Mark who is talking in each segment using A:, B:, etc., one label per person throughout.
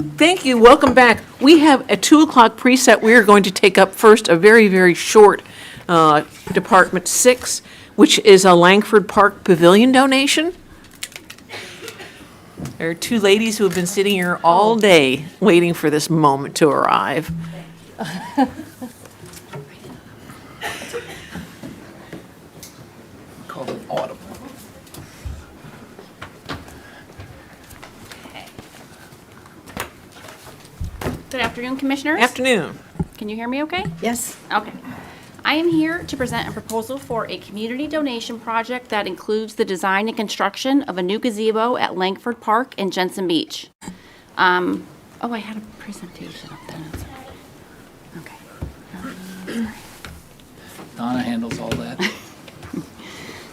A: Thank you. Welcome back. We have a 2 o'clock preset. We are going to take up first a very, very short Department 6, which is a Langford Park Pavilion donation. There are 2 ladies who have been sitting here all day waiting for this moment to arrive.
B: Called it audible.
C: Good afternoon, Commissioners.
A: Afternoon.
C: Can you hear me okay?
D: Yes.
C: Okay. I am here to present a proposal for a community donation project that includes the design and construction of a new gazebo at Langford Park in Jensen Beach. I had a presentation up there. Okay.
B: Donna handles all that.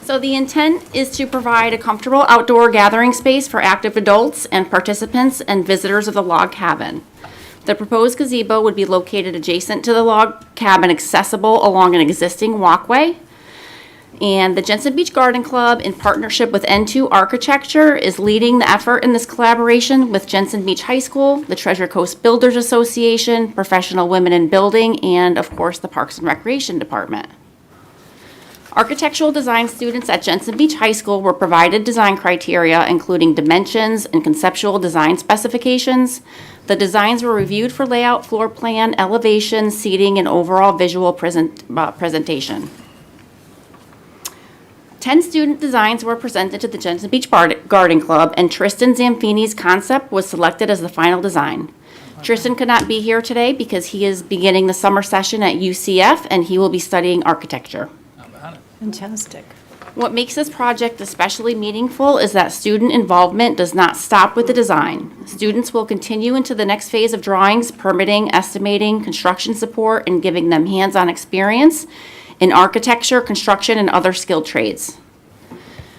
C: So the intent is to provide a comfortable outdoor gathering space for active adults and participants and visitors of the log cabin. The proposed gazebo would be located adjacent to the log cabin, accessible along an existing walkway. And the Jensen Beach Garden Club, in partnership with N2 Architecture, is leading the effort in this collaboration with Jensen Beach High School, the Treasure Coast Builders Association, Professional Women in Building, and of course the Parks and Recreation Department. Architectural design students at Jensen Beach High School were provided design criteria, including dimensions and conceptual design specifications. The designs were reviewed for layout, floor plan, elevation, seating, and overall visual presentation. 10 student designs were presented to the Jensen Beach Garden Club, and Tristan Zamfini's concept was selected as the final design. Tristan could not be here today because he is beginning the summer session at UCF, and he will be studying architecture.
D: Fantastic.
C: What makes this project especially meaningful is that student involvement does not stop with the design. Students will continue into the next phase of drawings, permitting, estimating, construction support, and giving them hands-on experience in architecture, construction, and other skilled trades.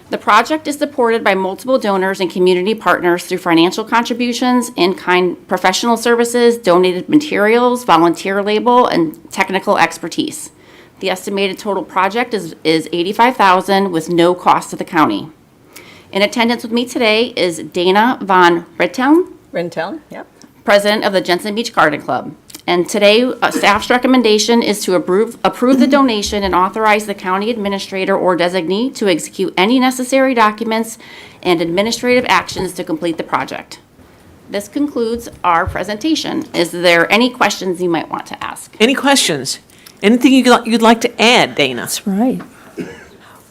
C: The project is supported by multiple donors and community partners through financial contributions, in-kind professional services, donated materials, volunteer labor, and technical expertise. The estimated total project is $85,000 with no cost to the county. In attendance with me today is Dana Von
D: Rintown, yep.
C: President of the Jensen Beach Garden Club. And today, staff's recommendation is to approve the donation and authorize the county administrator or designee to execute any necessary documents and administrative actions to complete the project. This concludes our presentation. Is there any questions you might want to ask?
A: Any questions? Anything you'd like to add, Dana?
D: That's right.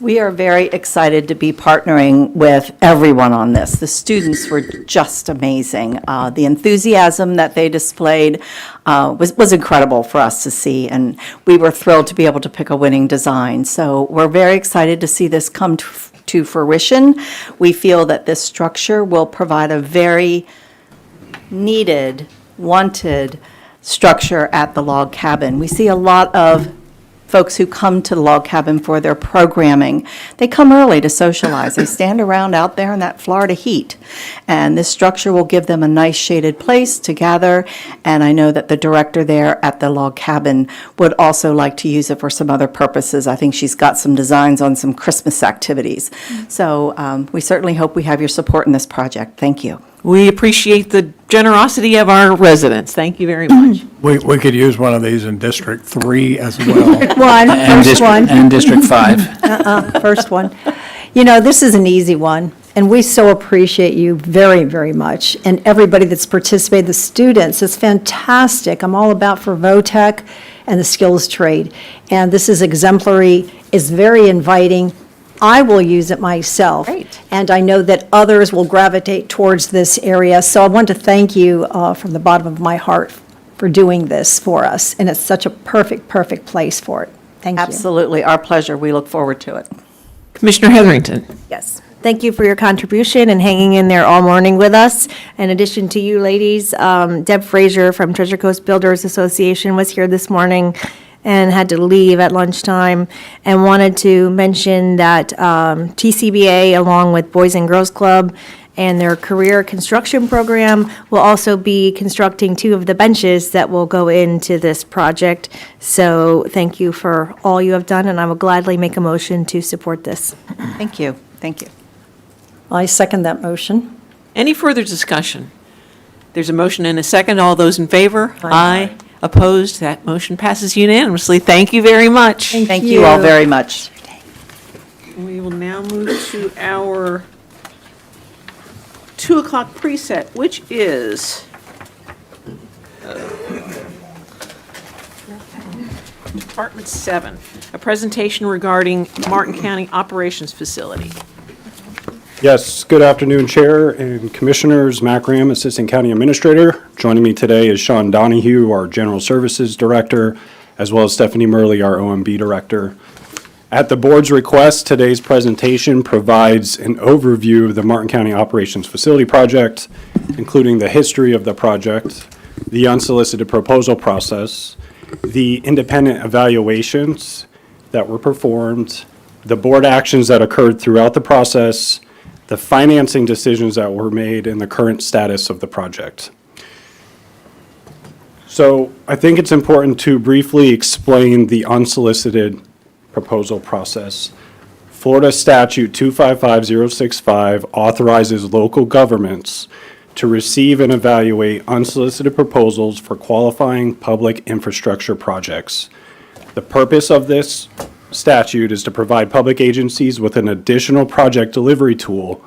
D: We are very excited to be partnering with everyone on this. The students were just amazing. The enthusiasm that they displayed was incredible for us to see, and we were thrilled to be able to pick a winning design. So we're very excited to see this come to fruition. We feel that this structure will provide a very needed, wanted structure at the log cabin. We see a lot of folks who come to the log cabin for their programming. They come early to socialize. They stand around out there in that Florida heat. And this structure will give them a nice shaded place to gather. And I know that the director there at the log cabin would also like to use it for some other purposes. I think she's got some designs on some Christmas activities. So we certainly hope we have your support in this project. Thank you.
A: We appreciate the generosity of our residents. Thank you very much.
E: We could use one of these in District 3 as well.
D: First one.
B: And District 5.
F: First one. You know, this is an easy one, and we so appreciate you very, very much, and everybody that's participated, the students. It's fantastic. I'm all about for VOTEC and the skills trade, and this is exemplary. It's very inviting. I will use it myself.
D: Great.
F: And I know that others will gravitate towards this area. So I want to thank you from the bottom of my heart for doing this for us. And it's such a perfect place for it. Thank you.
D: Absolutely, our pleasure. We look forward to it.
A: Commissioner Hetherington.
G: Yes. Thank you for your contribution and hanging in there all morning with us. In addition to you ladies, Deb Frazier from Treasure Coast Builders Association was here this morning and had to leave at lunchtime, and wanted to mention that TCBA, along with Boys and Girls Club and their career construction program, will also be constructing 2 of the benches that will go into this project. So thank you for all you have done, and I will gladly make a motion to support this.
D: Thank you. Thank you.
F: I second that motion.
A: Any further discussion? There's a motion and a second. All those in favor? Aye. Opposed? That motion passes unanimously. Thank you very much.
D: Thank you all very much.
A: We will now move to our 2 o'clock preset, which is Department 7, a presentation regarding Martin County Operations Facility.
H: Yes, good afternoon, Chair and Commissioners. Mac Ram, Assistant County Administrator. Joining me today is Sean Donahue, our General Services Director, as well as Stephanie Murley, our OMB Director. At the Board's request, today's presentation provides an overview of the Martin County Operations Facility Project, including the history of the project, the unsolicited proposal process, the independent evaluations that were performed, the Board actions that occurred throughout the process, the financing decisions that were made, and the current status of the project. So I think it's important to briefly explain the unsolicited proposal process. Florida Statute 255065 authorizes local governments to receive and evaluate unsolicited proposals for qualifying public infrastructure projects. The purpose of this statute is to provide public agencies with an additional project delivery tool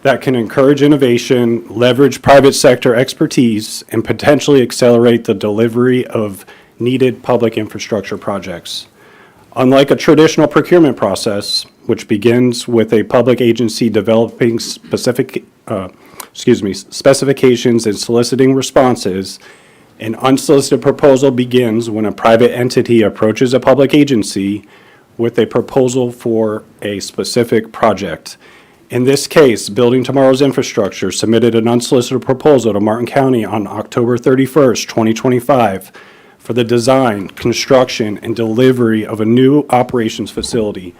H: that can encourage innovation, leverage private sector expertise, and potentially accelerate the delivery of needed public infrastructure projects. Unlike a traditional procurement process, which begins with a public agency developing specifications and soliciting responses, an unsolicited proposal begins when a private entity approaches a public agency with a proposal for a specific project. In this case, Building Tomorrow's Infrastructure submitted an unsolicited proposal to Martin County on October 31st, 2025 for the design, construction, and delivery of a new operations facility.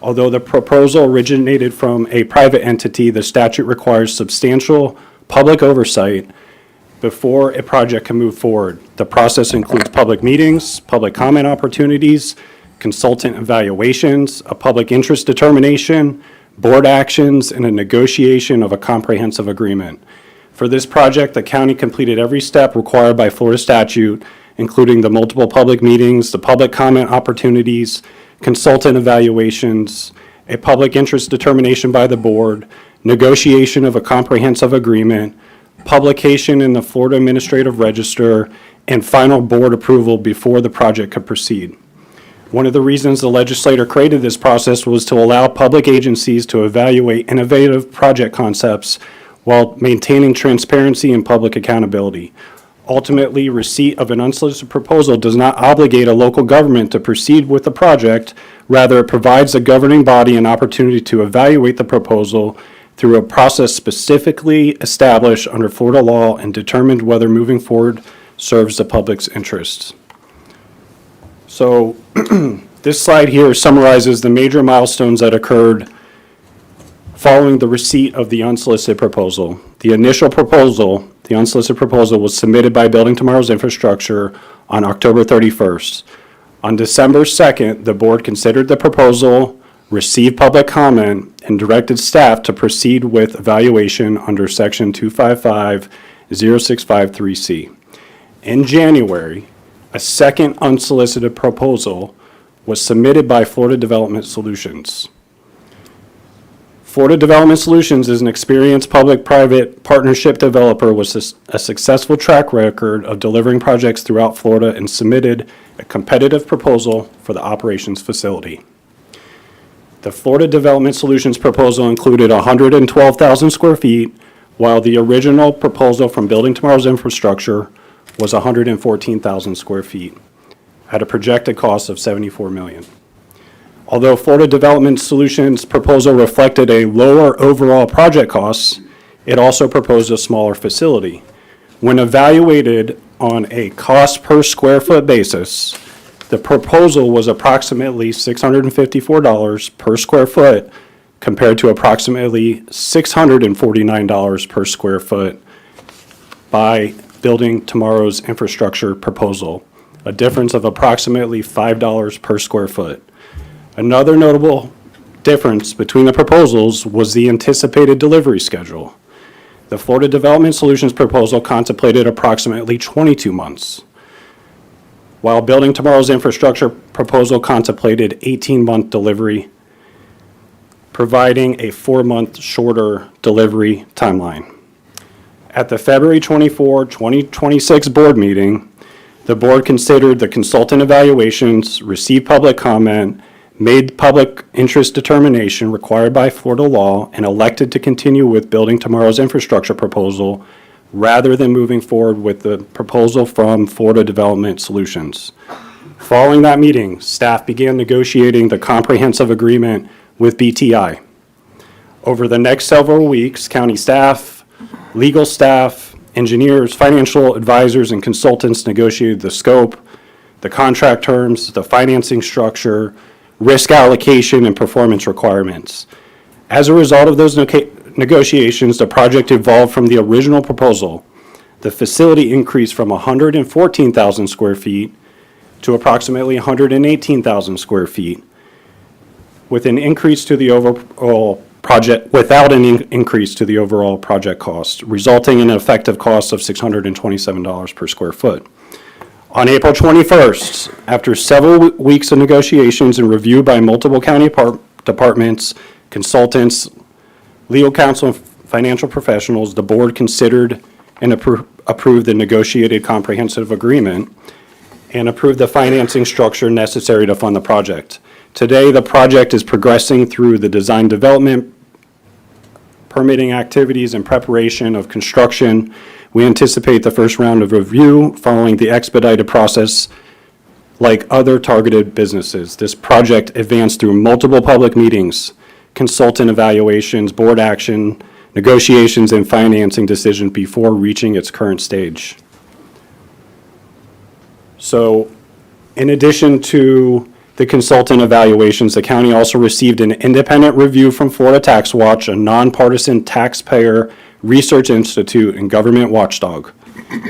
H: Although the proposal originated from a private entity, the statute requires substantial public oversight before a project can move forward. The process includes public meetings, public comment opportunities, consultant evaluations, a public interest determination, board actions, and a negotiation of a comprehensive agreement. For this project, the county completed every step required by Florida statute, including the multiple public meetings, the public comment opportunities, consultant evaluations, a public interest determination by the board, negotiation of a comprehensive agreement, publication in the Florida Administrative Register, and final board approval before the project could proceed. One of the reasons the legislator created this process was to allow public agencies to evaluate innovative project concepts while maintaining transparency and public accountability. Ultimately, receipt of an unsolicited proposal does not obligate a local government to proceed with the project. Rather, it provides the governing body an opportunity to evaluate the proposal through a process specifically established under Florida law and determined whether moving forward serves the public's interests. So this slide here summarizes the major milestones that occurred following the receipt of the unsolicited proposal. The initial proposal, the unsolicited proposal, was submitted by Building Tomorrow's Infrastructure on October 31st. On December 2nd, the board considered the proposal, received public comment, and directed staff to proceed with evaluation under Section 255065-3C. In January, a second unsolicited proposal was submitted by Florida Development Solutions. Florida Development Solutions is an experienced public-private partnership developer with a successful track record of delivering projects throughout Florida and submitted a competitive proposal for the operations facility. The Florida Development Solutions proposal included 112,000 square feet, while the original proposal from Building Tomorrow's Infrastructure was 114,000 square feet at a projected cost of $74 million. Although Florida Development Solutions proposal reflected a lower overall project costs, it also proposed a smaller facility. When evaluated on a cost per square foot basis, the proposal was approximately $654 per square foot compared to approximately $649 per square foot by Building Tomorrow's Infrastructure proposal, a difference of approximately $5 per square foot. Another notable difference between the proposals was the anticipated delivery schedule. The Florida Development Solutions proposal contemplated approximately 22 months, while Building Tomorrow's infrastructure proposal contemplated 18-month delivery, providing a 4-month shorter delivery timeline. At the February 24, 2026 board meeting, the board considered the consultant evaluations, received public comment, made public interest determination required by Florida law, and elected to continue with Building Tomorrow's infrastructure proposal rather than moving forward with the proposal from Florida Development Solutions. Following that meeting, staff began negotiating the comprehensive agreement with BTI. Over the next several weeks, county staff, legal staff, engineers, financial advisors, and consultants negotiated the scope, the contract terms, the financing structure, risk allocation, and performance requirements. As a result of those negotiations, the project evolved from the original proposal. The facility increased from 114,000 square feet to approximately 118,000 square feet, with an increase to the overall project, without an increase to the overall project cost, resulting in an effective cost of $627 per square foot. On April 21st, after several weeks of negotiations and review by multiple county departments, consultants, legal counsel, and financial professionals, the board considered and approved the negotiated comprehensive agreement and approved the financing structure necessary to fund the project. Today, the project is progressing through the design development, permitting activities, and preparation of construction. We anticipate the first round of review following the expedited process like other targeted businesses. This project advanced through multiple public meetings, consultant evaluations, board action, negotiations, and financing decisions before reaching its current stage. So, in addition to the consultant evaluations, the county also received an independent review from Florida Tax Watch, a nonpartisan taxpayer research institute and government watchdog.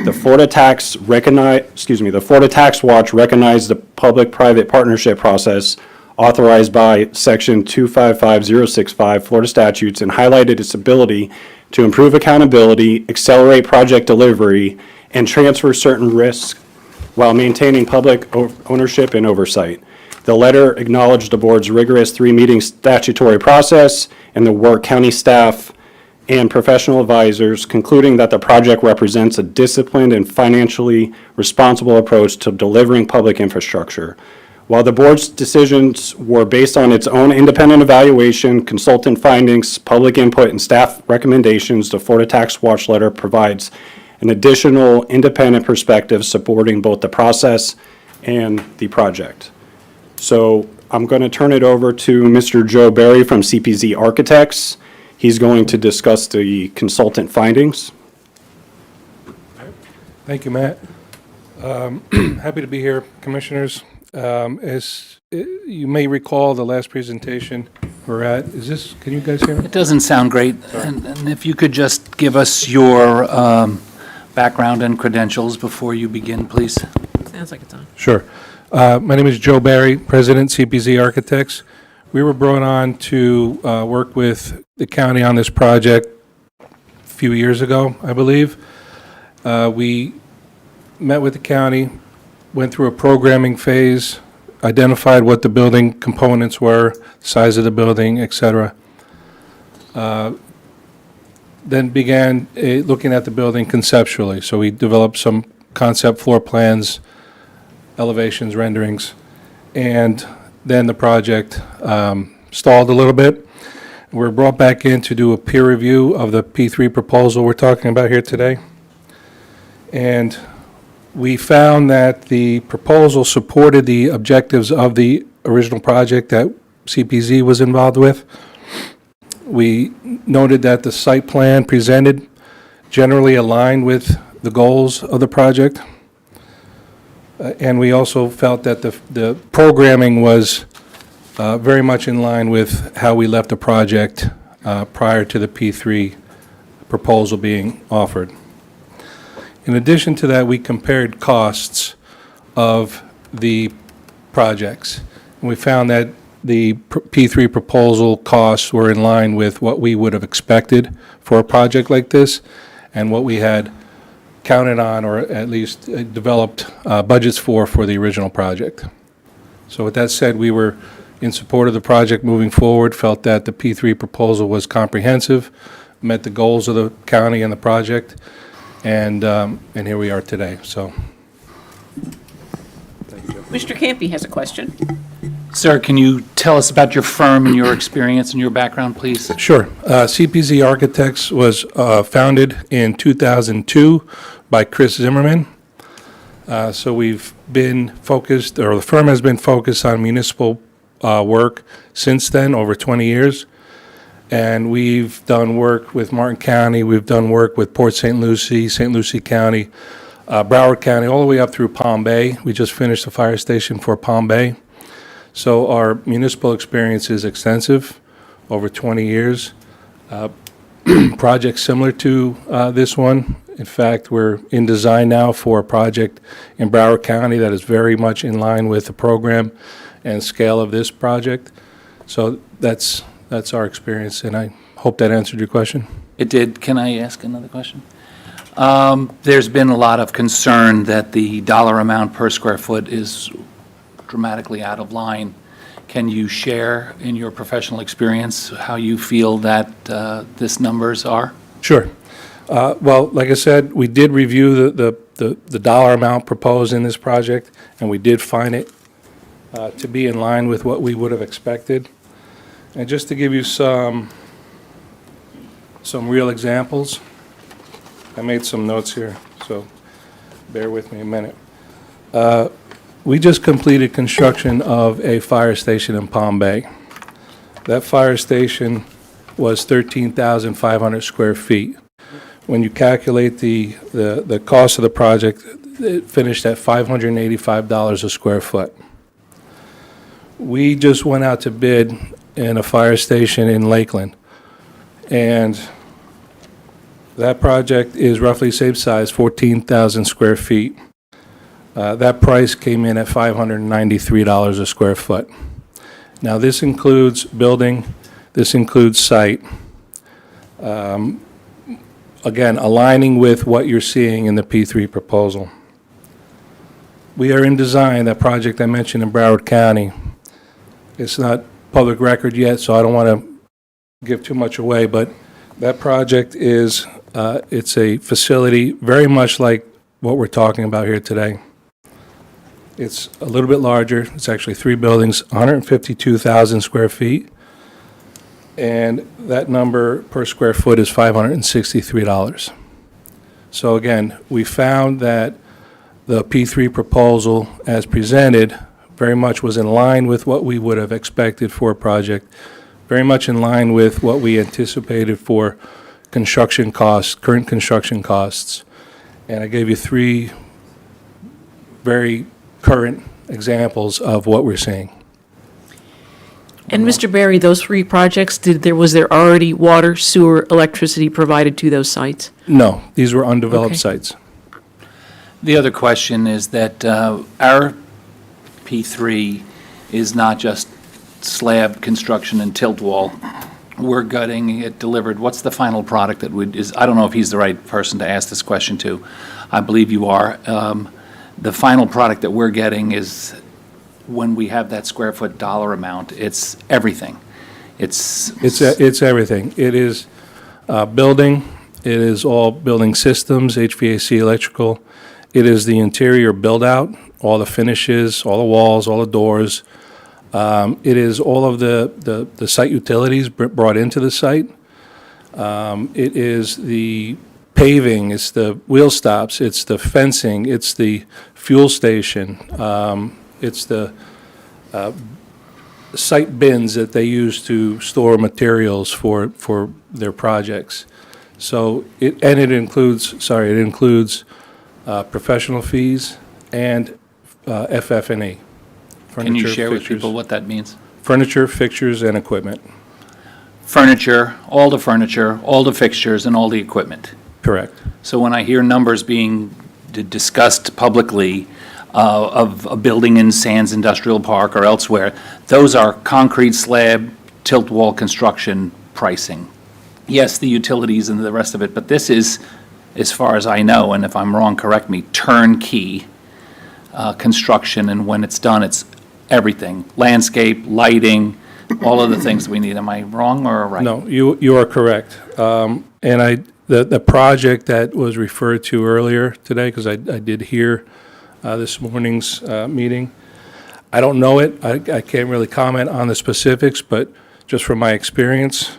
H: The Florida Tax Watch recognized the public-private partnership process authorized by Section 255065 Florida Statutes and highlighted its ability to improve accountability, accelerate project delivery, and transfer certain risks while maintaining public ownership and oversight. The letter acknowledged the board's rigorous 3-meeting statutory process and the work county staff and professional advisors, concluding that the project represents a disciplined and financially responsible approach to delivering public infrastructure. While the board's decisions were based on its own independent evaluation, consultant findings, public input, and staff recommendations, the Florida Tax Watch letter provides an additional independent perspective supporting both the process and the project. So I'm going to turn it over to Mr. Joe Berry from CPZ Architects. He's going to discuss the consultant findings.
I: Thank you, Matt. Happy to be here, Commissioners. As you may recall, the last presentation we're at, can you guys hear me?
B: It doesn't sound great, and if you could just give us your background and credentials before you begin, please.
A: Sounds like it's on.
I: Sure. My name is Joe Barry, President, CPZ Architects. We were brought on to work with the county on this project a few years ago, I believe. We met with the county, went through a programming phase, identified what the building components were, size of the building, et cetera. Then began looking at the building conceptually. So we developed some concept floor plans, elevations, renderings, and then the project stalled a little bit. We're brought back in to do a peer review of the P3 proposal we're talking about here today. And we found that the proposal supported the objectives of the original project that CPZ was involved with. We noted that the site plan presented generally aligned with the goals of the project. And we also felt that the programming was very much in line with how we left the project prior to the P3 proposal being offered. In addition to that, we compared costs of the projects. And we found that the P3 proposal costs were in line with what we would have expected for a project like this, and what we had counted on, or at least developed budgets for the original project. So with that said, we were in support of the project moving forward, felt that the P3 proposal was comprehensive, met the goals of the county and the project, and here we are today, so.
A: Mr. Campy has a question.
B: Sir, can you tell us about your firm and your experience and your background, please?
I: Sure. CPZ Architects was founded in 2002 by Chris Zimmerman. So we've been focused, or the firm has been focused on municipal work since then, over 20 years. And we've done work with Martin County, we've done work with Port St. Lucie County, Broward County, all the way up through Palm Bay. We just finished a fire station for Palm Bay. So our municipal experience is extensive, over 20 years. Projects similar to this one. In fact, we're in design now for a project in Broward County that is very much in line with the program and scale of this project. So that's our experience, and I hope that answered your question.
B: It did. Can I ask another question? There's been a lot of concern that the dollar amount per square foot is dramatically out of line. Can you share in your professional experience how you feel that this numbers are?
I: Sure. Well, like I said, we did review the dollar amount proposed in this project, and we did find it to be in line with what we would have expected. And just to give you some real examples, I made some notes here, so bear with me a minute. We just completed construction of a fire station in Palm Bay. That fire station was 13,500 square feet. When you calculate the cost of the project, it finished at $585 a square foot. We just went out to bid in a fire station in Lakeland, and that project is roughly same size, 14,000 square feet. That price came in at $593 a square foot. Now, this includes building, this includes site. Again, aligning with what you're seeing in the P3 proposal. We are in design, that project I mentioned in Broward County. It's not public record yet, so I don't want to give too much away, but that project is, it's a facility very much like what we're talking about here today. It's a little bit larger. It's actually 3 buildings, 152,000 square feet. And that number per square foot is $563. So again, we found that the P3 proposal as presented very much was in line with what we would have expected for a project, very much in line with what we anticipated for construction costs, current construction costs. And I gave you 3 very current examples of what we're seeing.
A: And Mr. Barry, those 3 projects, was there already water, sewer, electricity provided to those sites?
I: No, these were undeveloped
A: Okay.
I: sites.
B: The other question is that our P3 is not just slab construction and tilt wall. We're gutting it delivered. What's the final product that I don't know if he's the right person to ask this question to. I believe you are. The final product that we're getting is, when we have that square foot dollar amount, it's everything. It's
I: everything. It is building, it is all building systems, HVAC, electrical. It is the interior build-out, all the finishes, all the walls, all the doors. It is all of the site utilities brought into the site. It is the paving, it's the wheel stops, it's the fencing, it's the fuel station, it's the site bins that they use to store materials for their projects. So it includes professional fees and FF&E.
B: Can you share with
I: fixtures.
B: people what that means?
I: Furniture, fixtures, and equipment.
B: Furniture, all the fixtures, and all the equipment.
I: Correct.
B: So when I hear numbers being discussed publicly, of a building in Sands Industrial Park or elsewhere, those are concrete slab, tilt wall construction pricing. Yes, the utilities and the rest of it, but this is, as far as I know, and if I'm wrong, correct me, turnkey construction, and when it's done, it's everything, landscape, lighting, all of the things we need. Am I wrong or right?
I: No, you are correct. And the project that was referred to earlier today, because I did hear this morning's meeting, I don't know it. I can't really comment on the specifics, but just from my experience,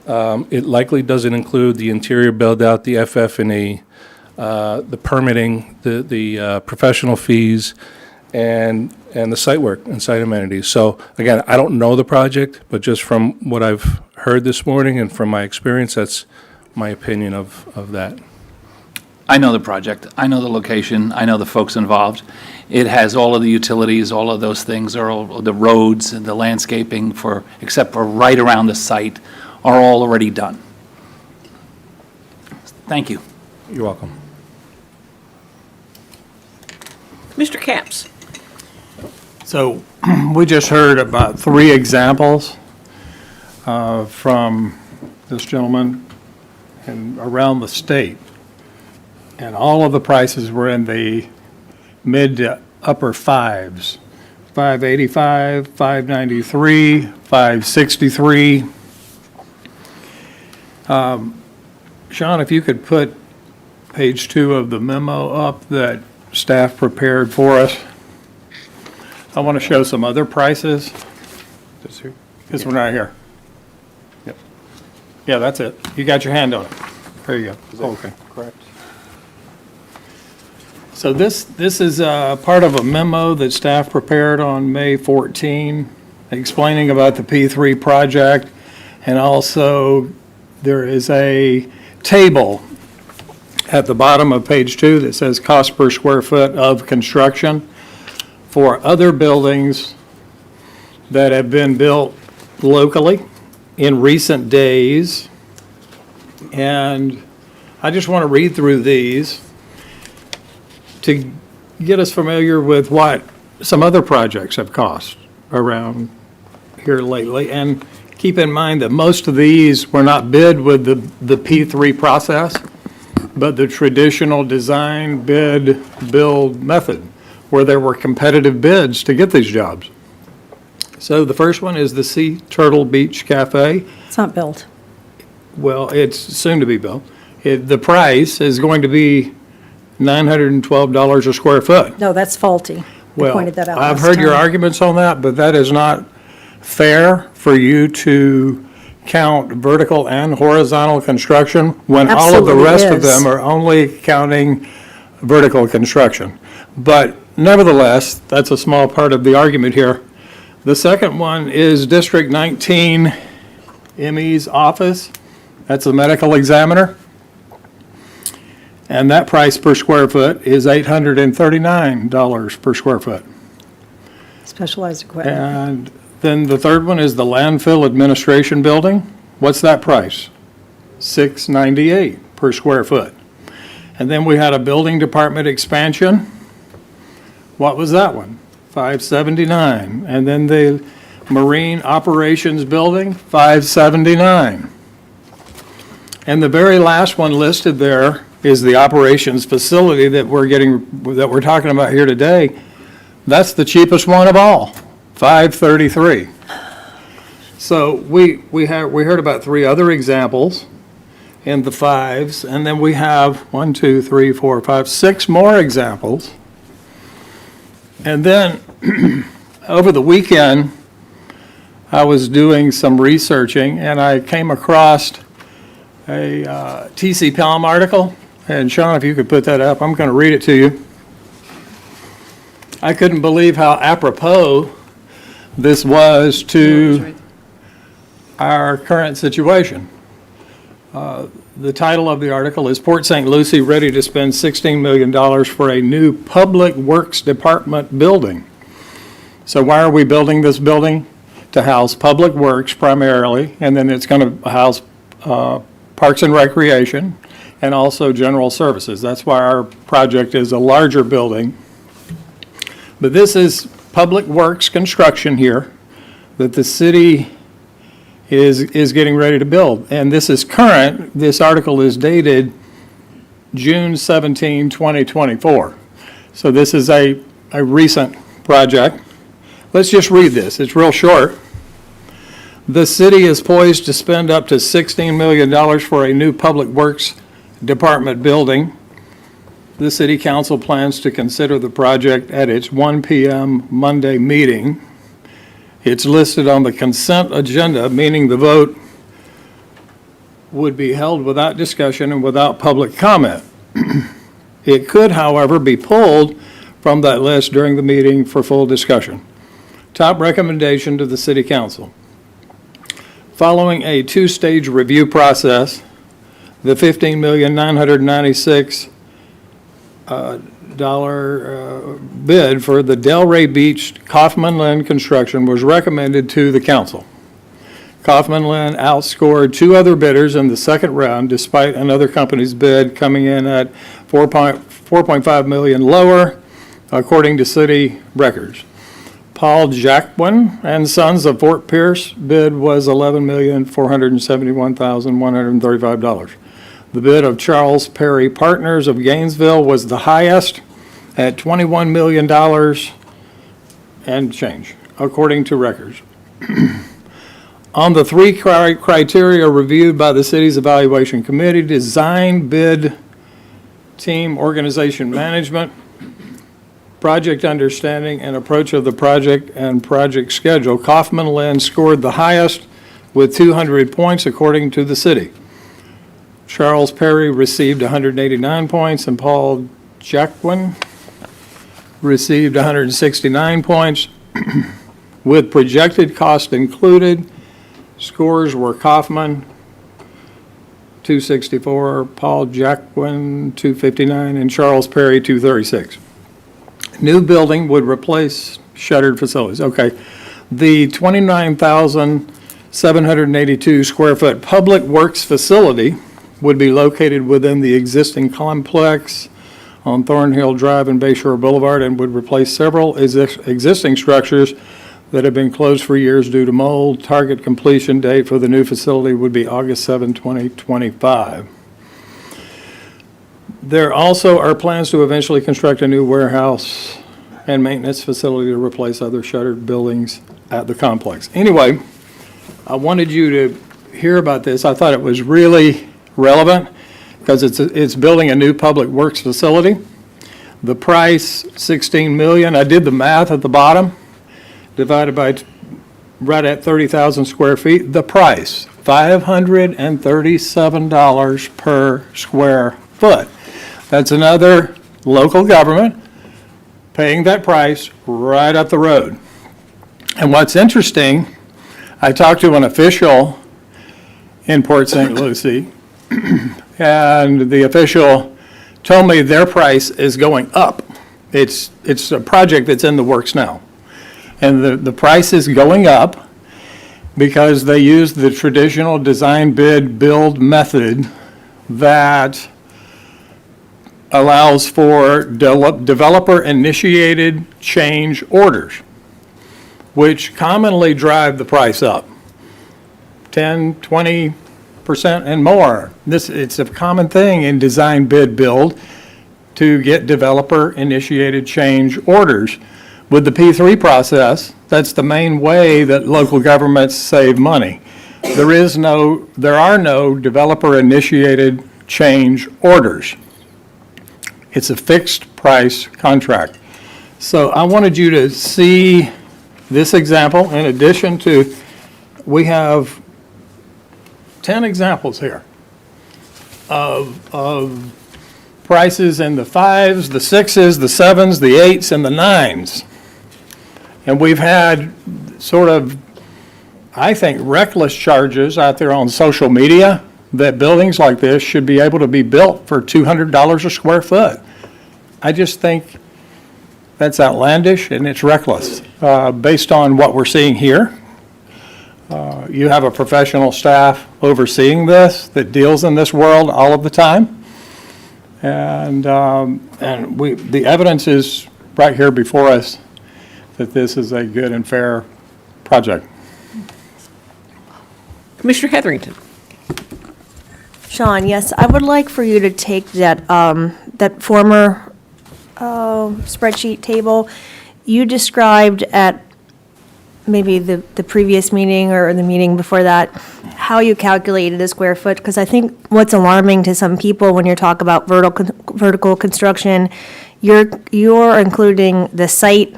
I: it likely doesn't include the interior build-out, the FF&E, the permitting, the professional fees, and the site work and site amenities. So again, I don't know the project, but just from what I've heard this morning and from my experience, that's my opinion of that.
B: I know the project, I know the location, I know the folks involved. It has all of the utilities, all of those things, are all the roads and the landscaping except for right around the site, are all already done. Thank you.
I: You're welcome.
A: Mr. Capps?
E: So we just heard about 3 examples from this gentleman and around the state. And all of the prices were in the mid to upper fives, 585, 593, 563. Sean, if you could put page 2 of the memo up that staff prepared for us. I want to show some other prices. Because we're not here. Yep. Yeah, that's it. You got your hand on it. There you go. Okay.
H: Correct.
E: So this is part of a memo that staff prepared on May 14, explaining about the P3 project, and also there is a table at the bottom of page 2 that says cost per square foot of construction for other buildings that have been built locally in recent days. And I just want to read through these to get us familiar with what some other projects have cost around here lately. And keep in mind that most of these were not bid with the P3 process, but the traditional design, bid, build method, where there were competitive bids to get these jobs. So the first one is the Sea Turtle Beach Cafe.
F: It's not built.
E: Well, it's soon to be built. The price is going to be $912 a square foot.
F: No, that's faulty. I
E: Well,
F: pointed that out
E: I've
F: last
E: heard your
F: time.
E: arguments on that, but that is not fair for you to count vertical and horizontal construction when all of the
F: Absolutely
E: rest of
F: is.
E: them are only counting vertical construction. But nevertheless, that's a small part of the argument here. The second one is District 19 ME's office. That's the medical examiner. And that price per square foot is $839 per square foot.
F: Specialized equipment.
E: And then the third one is the landfill administration building. What's that price? $698 per square foot. And then we had a building department expansion. What was that one? $579. And then the marine operations building, $579. And the very last one listed there is the operations facility that we're talking about here today. That's the cheapest one of all, $533. So we heard about 3 other examples in the fives, and then we have 1, 2, 3, 4, 5, 6 more examples. And then over the weekend, I was doing some researching, and I came across a T.C. Pelham article. And Sean, if you could put that up, I'm going to read it to you. I couldn't believe how apropos this was to our current situation. The title of the article is Port St. Lucie Ready to Spend $16 Million for a New Public Works Department Building. So why are we building this building? To house public works primarily, and then it's going to house parks and recreation, and also general services. That's why our project is a larger building. But this is public works construction here that the city is getting ready to build. And this is current, this article is dated June 17, 2024. So this is a recent project. Let's just read this, it's real short. The city is poised to spend up to $16 million for a new public works department building. The city council plans to consider the project at its 1 p.m. Monday meeting. It's listed on the consent agenda, meaning the vote would be held without discussion and without public comment. It could, however, be pulled from that list during the meeting for full discussion. Top recommendation to the city council. Following a two-stage review process, the $15,996 bid for the Delray Beach Kaufman Lynn construction was recommended to the council. Kaufman Lynn outscored two other bidders in the second round, despite another company's bid coming in at $4.5 million lower, according to city records. Paul Jacquin and Sons of Fort Pierce bid was $11,471,135. The bid of Charles Perry Partners of Gainesville was the highest at $21 million and change, according to records. On the three criteria reviewed by the city's evaluation committee: design, bid, team, organization, management, project understanding, and approach of the project and project schedule, Kaufman Lynn scored the highest with 200 points, according to the city. Charles Perry received 189 points, and Paul Jacquin received 169 points. With projected cost included, scores were Kaufman 264, Paul Jacquin 259, and Charles Perry 236. New building would replace shuttered facilities. Okay. The 29,782 square foot public works facility would be located within the existing complex on Thornhill Drive and Bayshore Boulevard and would replace several existing structures that have been closed for years due to mold. Target completion date for the new facility would be August 7, 2025. There also are plans to eventually construct a new warehouse and maintenance facility to replace other shuttered buildings at the complex. Anyway, I wanted you to hear about this. I thought it was really relevant because it's building a new public works facility. The price, $16 million. I did the math at the bottom, divided by right at 30,000 square feet. The price, $537 per square foot. That's another local government paying that price right up the road. And what's interesting, I talked to an official in Port St. Lucie, and the official told me their price is going up. It's a project that's in the works now. And the price is going up because they use the traditional design, bid, build method that allows for developer-initiated change orders, which commonly drive the price up 10, 20% and more. It's a common thing in design, bid, build to get developer-initiated change orders. With the P3 process, that's the main way that local governments save money. There are no developer-initiated change orders. It's a fixed price contract. So I wanted you to see this example. In addition to, we have 10 examples here of prices in the 5s, the 6s, the 7s, the 8s, and the 9s. And we've had sort of, I think, reckless charges out there on social media that buildings like this should be able to be built for $200 a square foot. I just think that's outlandish and it's reckless based on what we're seeing here. You have a professional staff overseeing this that deals in this world all of the time. And the evidence is right here before us that this is a good and fair project.
A: Commissioner Heatherington.
G: Sean, yes, I would like for you to take that, that former spreadsheet table you described at maybe the previous meeting or the meeting before that, how you calculated a square foot, because I think what's alarming to some people when you talk about vertical construction, you're including the site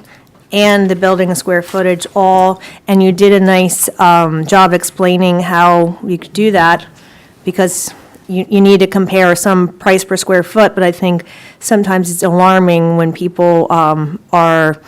G: and the building square footage all, and you did a nice job explaining how you could do that, because you need to compare some price per square foot, but I think sometimes it's alarming when people are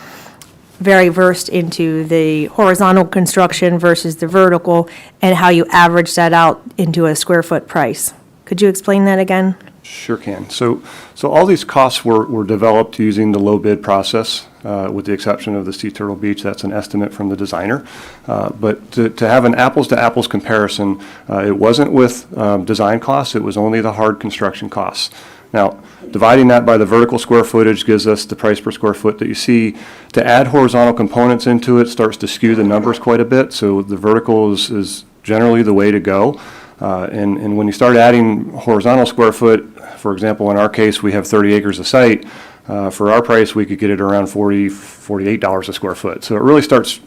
G: very versed into the horizontal construction versus the vertical, and how you average that out into a square foot price. Could you explain that again?
J: Sure can. So all these costs were developed using the low bid process, with the exception of the Sea Turtle Beach. That's an estimate from the designer. But to have an apples to apples comparison, it wasn't with design costs, it was only the hard construction costs. Now, dividing that by the vertical square footage gives us the price per square foot that you see. To add horizontal components into it starts to skew the numbers quite a bit, so the vertical is generally the way to go. And when you start adding horizontal square foot, for example, in our case, we have 30 acres of site. For our price, we could get it around $48 a square foot. So it really starts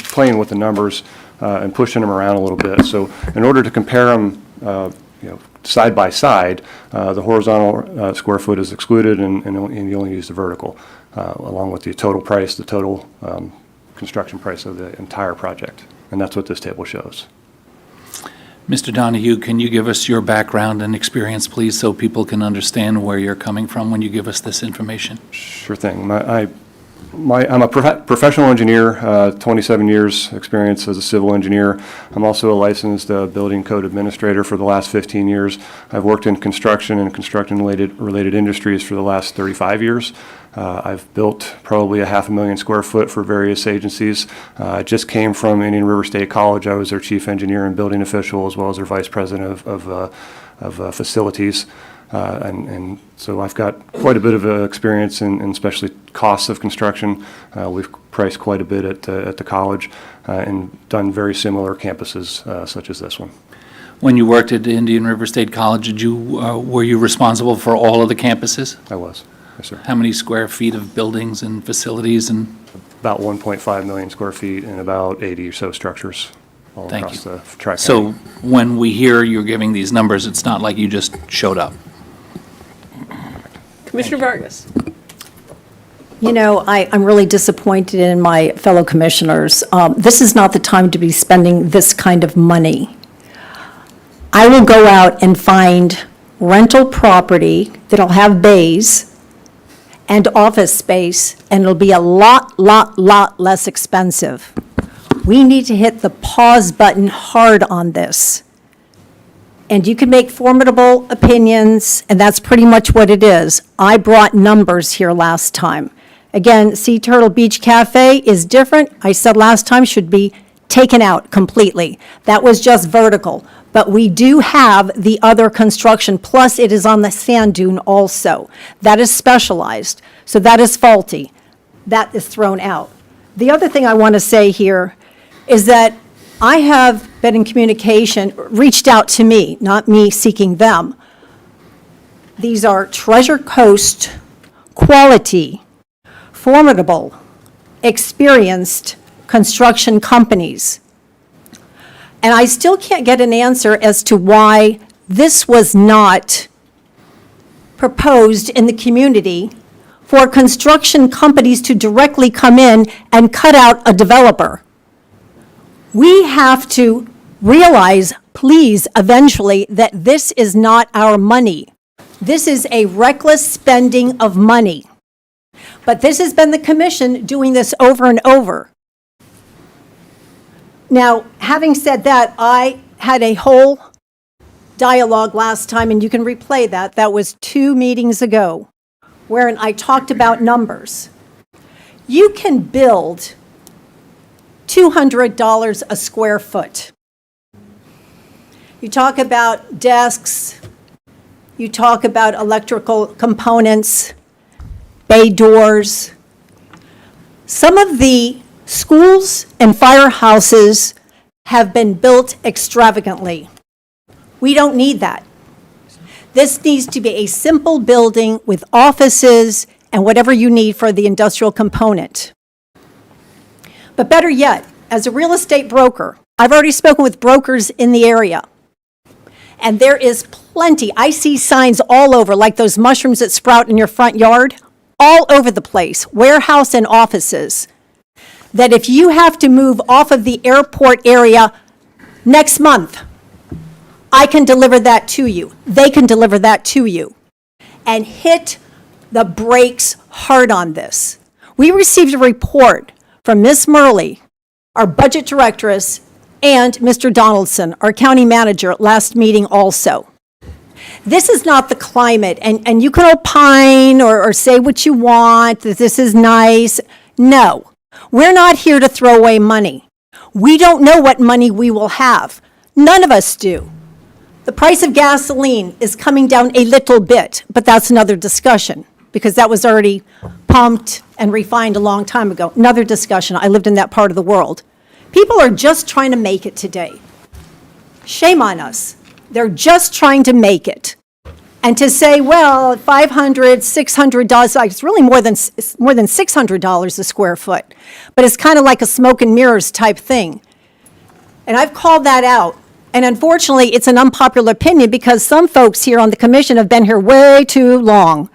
J: playing with the numbers and pushing them around a little bit. So in order to compare them, side by side, the horizontal square foot is excluded, and you only use the vertical, along with the total price, the total construction price of the entire project. And that's what this table shows.
B: Mr. Donahue, can you give us your background and experience, please, so people can understand where you're coming from when you give us this information?
J: Sure thing. I'm a professional engineer, 27 years experience as a civil engineer. I'm also a licensed building code administrator for the last 15 years. I've worked in construction and construction-related industries for the last 35 years. I've built probably 500,000 square foot for various agencies. I just came from Indian River State College. I was their chief engineer and building official, as well as their vice president of facilities. And so I've got quite a bit of experience in especially costs of construction. We've priced quite a bit at the college and done very similar campuses such as this one.
B: When you worked at Indian River State College, were you responsible for all of the campuses?
J: I was, yes, sir.
B: How many square feet of buildings and facilities and?
J: About 1.5 million square feet and about 80 or so structures all
B: Thank
J: across
B: you.
J: the tri-county.
B: So when we hear you're giving these numbers, it's not like you just showed up.
A: Commissioner Vargas.
F: You know, I'm really disappointed in my fellow commissioners. This is not the time to be spending this kind of money. I will go out and find rental property that'll have bays and office space, and it'll be a lot less expensive. We need to hit the pause button hard on this. And you can make formidable opinions, and that's pretty much what it is. I brought numbers here last time. Again, Sea Turtle Beach Cafe is different. I said last time should be taken out completely. That was just vertical. But we do have the other construction, plus it is on the sand dune also. That is specialized, so that is faulty. That is thrown out. The other thing I want to say here is that I have been in communication, reached out to me, not me seeking them. These are Treasure Coast quality, formidable, experienced construction companies. And I still can't get an answer as to why this was not proposed in the community for construction companies to directly come in and cut out a developer. We have to realize, please, eventually, that this is not our money. This is a reckless spending of money. But this has been the commission doing this over and over. Now, having said that, I had a whole dialogue last time, and you can replay that. That was 2 meetings ago, wherein I talked about numbers. You can build $200 a square foot. You talk about desks, you talk about electrical components, bay doors. Some of the schools and firehouses have been built extravagantly. We don't need that. This needs to be a simple building with offices and whatever you need for the industrial component. But better yet, as a real estate broker, I've already spoken with brokers in the area. And there is plenty. I see signs all over, like those mushrooms that sprout in your front yard, all over the place, warehouse and offices, that if you have to move off of the airport area next month, I can deliver that to you. They can deliver that to you. And hit the brakes hard on this. We received a report from Ms. Murley, our budget directress, and Mr. Donaldson, our county manager, at last meeting also. This is not the climate, and you can opine or say what you want, that this is nice. No, we're not here to throw away money. We don't know what money we will have. None of us do. The price of gasoline is coming down a little bit, but that's another discussion, because that was already pumped and refined a long time ago. Another discussion. I lived in that part of the world. People are just trying to make it today. Shame on us. They're just trying to make it. And to say, well, $500, $600, like, it's really more than $600 a square foot. But it's kind of like a smoke and mirrors type thing. And I've called that out. And unfortunately, it's an unpopular opinion because some folks here on the commission have been here way too long.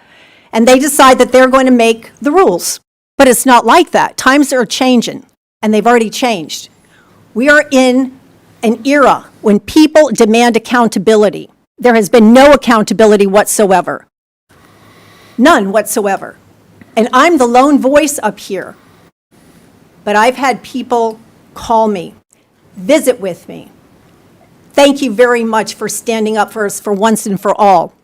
F: And they decide that they're going to make the rules. But it's not like that. Times are changing, and they've already changed. We are in an era when people demand accountability. There has been no accountability whatsoever. None whatsoever. And I'm the lone voice up here. But I've had people call me, visit with me. Thank you very much for standing up for us for once and for all.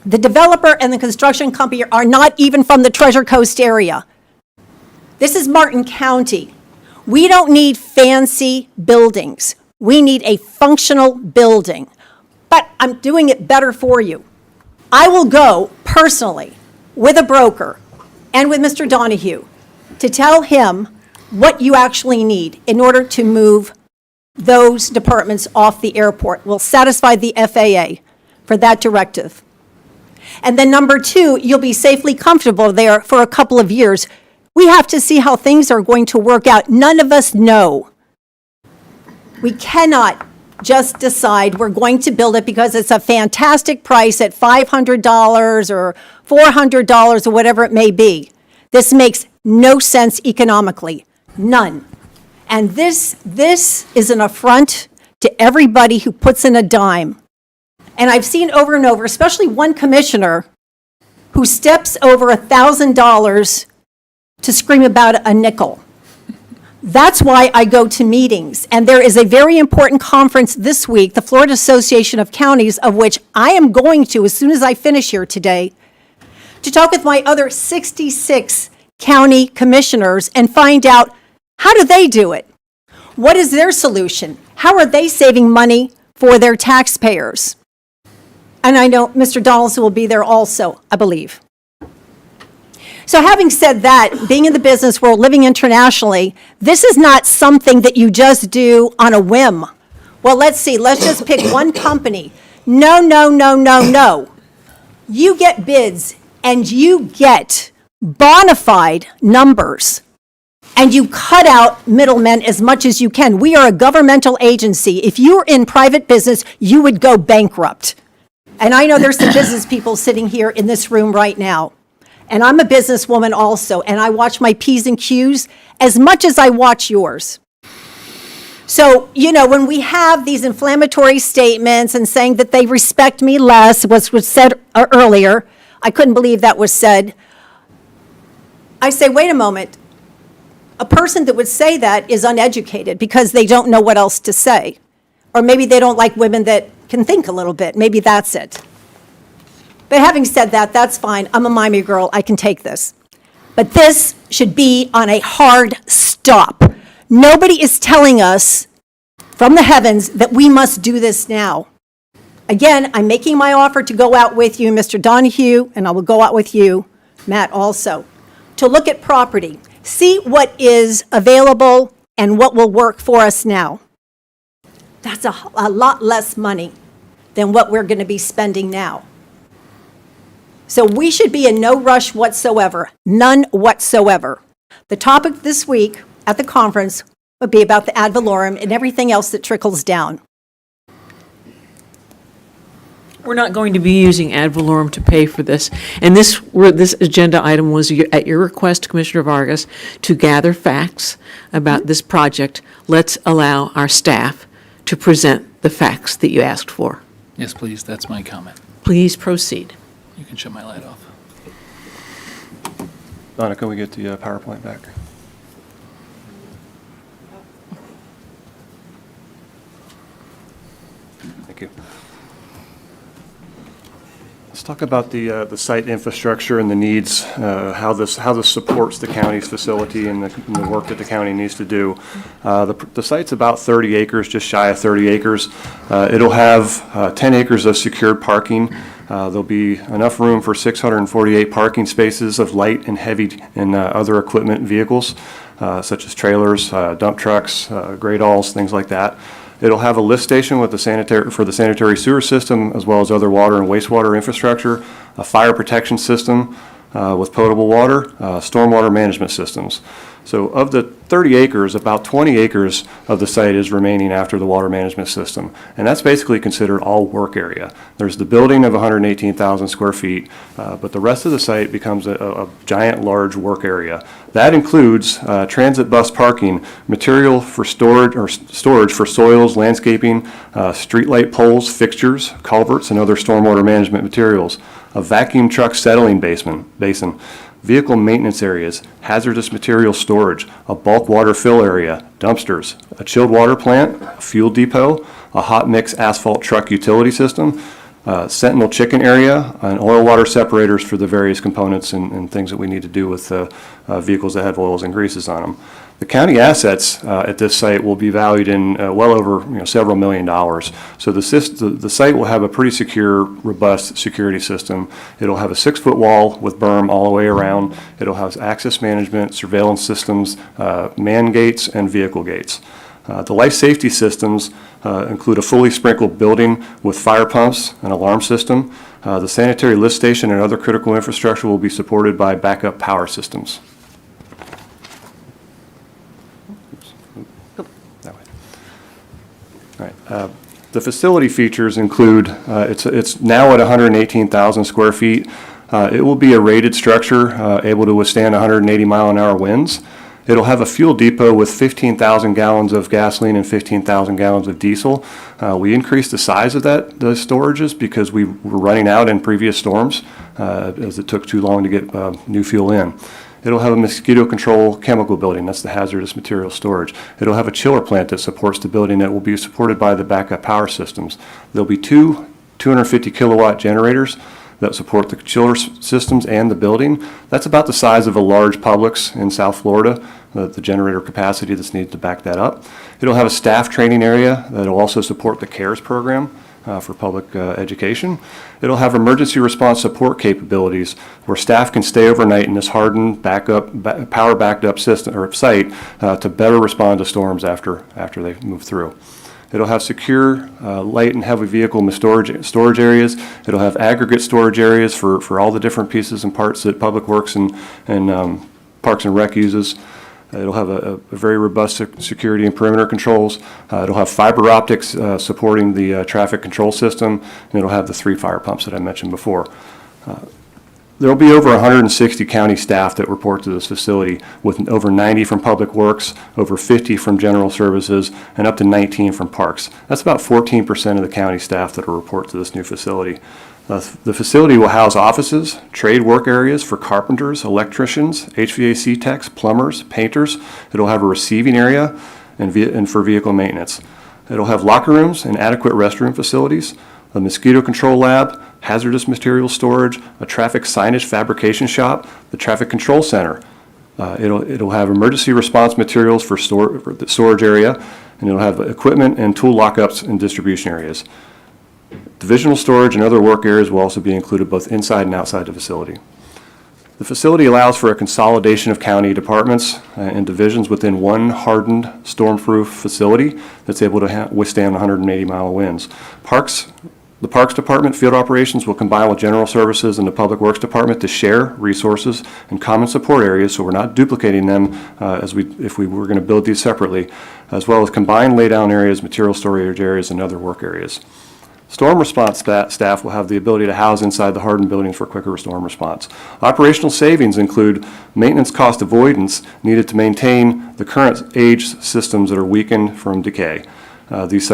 F: The developer and the construction company are not even from the Treasure Coast area. This is Martin County. We don't need fancy buildings. We need a functional building. But I'm doing it better for you. I will go personally with a broker and with Mr. Donahue to tell him what you actually need in order to move those departments off the airport. We'll satisfy the FAA for that directive. And then number two, you'll be safely comfortable there for a couple of years. We have to see how things are going to work out. None of us know. We cannot just decide we're going to build it because it's a fantastic price at $500 or $400 or whatever it may be. This makes no sense economically. None. And this is an affront to everybody who puts in a dime. And I've seen over and over, especially one commissioner who steps over $1,000 to scream about a nickel. That's why I go to meetings. And there is a very important conference this week, the Florida Association of Counties, of which I am going to as soon as I finish here today, to talk with my other 66 county commissioners and find out, how do they do it? What is their solution? How are they saving money for their taxpayers? And I know Mr. Donaldson will be there also, I believe. So having said that, being in the business world, living internationally, this is not something that you just do on a whim. Well, let's see, let's just pick one company. No, no, no, no, no. You get bids and you get bona fide numbers. And you cut out middlemen as much as you can. We are a governmental agency. If you were in private business, you would go bankrupt. And I know there's some business people sitting here in this room right now. And I'm a businesswoman also, and I watch my P's and Q's as much as I watch yours. So, when we have these inflammatory statements and saying that they respect me less, was said earlier, I couldn't believe that was said. I say, wait a moment. A person that would say that is uneducated because they don't know what else to say. Or maybe they don't like women that can think a little bit. Maybe that's it. But having said that, that's fine. I'm a Miami girl. I can take this. But this should be on a hard stop. Nobody is telling us from the heavens that we must do this now. Again, I'm making my offer to go out with you, Mr. Donahue, and I will go out with you, Matt, also, to look at property. see what is available and what will work for us now. That's a lot less money than what we're going to be spending now. So we should be in no rush whatsoever, none whatsoever. The topic this week at the conference would be about the ad valorem and everything else that trickles down.
A: We're not going to be using ad valorem to pay for this. And this agenda item was at your request, Commissioner Vargas, to gather facts about this project. Let's allow our staff to present the facts that you asked for.
B: Yes, please, that's my comment.
A: Please proceed.
B: You can shut my light off.
J: Donna, can we get the PowerPoint back? Thank you. Let's talk about the site infrastructure and the needs, how this supports the county's facility and the work that the county needs to do. The site's about 30 acres, just shy of 30 acres. It'll have 10 acres of secured parking. There'll be enough room for 648 parking spaces of light and heavy and other equipment vehicles, such as trailers, dump trucks, gradalls, things like that. It'll have a lift station with the sanitary sewer system, as well as other water and wastewater infrastructure, a fire protection system with potable water, stormwater management systems. So of the 30 acres, about 20 acres of the site is remaining after the water management system. And that's basically considered all work area. There's the building of 118,000 square feet, but the rest of the site becomes a giant, large work area. That includes transit bus parking, material for storage for soils, landscaping, streetlight poles, fixtures, culverts, and other stormwater management materials, a vacuum truck settling basin, vehicle maintenance areas, hazardous material storage, a bulk water fill area, dumpsters, a chilled water plant, a fuel depot, a hot mix asphalt truck utility system, Sentinel chicken area, and oil water separators for the various components and things that we need to do with vehicles that have oils and greases on them. The county assets at this site will be valued in well over several $1 million. So the site will have a pretty secure, robust security system. It'll have a 6-foot wall with berm all the way around. It'll have access management, surveillance systems, man gates, and vehicle gates. The life safety systems include a fully sprinkled building with fire pumps and alarm system. The sanitary lift station and other critical infrastructure will be supported by backup power systems. That way. All right. The facility features include, it's now at 118,000 square feet. It will be a rated structure able to withstand 180 mile-an-hour winds. It'll have a fuel depot with 15,000 gallons of gasoline and 15,000 gallons of diesel. We increased the size of those storages because we were running out in previous storms as it took too long to get new fuel in. It'll have a mosquito control chemical building. That's the hazardous material storage. It'll have a chiller plant that supports the building that will be supported by the backup power systems. There'll be two 250 kilowatt generators that support the chiller systems and the building. That's about the size of a large Publix in South Florida, the generator capacity that's needed to back that up. It'll have a staff training area that will also support the CARES program for public education. It'll have emergency response support capabilities where staff can stay overnight in this hardened, power backed up system or site to better respond to storms after they move through. It'll have secure light and heavy vehicle storage areas. It'll have aggregate storage areas for all the different pieces and parts that Public Works and Parks and Rec uses. It'll have a very robust security and perimeter controls. It'll have fiber optics supporting the traffic control system, and it'll have the 3 fire pumps that I mentioned before. There'll be over 160 county staff that report to this facility, with over 90 from Public Works, over 50 from General Services, and up to 19 from Parks. That's about 14% of the county staff that will report to this new facility. The facility will house offices, trade work areas for carpenters, electricians, HVAC techs, plumbers, painters. It'll have a receiving area and for vehicle maintenance. It'll have locker rooms and adequate restroom facilities, a mosquito control lab, hazardous material storage, a traffic signage fabrication shop, the traffic control center. It'll have emergency response materials for the storage area, and it'll have equipment and tool lockups and distribution areas. Divisional storage and other work areas will also be included both inside and outside the facility. The facility allows for a consolidation of county departments and divisions within one hardened, storm-proof facility that's able to withstand 180-mile winds. The Parks Department field operations will combine with General Services and the Public Works Department to share resources and common support areas, so we're not duplicating them if we were going to build these separately, as well as combined laydown areas, material storage areas, and other work areas. Storm response staff will have the ability to house inside the hardened buildings for quicker storm response. Operational savings include maintenance cost avoidance needed to maintain the current age systems that are weakened from decay. These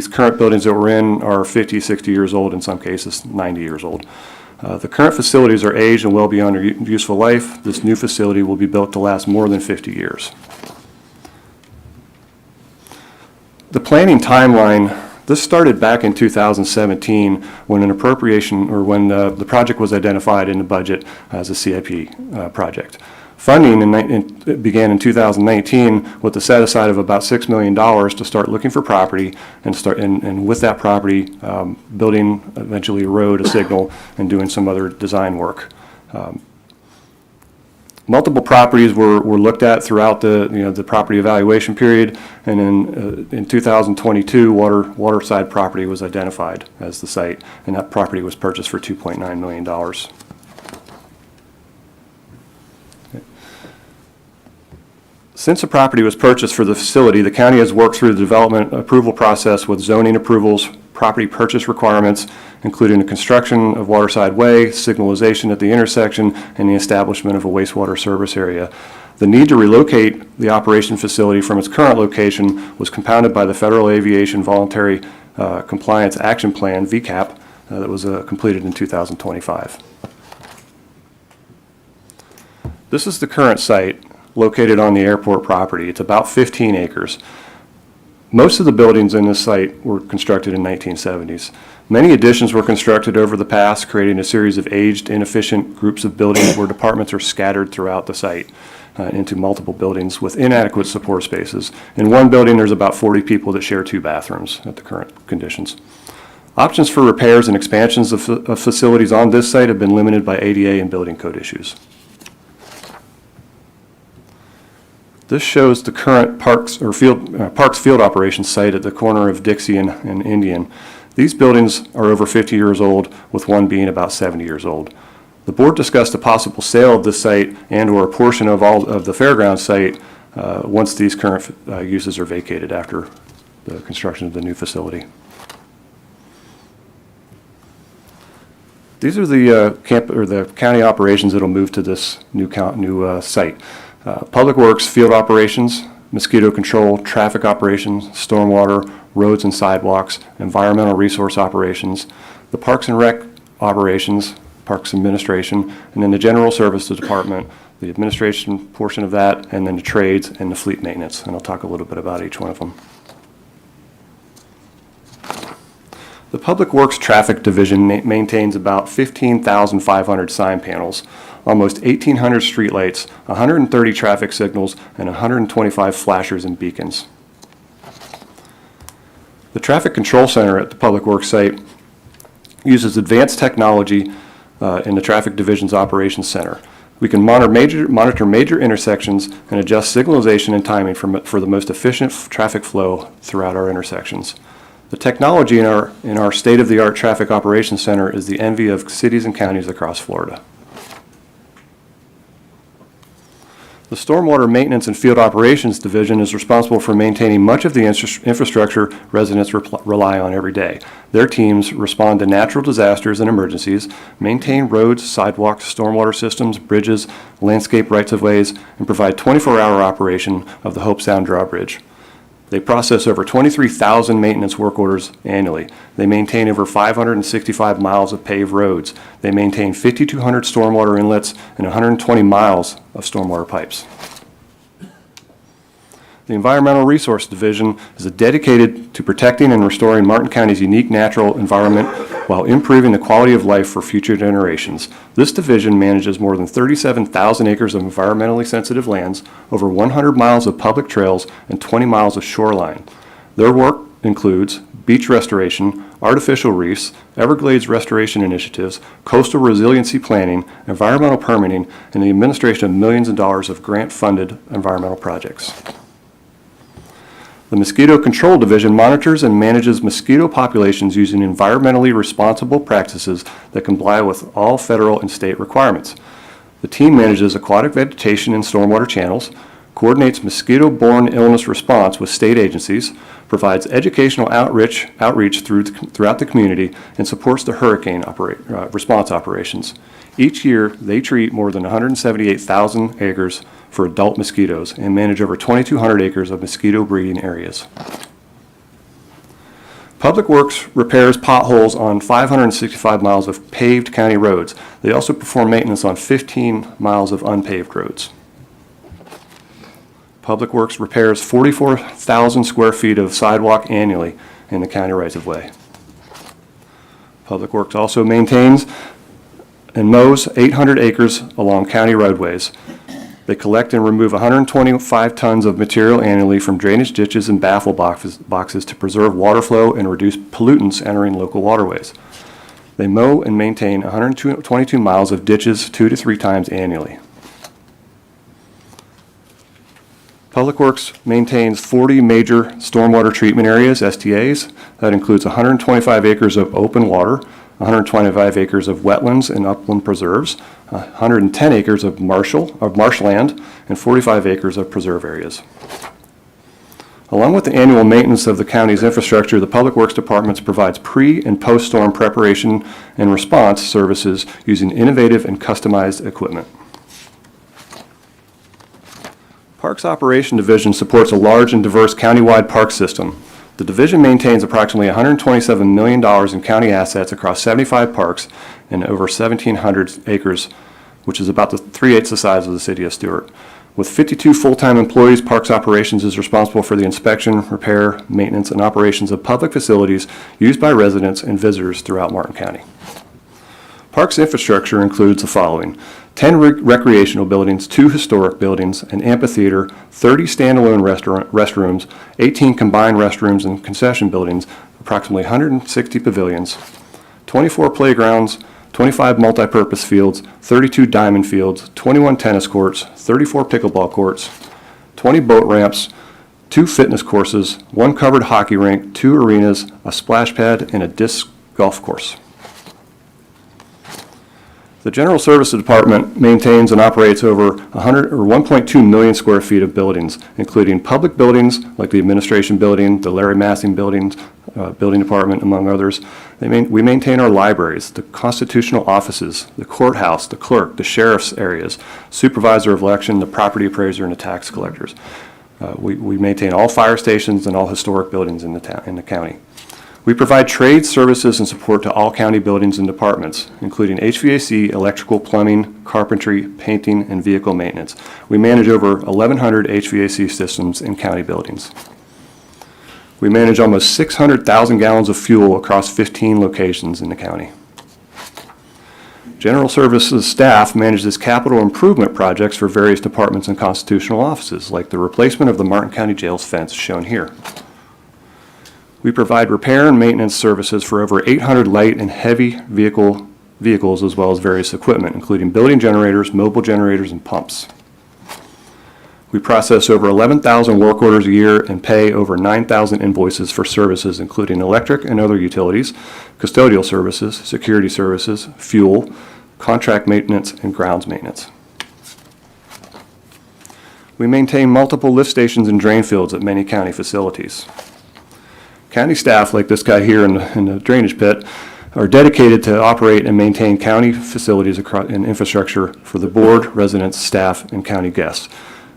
J: current buildings that we're in are 50, 60 years old, in some cases 90 years old. The current facilities are aged and well beyond their useful life. This new facility will be built to last more than 50 years. The planning timeline, this started back in 2017 when an appropriation, or when the project was identified in the budget as a CIP project. Funding began in 2019 with the set aside of about $6 million to start looking for property and with that property building eventually a road, a signal, and doing some other design work. Multiple properties were looked at throughout the property evaluation period, and in 2022, waterside property was identified as the site, and that property was purchased for $2.9 million. Since the property was purchased for the facility, the county has worked through the development approval process with zoning approvals, property purchase requirements, including the construction of Waterside Way, signalization at the intersection, and the establishment of a wastewater service area. The need to relocate the operation facility from its current location was compounded by the Federal Aviation Voluntary Compliance Action Plan, VCAP, that was completed in 2025. This is the current site located on the airport property. It's about 15 acres. Most of the buildings in this site were constructed in 1970s. Many additions were constructed over the past, creating a series of aged, inefficient groups of buildings where departments are scattered throughout the site into multiple buildings with inadequate support spaces. In one building, there's about 40 people that share 2 bathrooms at the current conditions. Options for repairs and expansions of facilities on this site have been limited by ADA and building code issues. This shows the current Parks field operations site at the corner of Dixie and Indian. These buildings are over 50 years old, with one being about 70 years old. The board discussed a possible sale of this site and/or a portion of all of the fairground site once these current uses are vacated after the construction of the new facility. These are the county operations that will move to this new site. Public Works field operations, mosquito control, traffic operations, stormwater, roads and sidewalks, environmental resource operations, the Parks and Rec operations, Parks Administration, and then the General Services Department, the administration portion of that, and then the trades and the fleet maintenance. And I'll talk a little bit about each one of them. The Public Works Traffic Division maintains about 15,500 sign panels, almost 1,800 streetlights, 130 traffic signals, and 125 flashers and beacons. The Traffic Control Center at the Public Works site uses advanced technology in the Traffic Division's Operations Center. We can monitor major intersections and adjust signalization and timing for the most efficient traffic flow throughout our intersections. The technology in our state-of-the-art Traffic Operations Center is the envy of cities and counties across Florida. The Stormwater Maintenance and Field Operations Division is responsible for maintaining much of the infrastructure residents rely on every day. Their teams respond to natural disasters and emergencies, maintain roads, sidewalks, stormwater systems, bridges, landscape rights-of-ways, and provide 24-hour operation of the Hope Sound Drawbridge. They process over 23,000 maintenance work orders annually. They maintain over 565 miles of paved roads. They maintain 5,200 stormwater inlets and 120 miles of stormwater pipes. The Environmental Resource Division is dedicated to protecting and restoring Martin County's unique natural environment while improving the quality of life for future generations. This division manages more than 37,000 acres of environmentally sensitive lands, over 100 miles of public trails, and 20 miles of shoreline. Their work includes beach restoration, artificial reefs, Everglades restoration initiatives, coastal resiliency planning, environmental permitting, and the administration of millions of dollars of grant-funded environmental projects. The Mosquito Control Division monitors and manages mosquito populations using environmentally responsible practices that comply with all federal and state requirements. The team manages aquatic vegetation and stormwater channels, coordinates mosquito-borne illness response with state agencies, provides educational outreach throughout the community, and supports the hurricane response operations. Each year, they treat more than 178,000 acres for adult mosquitoes and manage over 2,200 acres of mosquito breeding areas. Public Works repairs potholes on 565 miles of paved county roads. They also perform maintenance on 15 miles of unpaved roads. Public Works repairs 44,000 square feet of sidewalk annually in the county rights-of-way. Public Works also maintains and mows 800 acres along county roadways. They collect and remove 125 tons of material annually from drainage ditches and baffle boxes to preserve water flow and reduce pollutants entering local waterways. They mow and maintain 122 miles of ditches 2 to 3 times annually. Public Works maintains 40 major stormwater treatment areas, STAs. That includes 125 acres of open water, 125 acres of wetlands and upland preserves, 110 acres of marshland, and 45 acres of preserve areas. Along with the annual maintenance of the county's infrastructure, the Public Works Department provides pre- and post-storm preparation and response services using innovative and customized equipment. Parks Operation Division supports a large and diverse countywide park system. The division maintains approximately $127 million in county assets across 75 parks and over 1,700 acres, which is about 3/8 the size of the city of Stuart. With 52 full-time employees, Parks Operations is responsible for the inspection, repair, maintenance, and operations of public facilities used by residents and visitors throughout Martin County. Parks infrastructure includes the following: 10 recreational buildings, 2 historic buildings, an amphitheater, 30 standalone restrooms, 18 combined restrooms and concession buildings, approximately 160 pavilions, 24 playgrounds, 25 multipurpose fields, 32 diamond fields, 21 tennis courts, 34 pickleball courts, 20 boat ramps, 2 fitness courses, 1 covered hockey rink, 2 arenas, a splash pad, and a disc golf course. The General Services Department maintains and operates over 1.2 million square feet of buildings, including public buildings like the Administration Building, the Larry Massing Building Department, among others. We maintain our libraries, the constitutional offices, the courthouse, the clerk, the sheriff's areas, supervisor of election, the property appraiser, and the tax collectors. We maintain all fire stations and all historic buildings in the county. We provide trade services and support to all county buildings and departments, including HVAC, electrical, plumbing, carpentry, painting, and vehicle maintenance. We manage over 1,100 HVAC systems in county buildings. We manage almost 600,000 gallons of fuel across 15 locations in the county. General Services staff manages capital improvement projects for various departments and constitutional offices, like the replacement of the Martin County Jail's fence shown here. We provide repair and maintenance services for over 800 light and heavy vehicles, as well as various equipment, including building generators, mobile generators, and pumps. We process over 11,000 work orders a year and pay over 9,000 invoices for services, including electric and other utilities, custodial services, security services, fuel, contract maintenance, and grounds maintenance. We maintain multiple lift stations and drain fields at many county facilities. County staff, like this guy here in the drainage pit, are dedicated to operate and maintain county facilities and infrastructure for the board, residents, staff, and county guests.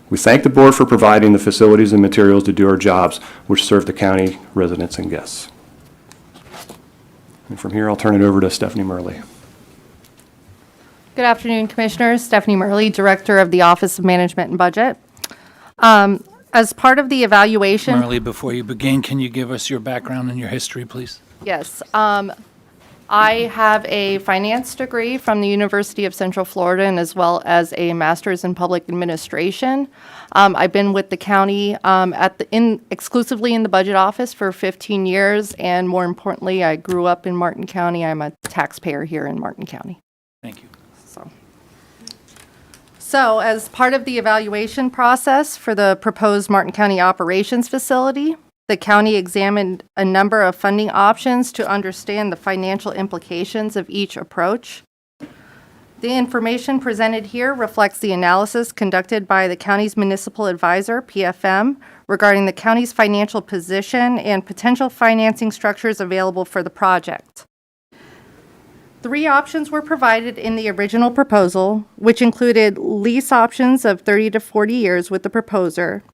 J: We thank the board for providing the facilities and materials to do our jobs, which serve the county residents and guests. And from here, I'll turn it over to Stephanie Murley.
K: Good afternoon, Commissioners. Stephanie Murley, Director of the Office of Management and Budget. As part of the evaluation...
B: Marley, before you begin, can you give us your background and your history, please?
K: Yes. I have a finance degree from the University of Central Florida and as well as a master's in public administration. I've been with the county exclusively in the budget office for 15 years, and more importantly, I grew up in Martin County. I'm a taxpayer here in Martin County.
B: Thank you.
K: So as part of the evaluation process for the proposed Martin County Operations Facility, the county examined a number of funding options to understand the financial implications of each approach. The information presented here reflects the analysis conducted by the county's municipal advisor, PFM, regarding the county's financial position and potential financing structures available for the project. 3 options were provided in the original proposal, which included lease options of 30 to 40 years with the proposer.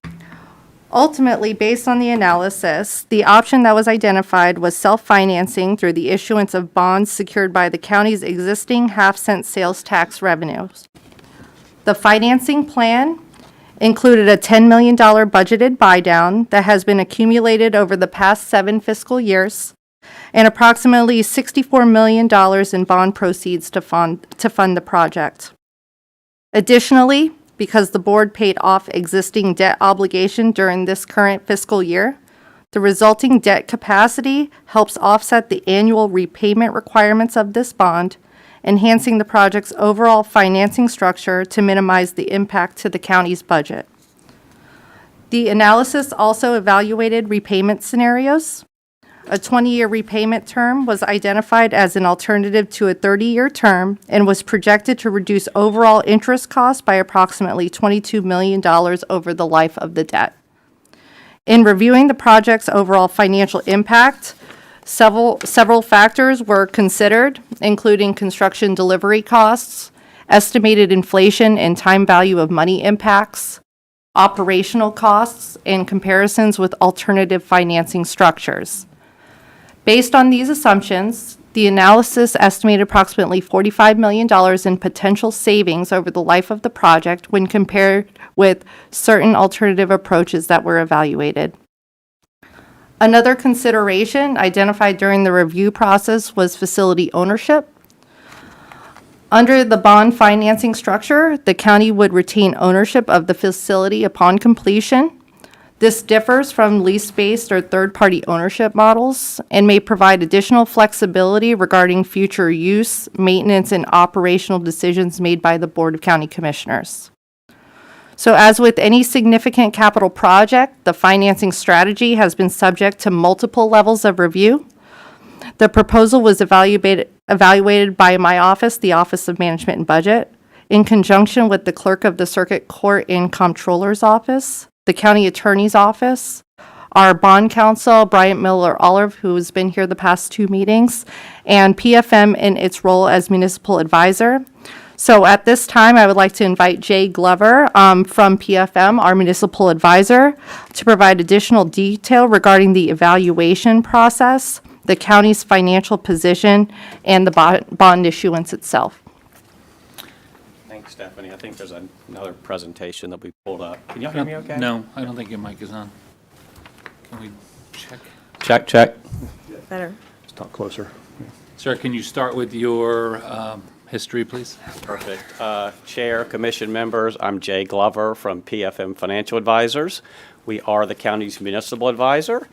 K: Ultimately, based on the analysis, the option that was identified was self-financing through the issuance of bonds secured by the county's existing half-cent sales tax revenues. The financing plan included a $10 million budgeted buy-down that has been accumulated over the past 7 fiscal years, and approximately $64 million in bond proceeds to fund the project. Additionally, because the board paid off existing debt obligation during this current fiscal year, the resulting debt capacity helps offset the annual repayment requirements of this bond, enhancing the project's overall financing structure to minimize the impact to the county's budget. The analysis also evaluated repayment scenarios. A 20-year repayment term was identified as an alternative to a 30-year term and was projected to reduce overall interest costs by approximately $22 million over the life of the debt. In reviewing the project's overall financial impact, several factors were considered, including construction delivery costs, estimated inflation and time value of money impacts, operational costs, and comparisons with alternative financing structures. Based on these assumptions, the analysis estimated approximately $45 million in potential savings over the life of the project when compared with certain alternative approaches that were evaluated. Another consideration identified during the review process was facility ownership. Under the bond financing structure, the county would retain ownership of the facility upon completion. This differs from lease-based or third-party ownership models and may provide additional flexibility regarding future use, maintenance, and operational decisions made by the Board of County Commissioners. So as with any significant capital project, the financing strategy has been subject to multiple levels of review. The proposal was evaluated by my office, the Office of Management and Budget, in conjunction with the Clerk of the Circuit Court and Comptroller's Office, the County Attorney's Office, our bond counsel, Bryant Miller Olive, who has been here the past 2 meetings, and PFM in its role as municipal advisor. So at this time, I would like to invite Jay Glover from PFM, our municipal advisor, to provide additional detail regarding the evaluation process, the county's financial position, and the bond issuance itself.
L: Thanks, Stephanie. I think there's another presentation that we pulled up. Can you hear me okay?
B: No, I don't think your mic is on. Can we check?
L: Check.
G: Better.
J: Just talk closer.
B: Sir, can you start with your history, please?
L: Perfect. Chair, commission members, I'm Jay Glover from PFM Financial Advisors. We are the county's municipal advisor.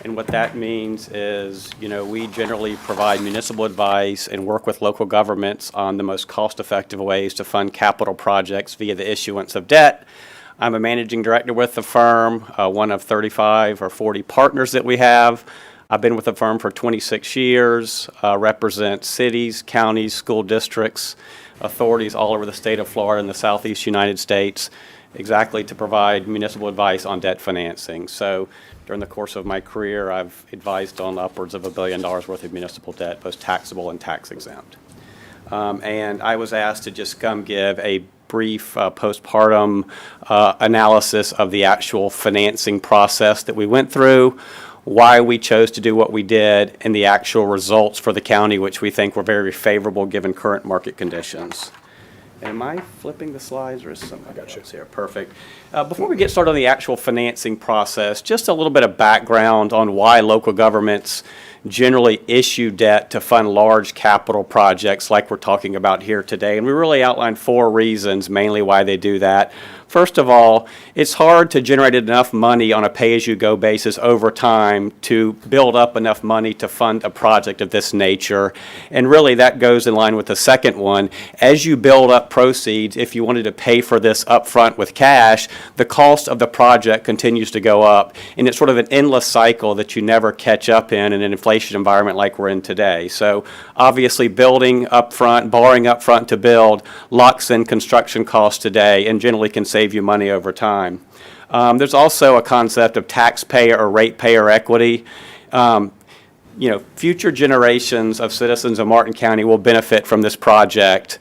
L: And what that means is, we generally provide municipal advice and work with local governments on the most cost-effective ways to fund capital projects via the issuance of debt. I'm a managing director with the firm, one of 35 or 40 partners that we have. I've been with the firm for 26 years, represent cities, counties, school districts, authorities all over the state of Florida and the southeast United States, exactly to provide municipal advice on debt financing. So during the course of my career, I've advised on upwards of $1 billion worth of municipal debt, both taxable and tax exempt. And I was asked to just come give a brief postpartum analysis of the actual financing process that we went through, why we chose to do what we did, and the actual results for the county, which we think were very favorable given current market conditions. Am I flipping the slides, or is somebody else here? Perfect. Before we get started on the actual financing process, just a little bit of background on why local governments generally issue debt to fund large capital projects like we're talking about here today. And we really outlined 4 reasons mainly why they do that. First of all, it's hard to generate enough money on a pay-as-you-go basis over time to build up enough money to fund a project of this nature. And really that goes in line with the second one. As you build up proceeds, if you wanted to pay for this upfront with cash, the cost of the project continues to go up. And it's sort of an endless cycle that you never catch up in an inflation environment like we're in today. So obviously building upfront, borrowing upfront to build, locks in construction costs today and generally can save you money over time. There's also a concept of taxpayer or ratepayer equity. Future generations of citizens of Martin County will benefit from this project.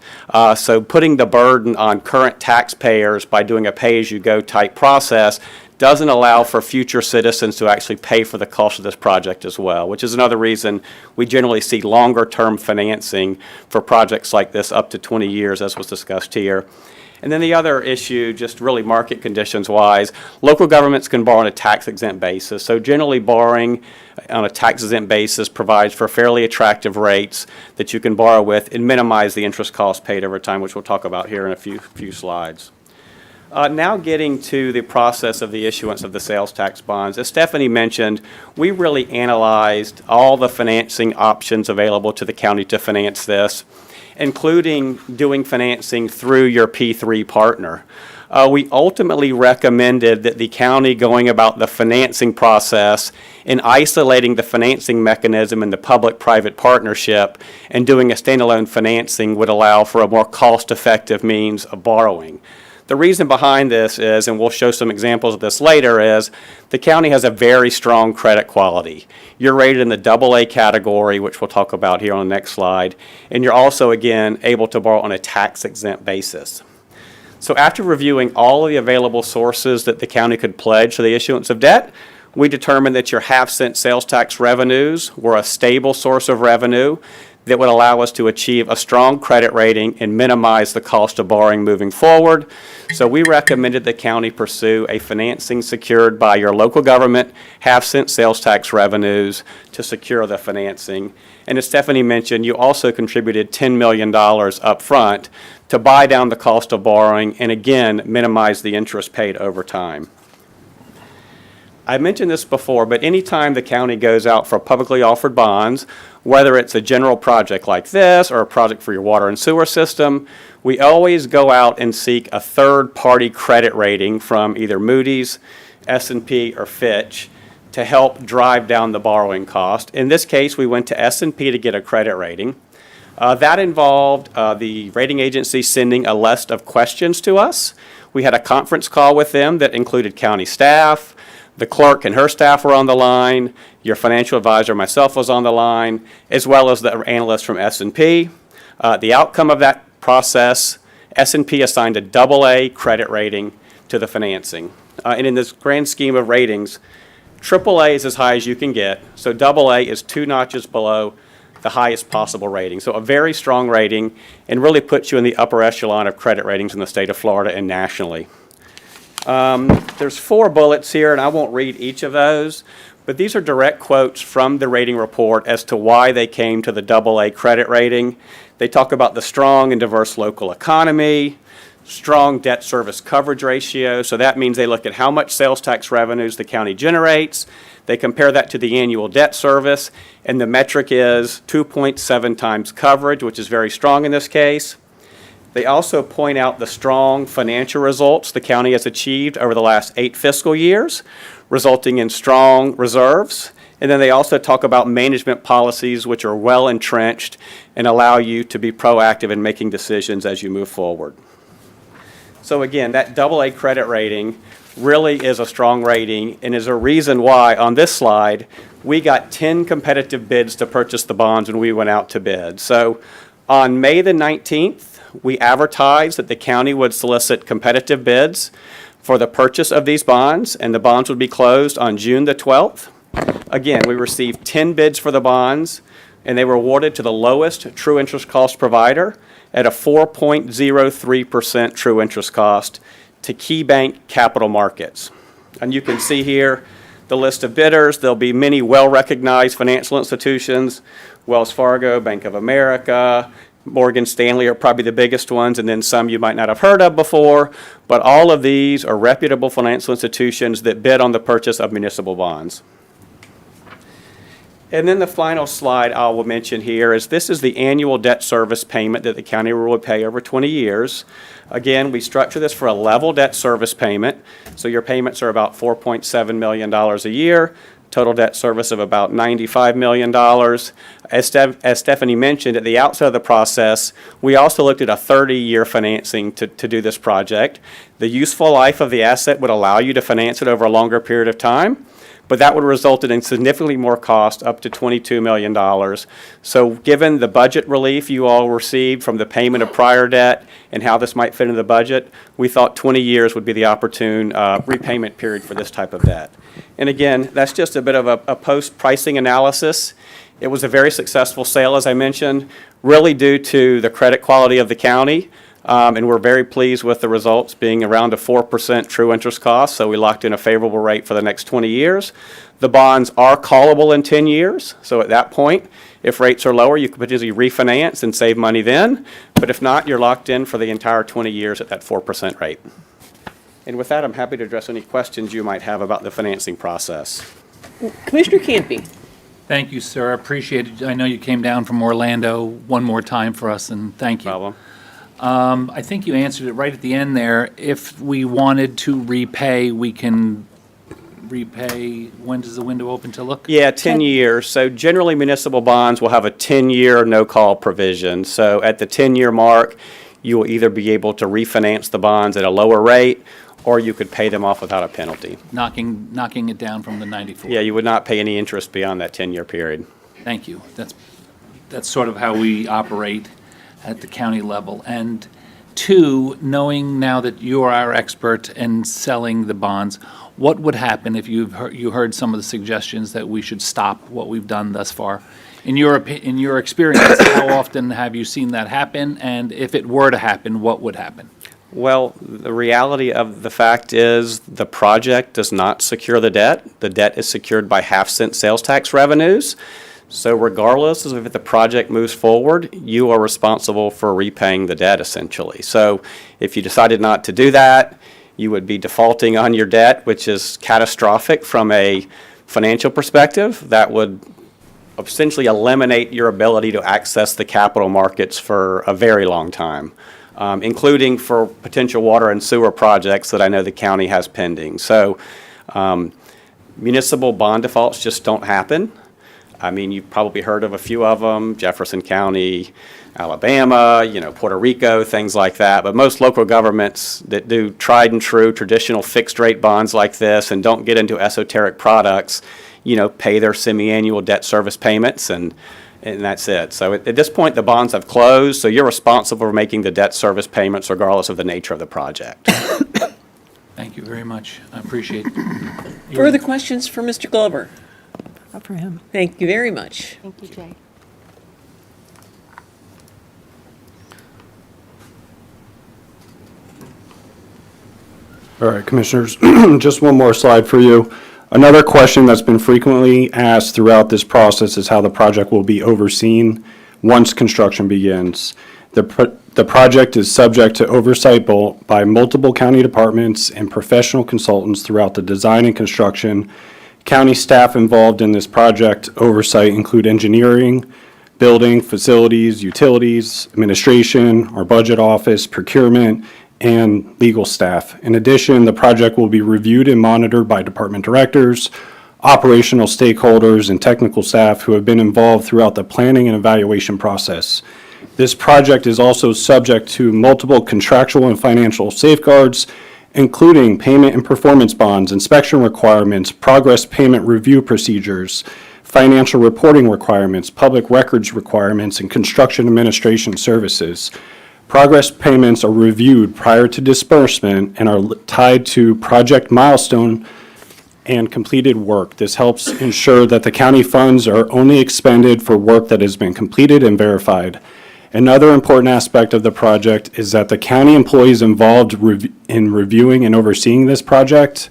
L: So putting the burden on current taxpayers by doing a pay-as-you-go type process doesn't allow for future citizens to actually pay for the cost of this project as well, which is another reason we generally see longer-term financing for projects like this up to 20 years, as was discussed here. And then the other issue, just really market conditions wise, local governments can borrow on a tax exempt basis. So generally borrowing on a tax exempt basis provides for fairly attractive rates that you can borrow with and minimize the interest costs paid over time, which we'll talk about here in a few slides. Now getting to the process of the issuance of the sales tax bonds. As Stephanie mentioned, we really analyzed all the financing options available to the county to finance this, including doing financing through your P3 partner. We ultimately recommended that the county going about the financing process and isolating the financing mechanism in the public-private partnership and doing a standalone financing would allow for a more cost-effective means of borrowing. The reason behind this is, and we'll show some examples of this later, is the county has a very strong credit quality. You're rated in the AA category, which we'll talk about here on the next slide, and you're also, again, able to borrow on a tax-exempt basis. So after reviewing all of the available sources that the county could pledge for the issuance of debt, we determined that your half-cent sales tax revenues were a stable source of revenue that would allow us to achieve a strong credit rating and minimize the cost of borrowing moving forward. So we recommended the county pursue a financing secured by your local government half-cent sales tax revenues to secure the financing. And as Stephanie mentioned, you also contributed $10 million up front to buy down the cost of borrowing and again minimize the interest paid over time. I mentioned this before, but anytime the county goes out for publicly offered bonds, whether it's a general project like this or a project for your water and sewer system, we always go out and seek a third-party credit rating from either Moody's, S&P, or Fitch to help drive down the borrowing cost. In this case, we went to S&P to get a credit rating. That involved the rating agency sending a list of questions to us. We had a conference call with them that included county staff. The clerk and her staff were on the line. Your financial advisor, myself, was on the line, as well as the analyst from S&P. The outcome of that process, S&P assigned a AA credit rating to the financing. And in this grand scheme of ratings, AAA is as high as you can get. So AA is 2 notches below the highest possible rating. So a very strong rating and really puts you in the upper echelon of credit ratings in the state of Florida and nationally. There's 4 bullets here, and I won't read each of those, but these are direct quotes from the rating report as to why they came to the AA credit rating. They talk about the strong and diverse local economy, strong debt service coverage ratio, so that means they look at how much sales tax revenues the county generates. They compare that to the annual debt service, and the metric is 2.7 times coverage, which is very strong in this case. They also point out the strong financial results the county has achieved over the last 8 fiscal years, resulting in strong reserves. And then they also talk about management policies which are well entrenched and allow you to be proactive in making decisions as you move forward. So again, that AA credit rating really is a strong rating and is a reason why on this slide we got 10 competitive bids to purchase the bonds when we went out to bid. So on May the 19th, we advertised that the county would solicit competitive bids for the purchase of these bonds, and the bonds would be closed on June the 12th. Again, we received 10 bids for the bonds, and they were awarded to the lowest true interest cost provider at a 4.03% true interest cost to KeyBank Capital Markets. And you can see here the list of bidders. There'll be many well-recognized financial institutions, Wells Fargo, Bank of America, Morgan Stanley are probably the biggest ones, and then some you might not have heard of before. But all of these are reputable financial institutions that bid on the purchase of municipal bonds. And then the final slide I will mention here is this is the annual debt service payment that the county will pay over 20 years. Again, we structure this for a level debt service payment. So your payments are about $4.7 million a year. Total debt service of about $95 million. As Stephanie mentioned, at the outset of the process, we also looked at a 30-year financing to do this project. The useful life of the asset would allow you to finance it over a longer period of time, but that would result in significantly more cost, up to $22 million. So given the budget relief you all received from the payment of prior debt and how this might fit into the budget, we thought 20 years would be the opportune repayment period for this type of debt. And again, that's just a bit of a post-pricing analysis. It was a very successful sale, as I mentioned, really due to the credit quality of the county. And we're very pleased with the results being around a 4% true interest cost, so we locked in a favorable rate for the next 20 years. The bonds are callable in 10 years, so at that point, if rates are lower, you could potentially refinance and save money then. But if not, you're locked in for the entire 20 years at that 4% rate. And with that, I'm happy to address any questions you might have about the financing process.
A: Commissioner Campy.
B: Thank you, sir. I appreciate it. I know you came down from Orlando one more time for us, and thank you.
L: Problem?
B: I think you answered it right at the end there. If we wanted to repay, we can repay. When does the window open to look?
L: Yeah, 10 years. So generally, municipal bonds will have a 10-year no-call provision. So at the 10-year mark, you will either be able to refinance the bonds at a lower rate, or you could pay them off without a penalty.
B: Knocking it down from the 94.
L: Yeah, you would not pay any interest beyond that 10-year period.
B: Thank you. That's sort of how we operate at the county level. And two, knowing now that you are our expert in selling the bonds, what would happen if you heard some of the suggestions that we should stop what we've done thus far? In your experience, how often have you seen that happen? And if it were to happen, what would happen?
L: Well, the reality of the fact is the project does not secure the debt. The debt is secured by half-cent sales tax revenues. So regardless of if the project moves forward, you are responsible for repaying the debt, essentially. So if you decided not to do that, you would be defaulting on your debt, which is catastrophic from a financial perspective. That would essentially eliminate your ability to access the capital markets for a very long time, including for potential water and sewer projects that I know the county has pending. So municipal bond defaults just don't happen. I mean, you've probably heard of a few of them, Jefferson County, Alabama, Puerto Rico, things like that. But most local governments that do tried and true traditional fixed rate bonds like this and don't get into esoteric products, pay their semi-annual debt service payments and that's it. So at this point, the bonds have closed, so you're responsible for making the debt service payments regardless of the nature of the project.
B: Thank you very much. I appreciate it.
A: Further questions for Mr. Glover?
F: Up for him.
A: Thank you very much.
K: Thank you, Jay.
H: All right, Commissioners, just one more slide for you. Another question that's been frequently asked throughout this process is how the project will be overseen once construction begins. The project is subject to oversight by multiple county departments and professional consultants throughout the design and construction. County staff involved in this project oversight include engineering, building, facilities, utilities, administration, our budget office, procurement, and legal staff. In addition, the project will be reviewed and monitored by department directors, operational stakeholders, and technical staff who have been involved throughout the planning and evaluation process. This project is also subject to multiple contractual and financial safeguards, including payment and performance bonds, inspection requirements, progress payment review procedures, financial reporting requirements, public records requirements, and construction administration services. Progress payments are reviewed prior to disbursement and are tied to project milestone and completed work. This helps ensure that the county funds are only expended for work that has been completed and verified. Another important aspect of the project is that the county employees involved in reviewing and overseeing this project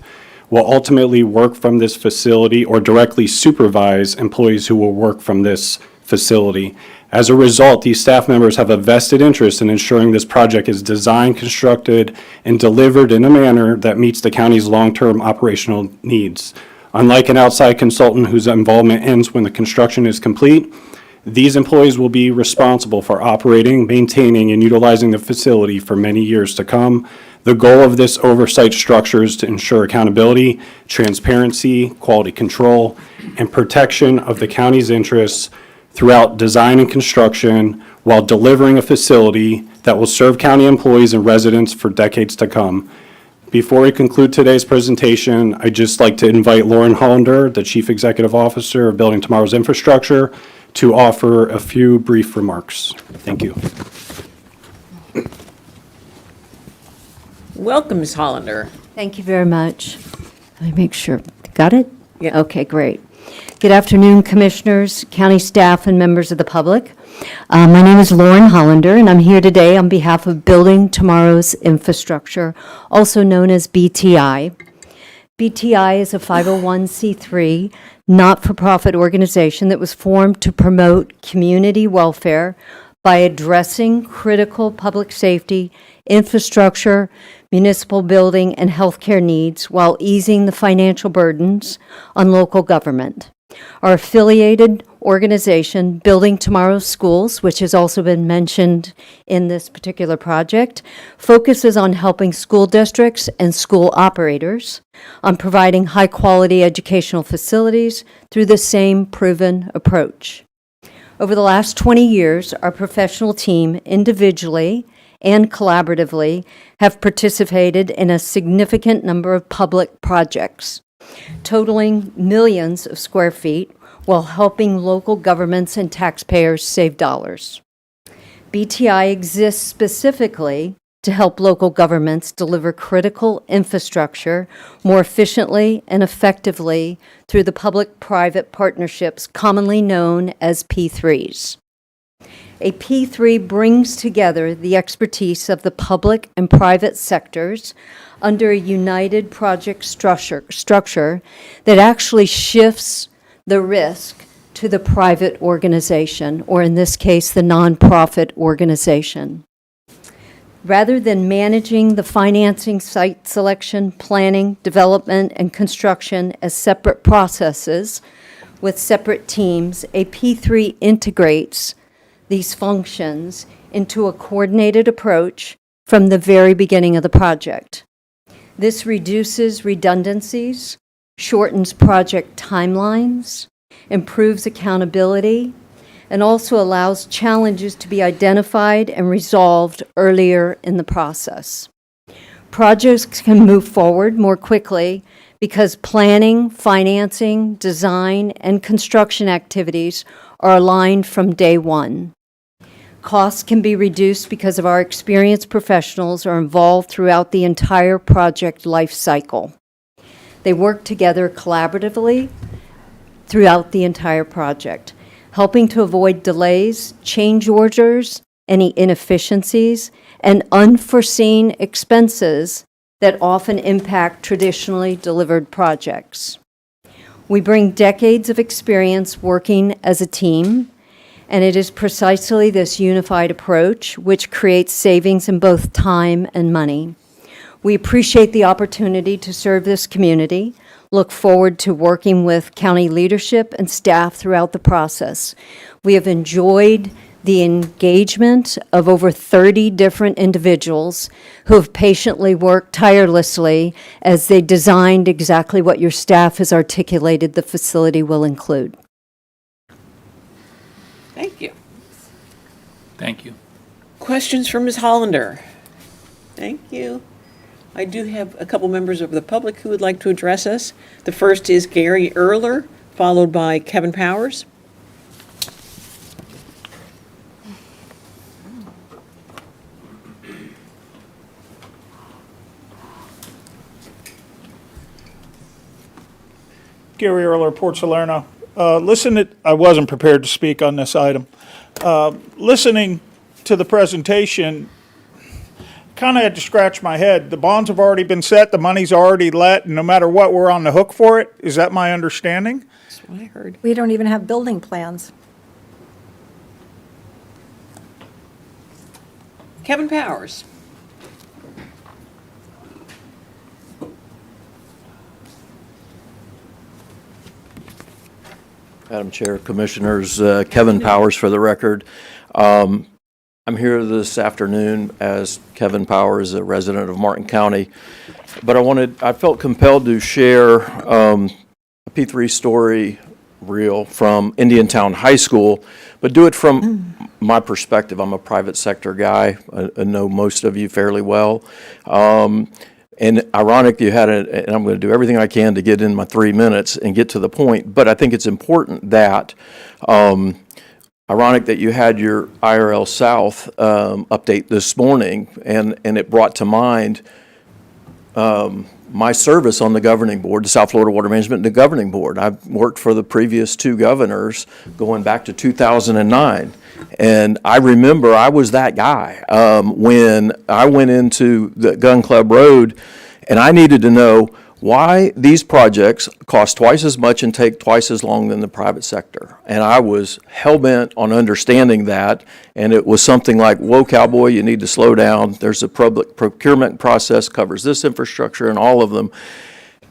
H: will ultimately work from this facility or directly supervise employees who will work from this facility. As a result, these staff members have a vested interest in ensuring this project is designed, constructed, and delivered in a manner that meets the county's long-term operational needs. Unlike an outside consultant whose involvement ends when the construction is complete, these employees will be responsible for operating, maintaining, and utilizing the facility for many years to come. The goal of this oversight structure is to ensure accountability, transparency, quality control, and protection of the county's interests throughout design and construction while delivering a facility that will serve county employees and residents for decades to come. Before we conclude today's presentation, I'd just like to invite Lauren Hollander, the Chief Executive Officer of Building Tomorrow's Infrastructure, to offer a few brief remarks. Thank you.
A: Welcome, Ms. Hollander.
M: Thank you very much. Let me make sure. Got it?
A: Yeah.
M: Okay, great. Good afternoon, Commissioners, county staff, and members of the public. My name is Lauren Hollander, and I'm here today on behalf of Building Tomorrow's Infrastructure, also known as BTI. BTI is a 501c3 not-for-profit organization that was formed to promote community welfare by addressing critical public safety, infrastructure, municipal building, and healthcare needs while easing the financial burdens on local government. Our affiliated organization, Building Tomorrow's Schools, which has also been mentioned in this particular project, focuses on helping school districts and school operators on providing high-quality educational facilities through the same proven approach. Over the last 20 years, our professional team, individually and collaboratively, have participated in a significant number of public projects, totaling millions of square feet, while helping local governments and taxpayers save dollars. BTI exists specifically to help local governments deliver critical infrastructure more efficiently and effectively through the public-private partnerships commonly known as P3s. A P3 brings together the expertise of the public and private sectors under a united project structure that actually shifts the risk to the private organization, or in this case, the nonprofit organization. Rather than managing the financing, site selection, planning, development, and construction as separate processes with separate teams, a P3 integrates these functions into a coordinated approach from the very beginning of the project. This reduces redundancies, shortens project timelines, improves accountability, and also allows challenges to be identified and resolved earlier in the process. Projects can move forward more quickly because planning, financing, design, and construction activities are aligned from day one. Costs can be reduced because of our experienced professionals are involved throughout the entire project life cycle. They work together collaboratively throughout the entire project, helping to avoid delays, change orders, any inefficiencies, and unforeseen expenses that often impact traditionally delivered projects. We bring decades of experience working as a team, and it is precisely this unified approach which creates savings in both time and money. We appreciate the opportunity to serve this community, look forward to working with county leadership and staff throughout the process. We have enjoyed the engagement of over 30 different individuals who have patiently worked tirelessly as they designed exactly what your staff has articulated the facility will include.
A: Thank you.
B: Thank you.
A: Questions for Ms. Hollander? Thank you. I do have a couple members of the public who would like to address us. The first is Gary Erler, followed by Kevin Powers.
N: Gary Erler, Port Salerno. I wasn't prepared to speak on this item. Listening to the presentation, kind of had to scratch my head. The bonds have already been set, the money's already let, and no matter what, we're on the hook for it. Is that my understanding?
A: That's what I heard.
F: We don't even have building plans.
A: Kevin Powers.
O: Madam Chair, Commissioners, Kevin Powers for the record. I'm here this afternoon as Kevin Powers, a resident of Martin County, but I felt compelled to share a P3 story reel from Indiantown High School, but do it from my perspective. I'm a private sector guy. I know most of you fairly well. And ironic, and I'm going to do everything I can to get in my 3 minutes and get to the point, but I think it's important that, ironic that you had your IRL South update this morning, and it brought to mind my service on the governing board, the South Florida Water Management and the governing board. I've worked for the previous two governors going back to 2009. And I remember I was that guy when I went into the Gun Club Road, and I needed to know why these projects cost twice as much and take twice as long than the private sector. And I was hell-bent on understanding that, and it was something like, whoa, cowboy, you need to slow down. There's a public procurement process, covers this infrastructure and all of them.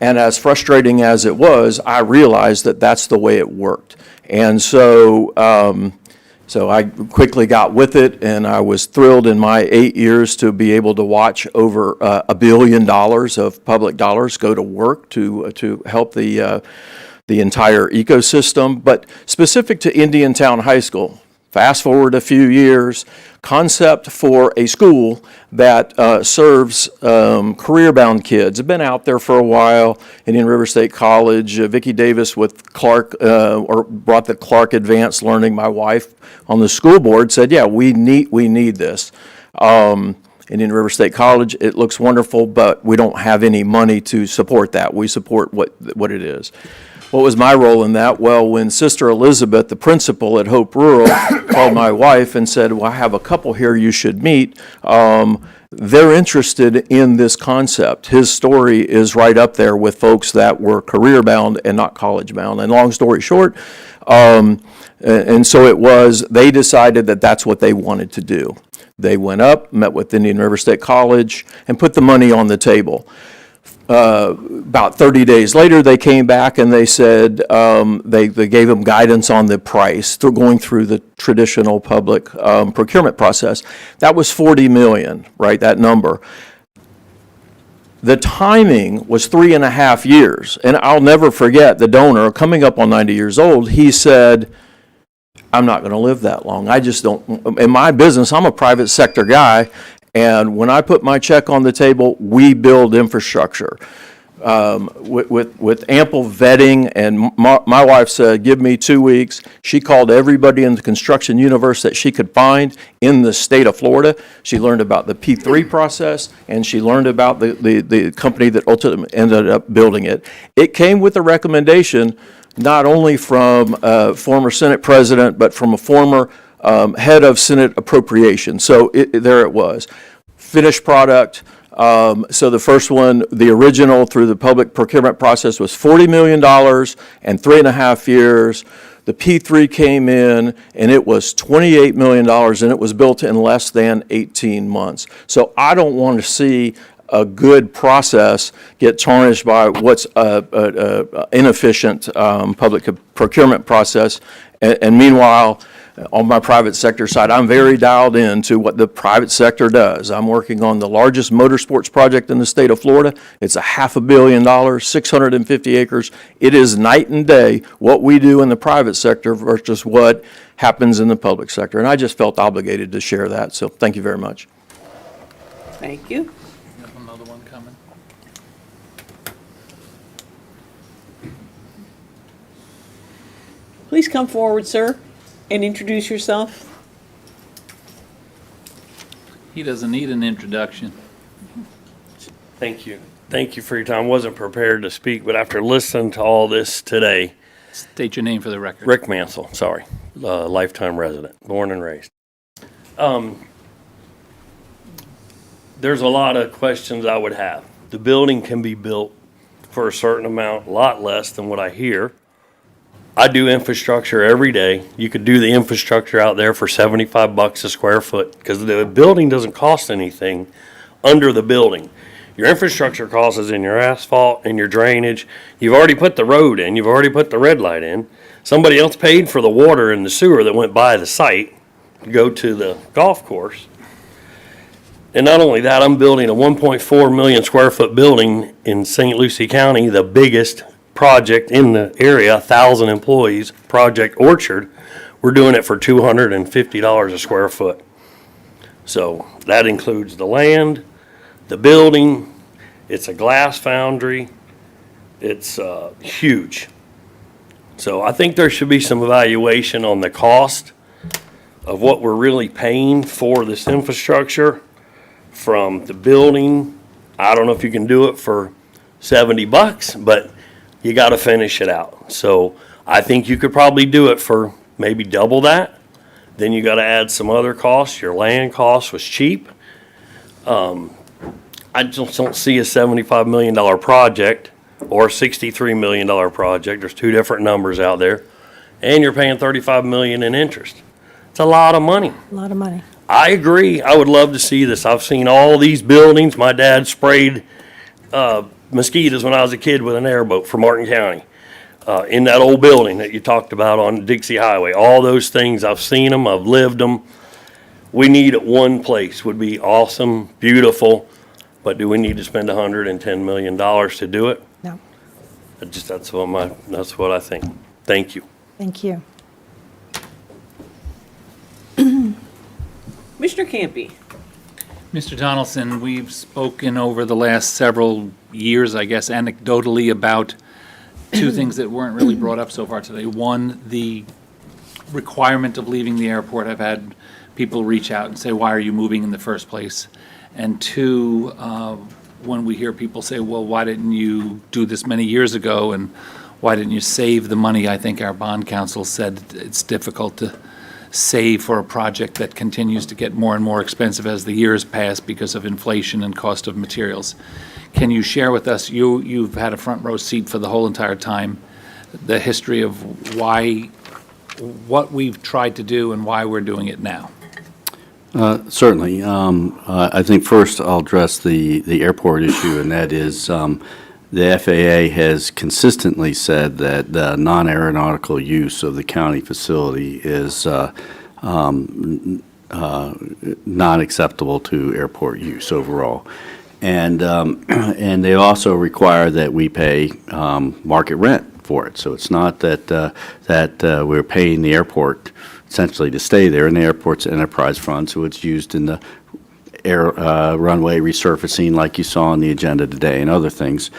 O: And as frustrating as it was, I realized that that's the way it worked. And so I quickly got with it, and I was thrilled in my 8 years to be able to watch over $1 billion of public dollars go to work to help the entire ecosystem. But specific to Indiantown High School, fast forward a few years, concept for a school that serves career-bound kids. I've been out there for a while. Indian River State College, Vicki Davis with Clark, or brought the Clark Advanced Learning. My wife on the school board said, yeah, we need this. Indian River State College, it looks wonderful, but we don't have any money to support that. We support what it is. What was my role in that? Well, when Sister Elizabeth, the principal at Hope Rural, called my wife and said, well, I have a couple here you should meet. They're interested in this concept. His story is right up there with folks that were career-bound and not college-bound. And long story short, and so it was, they decided that that's what they wanted to do. They went up, met with Indian River State College, and put the money on the table. About 30 days later, they came back and they said they gave them guidance on the price through going through the traditional public procurement process. That was $40 million, right, that number. The timing was 3.5 years, and I'll never forget the donor, coming up on 90 years old, he said, I'm not going to live that long. I just don't, in my business, I'm a private sector guy, and when I put my check on the table, we build infrastructure with ample vetting. And my wife said, give me 2 weeks. She called everybody in the construction universe that she could find in the state of Florida. She learned about the P3 process, and she learned about the company that ultimately ended up building it. It came with a recommendation not only from a former Senate president, but from a former head of Senate appropriation. So there it was, finished product. So the first one, the original through the public procurement process, was $40 million and 3.5 years. The P3 came in and it was $28 million, and it was built in less than 18 months. So I don't want to see a good process get tarnished by what's inefficient public procurement process. And meanwhile, on my private sector side, I'm very dialed into what the private sector does. I'm working on the largest motorsports project in the state of Florida. It's $500 million, 650 acres. It is night and day what we do in the private sector versus what happens in the public sector. And I just felt obligated to share that. So thank you very much.
A: Thank you.
B: You have another one coming?
A: Please come forward, sir, and introduce yourself.
B: He doesn't need an introduction.
P: Thank you. Thank you for your time. Wasn't prepared to speak, but after listening to all this today.
B: State your name for the record.
P: Rick Mansell, sorry, lifetime resident, born and raised. there's a lot of questions I would have. The building can be built for a certain amount, a lot less than what I hear. I do infrastructure every day. You could do the infrastructure out there for $75 a square foot, because the building doesn't cost anything under the building. Your infrastructure cost is in your asphalt and your drainage. You've already put the road in, you've already put the red light in. Somebody else paid for the water and the sewer that went by the site to go to the golf course. And not only that, I'm building a 1.4 million square foot building in St. Lucie County, the biggest project in the area, 1,000 employees, Project Orchard. We're doing it for $250 a square foot. So that includes the land, the building, it's a glass foundry, it's huge. So I think there should be some evaluation on the cost of what we're really paying for this infrastructure from the building. I don't know if you can do it for $70, but you got to finish it out. So I think you could probably do it for maybe double that. Then you got to add some other costs. Your land cost was cheap. I just don't see a $75 million project or a $63 million project. There's two different numbers out there. And you're paying $35 million in interest. It's a lot of money.
F: A lot of money.
P: I agree. I would love to see this. I've seen all these buildings. My dad sprayed mosquitoes when I was a kid with an airboat for Martin County. In that old building that you talked about on Dixie Highway. All those things, I've seen them, I've lived them. We need it one place, would be awesome, beautiful, but do we need to spend $110 million to do it?
F: No.
P: That's what I think. Thank you.
F: Thank you.
A: Commissioner Campy.
B: Mr. Donaldson, we've spoken over the last several years, I guess, anecdotally about two things that weren't really brought up so far today. One, the requirement of leaving the airport. I've had people reach out and say, why are you moving in the first place? And two, when we hear people say, well, why didn't you do this many years ago, and why didn't you save the money? I think our bond counsel said it's difficult to save for a project that continues to get more and more expensive as the years pass because of inflation and cost of materials. Can you share with us, you've had a front row seat for the whole entire time, the history of what we've tried to do and why we're doing it now?
Q: Certainly. I think first I'll address the airport issue, and that is the FAA has consistently said that the non-aeronautical use of the county facility is not acceptable to airport use overall. And they also require that we pay market rent for it. So it's not that we're paying the airport essentially to stay there, and the airport's enterprise fund, so it's used in the air runway resurfacing like you saw on the agenda today and other things.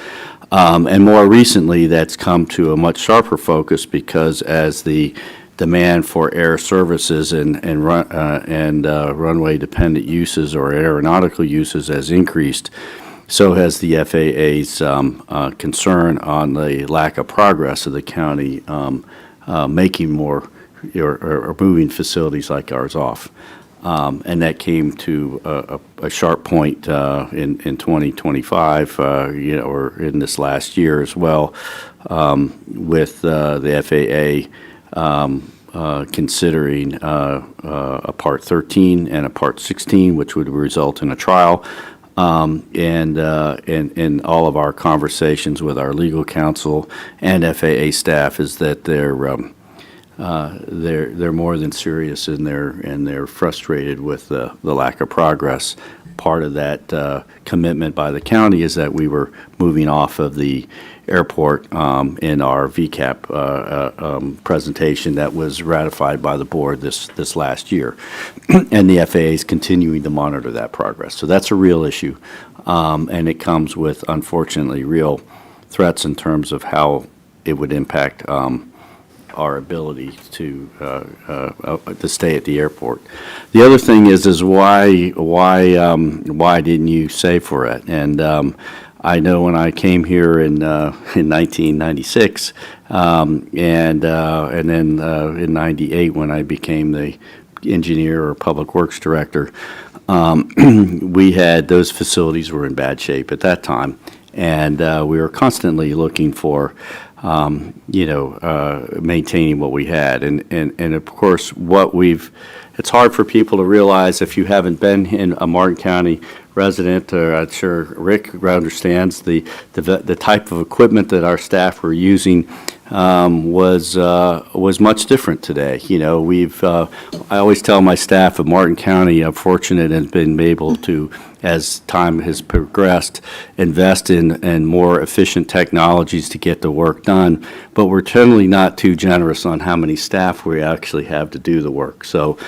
Q: And more recently, that's come to a much sharper focus because as the demand for air services and runway-dependent uses or aeronautical uses has increased, so has the FAA's concern on the lack of progress of the county making more or moving facilities like ours off. And that came to a sharp point in 2025, or in this last year as well, with the FAA considering a Part 13 and a Part 16, which would result in a trial. And in all of our conversations with our legal counsel and FAA staff is that they're more than serious and they're frustrated with the lack of progress. Part of that commitment by the county is that we were moving off of the airport in our VCAP presentation that was ratified by the board this last year. And the FAA is continuing to monitor that progress. So that's a real issue. And it comes with, unfortunately, real threats in terms of how it would impact our ability to stay at the airport. The other thing is why didn't you save for it? And I know when I came here in 1996, and then in '98 when I became the engineer or public works director, those facilities were in bad shape at that time, and we were constantly looking for, maintaining what we had. And of course, it's hard for people to realize if you haven't been in a Martin County resident, or I'm sure Rick understands, the type of equipment that our staff were using was much different today. I always tell my staff of Martin County, I'm fortunate and been able to, as time has progressed, invest in more efficient technologies to get the work done, but we're generally not too generous on how many staff we actually have to do the work. So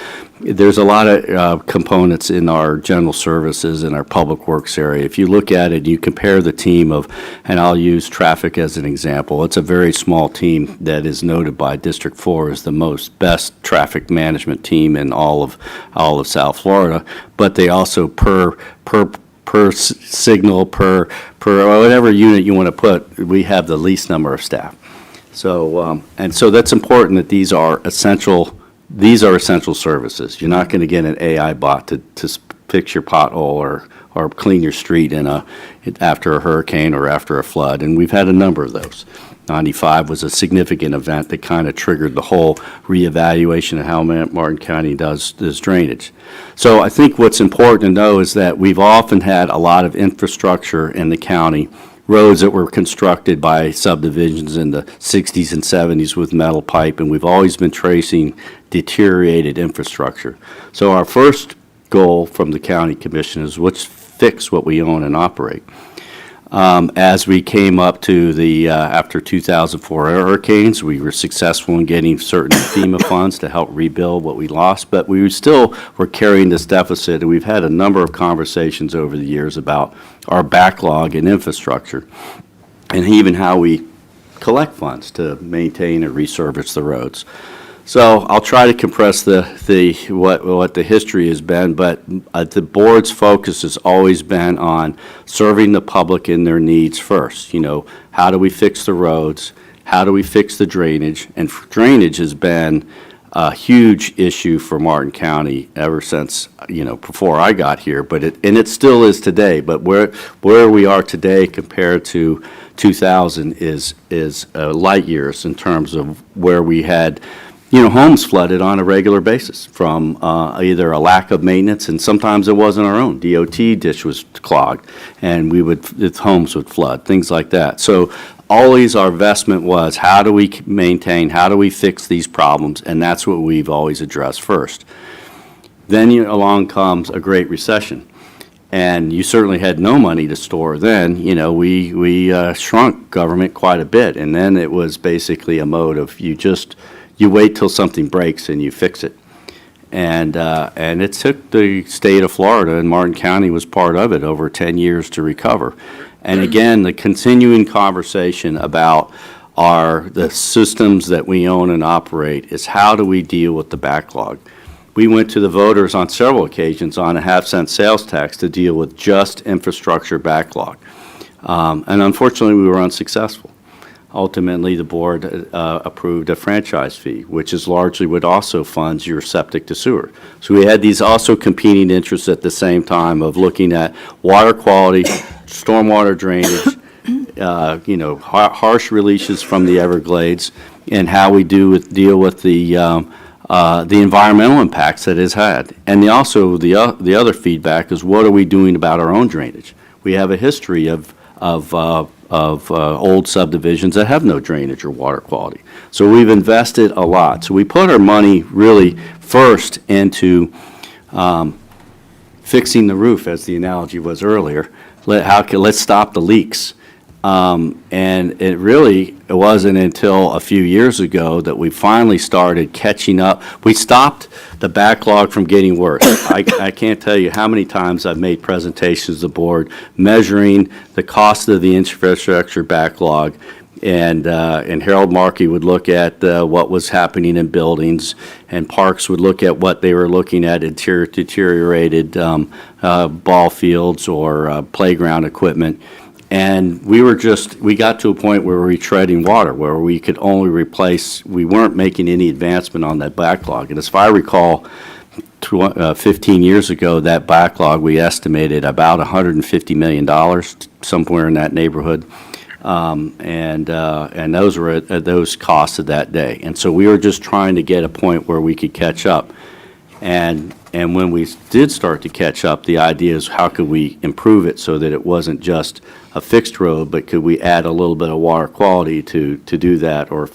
Q: there's a lot of components in our general services and our public works area. If you look at it, you compare the team of, and I'll use traffic as an example, it's a very small team that is noted by District 4 as the best traffic management team in all of South Florida, but they also per signal, per whatever unit you want to put, we have the least number of staff. So, and so that's important that these are essential services. You're not going to get an AI bot to fix your pothole or clean your street after a hurricane or after a flood, and we've had a number of those. 95 was a significant event that kind of triggered the whole reevaluation of how Martin County does drainage. So I think what's important to know is that we've often had a lot of infrastructure in the county, roads that were constructed by subdivisions in the 60s and 70s with metal pipe, and we've always been tracing deteriorated infrastructure. So our first goal from the county commission is let's fix what we own and operate. As we came up to after 2004 hurricanes, we were successful in getting certain FEMA funds to help rebuild what we lost, but we still were carrying this deficit, and we've had a number of conversations over the years about our backlog in infrastructure and even how we collect funds to maintain and resurface the roads. So I'll try to compress what the history has been, but the board's focus has always been on serving the public in their needs first. How do we fix the roads? How do we fix the drainage? And drainage has been a huge issue for Martin County ever since, before I got here, but it still is today. But where we are today compared to 2000 is light years in terms of where we had homes flooded on a regular basis from either a lack of maintenance, and sometimes it wasn't our own. DOT ditch was clogged, and homes would flood, things like that. So always our investment was, how do we maintain, how do we fix these problems, and that's what we've always addressed first. Then along comes a Great Recession, and you certainly had no money to store then. We shrunk government quite a bit, and then it was basically a mode of you wait till something breaks and you fix it. And it took the state of Florida, and Martin County was part of it, over 10 years to recover. And again, the continuing conversation about the systems that we own and operate is how do we deal with the backlog. We went to the voters on several occasions on a half-cent sales tax to deal with just infrastructure backlog. And unfortunately, we were unsuccessful. Ultimately, the board approved a franchise fee, which is largely what also funds your septic to sewer. So we had these also competing interests at the same time of looking at water quality, stormwater drainage, harsh releases from the Everglades, and how we deal with the environmental impacts that it's had. And the other feedback is, what are we doing about our own drainage? We have a history of old subdivisions that have no drainage or water quality. So we've invested a lot. So we put our money really first into fixing the roof, as the analogy was earlier. Let's stop the leaks. And it wasn't until a few years ago that we finally started catching up. We stopped the backlog from getting worse. I can't tell you how many times I've made presentations to the board measuring the cost of the infrastructure backlog, and Harold Markey would look at what was happening in buildings, and Parks would look at what they were looking at in deteriorated ball fields or playground equipment. And we got to a point where we were treading water, where we could only we weren't making any advancement on that backlog. And as I recall, 15 years ago, that backlog, we estimated about $150 million, somewhere in that neighborhood. And those were at those costs of that day. And so we were just trying to get a point where we could catch up. And when we did start to catch up, the idea is how could we improve it so that it wasn't just a fixed road, but could we add a little bit of water quality to do that, or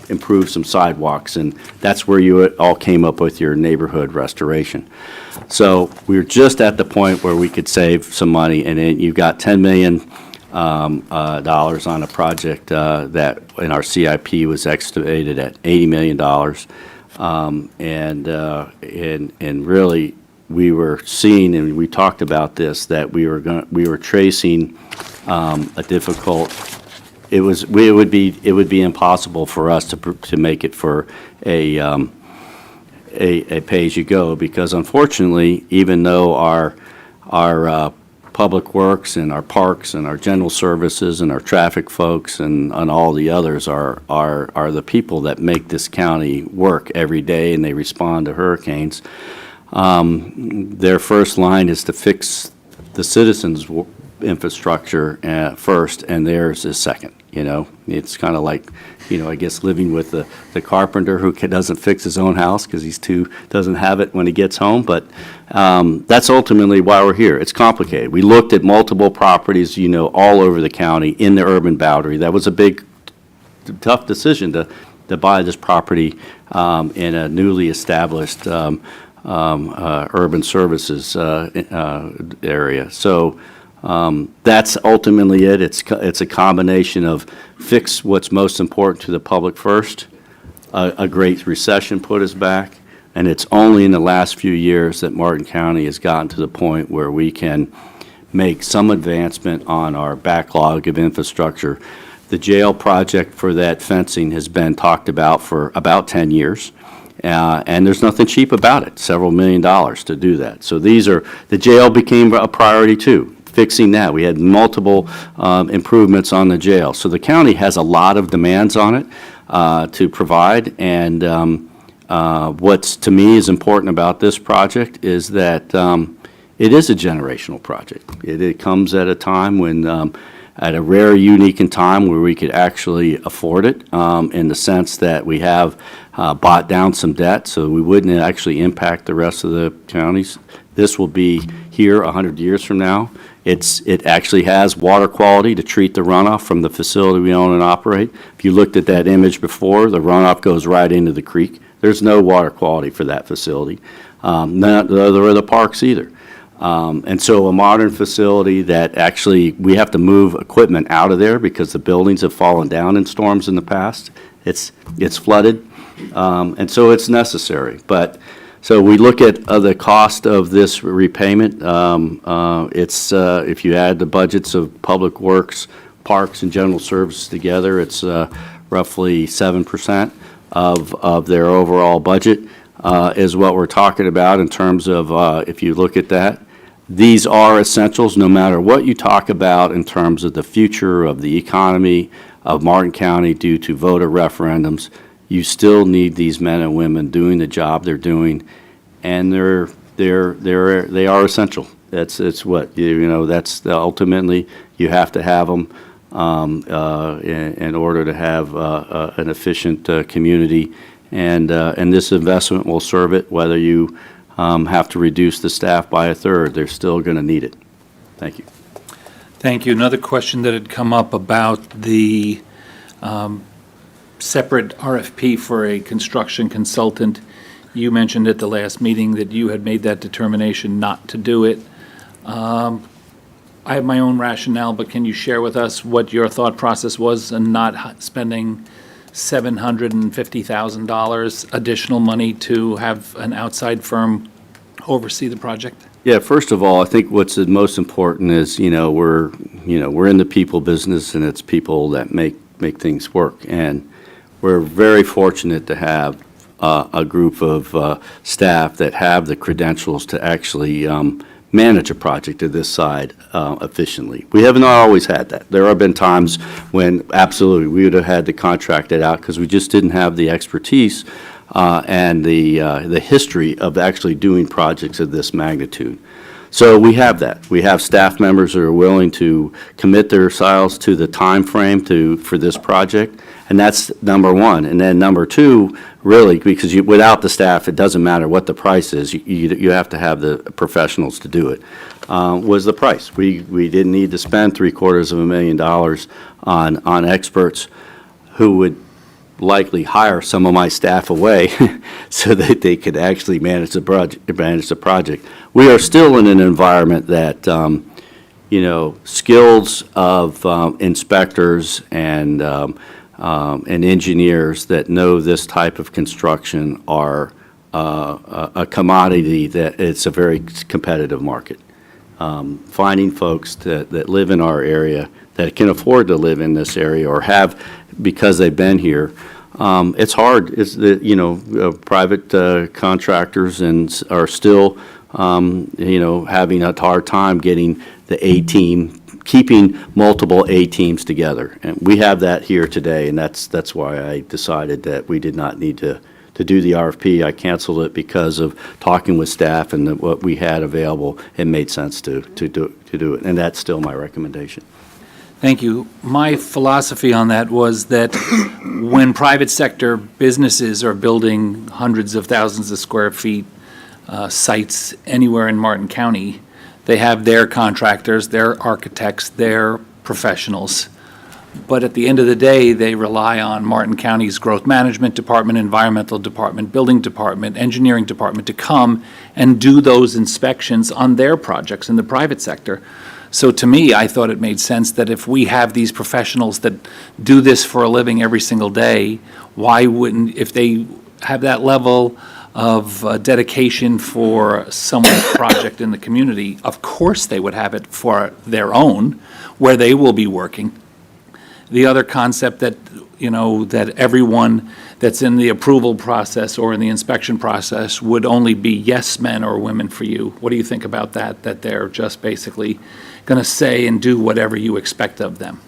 Q: improve some sidewalks? And that's where you all came up with your neighborhood restoration. So we were just at the point where we could save some money, and then you got $10 million dollars on a project that in our CIP was estimated at $80 million. And really, we were seeing, and we talked about this, that we were tracing a difficult. It would be impossible for us to make it for a pay-as-you-go, because unfortunately, even though our public works and our parks and our general services and our traffic folks and all the others are the people that make this county work every day, and they respond to hurricanes. Their first line is to fix the citizens' infrastructure first, and theirs is second. It's kind of like, I guess living with the carpenter who doesn't fix his own house because doesn't have it when he gets home. But that's ultimately why we're here. It's complicated. We looked at multiple properties, all over the county in the urban boundary. That was a big, tough decision to buy this property in a newly established urban services area. So that's ultimately it. It's a combination of fix what's most important to the public first. A great recession put us back, and it's only in the last few years that Martin County has gotten to the point where we can make some advancement on our backlog of infrastructure. The jail project for that fencing has been talked about for about 10 years. And there's nothing cheap about it, several $1 million to do that. So the jail became a priority too. Fixing that. We had multiple improvements on the jail. So the county has a lot of demands on it to provide. And what's to me is important about this project is that it is a generational project. It comes at a time when, at a rare, unique time where we could actually afford it, in the sense that we have bought down some debt, so we wouldn't actually impact the rest of the counties. This will be here 100 years from now. It actually has water quality to treat the runoff from the facility we own and operate. If you looked at that image before, the runoff goes right into the creek. There's no water quality for that facility. Neither are the parks either. And so a modern facility that actually, we have to move equipment out of there because the buildings have fallen down in storms in the past. It's flooded, and so it's necessary. But so we look at the cost of this repayment. It's if you add the budgets of public works, parks, and general services together, it's roughly 7% of their overall budget is what we're talking about in terms of if you look at that. These are essentials no matter what you talk about in terms of the future of the economy of Martin County due to voter referendums. You still need these men and women doing the job they're doing, and they are essential. It's what that's ultimately you have to have them in order to have an efficient community, and this investment will serve it. Whether you have to reduce the staff by a third, they're still going to need it. Thank you.
B: Thank you. Another question that had come up about the separate RFP for a construction consultant. You mentioned at the last meeting that you had made that determination not to do it. I have my own rationale, but can you share with us what your thought process was in not spending $750,000 additional money to have an outside firm oversee the project?
Q: Yeah, first of all, I think what's the most important is, we're in the people business, and it's people that make things work. And we're very fortunate to have a group of staff that have the credentials to actually manage a project of this side efficiently. We have not always had that. There have been times when absolutely we would have had to contract it out because we just didn't have the expertise and the history of actually doing projects of this magnitude. So we have that. We have staff members who are willing to commit themselves to the time frame for this project, and that's number one. And then number two, really, because without the staff, it doesn't matter what the price is. You have to have the professionals to do it. Was the price. We didn't need to spend $750,000 on experts who would likely hire some of my staff away so that they could actually manage the project. We are still in an environment that, skills of inspectors and engineers that know this type of construction are a commodity that it's a very competitive market. Finding folks that live in our area that can afford to live in this area or have because they've been here. It's hard. It's private contractors are still, having a hard time getting the A team, keeping multiple A teams together. And we have that here today, and that's why I decided that we did not need to do the RFP. I canceled it because of talking with staff and what we had available. It made sense to do it, and that's still my recommendation.
B: Thank you. My philosophy on that was that when private sector businesses are building hundreds of thousands of square feet sites anywhere in Martin County, they have their contractors, their architects, their professionals. But at the end of the day, they rely on Martin County's growth management department, environmental department, building department, engineering department to come and do those inspections on their projects in the private sector. So to me, I thought it made sense that if we have these professionals that do this for a living every single day, why wouldn't, if they have that level of dedication for someone's project in the community, of course they would have it for their own, where they will be working. The other concept that, that everyone that's in the approval process or in the inspection process would only be yes men or women for you. What do you think about that, that they're just basically going to say and do whatever you expect of them?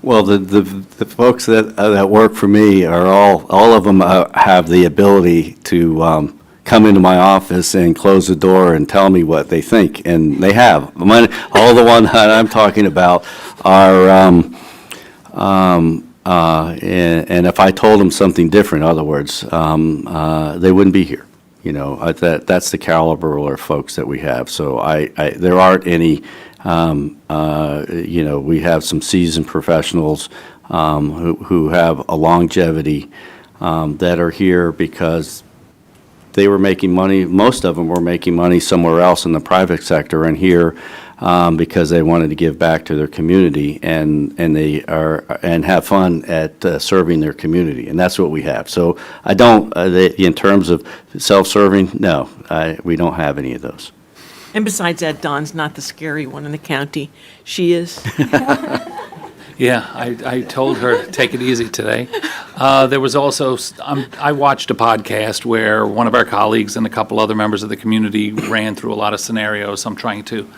Q: Well, the folks that work for me are all of them have the ability to come into my office and close the door and tell me what they think, and they have. All the ones that I'm talking about are, and if I told them something different, in other words, they wouldn't be here. That's the caliber of folks that we have. So there aren't any, we have some seasoned professionals who have a longevity that are here because they were making money. Most of them were making money somewhere else in the private sector, and here because they wanted to give back to their community and have fun at serving their community, and that's what we have. So I don't, in terms of self-serving, no, we don't have any of those.
A: And besides that, Dawn's not the scary one in the county. She is.
B: Yeah, I told her, take it easy today. There was also, I watched a podcast where one of our colleagues and a couple other members of the community ran through a lot of scenarios. I'm trying to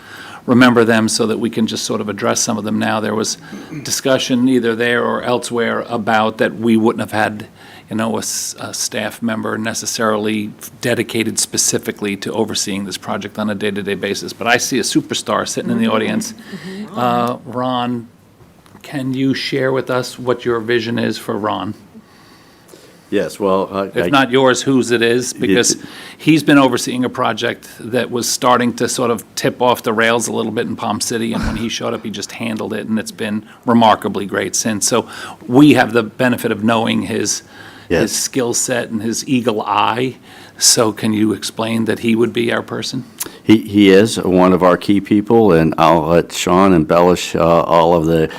B: remember them so that we can just sort of address some of them now. There was discussion either there or elsewhere about that we wouldn't have had, a staff member necessarily dedicated specifically to overseeing this project on a day-to-day basis. But I see a superstar sitting in the audience. Ron, can you share with us what your vision is for Ron?
Q: Yes, well,
B: If not yours, whose it is, because he's been overseeing a project that was starting to sort of tip off the rails a little bit in Palm City, and when he showed up, he just handled it, and it's been remarkably great since. So we have the benefit of knowing his skill set and his eagle eye. So can you explain that he would be our person?
Q: He is one of our key people, and I'll let Sean embellish all of the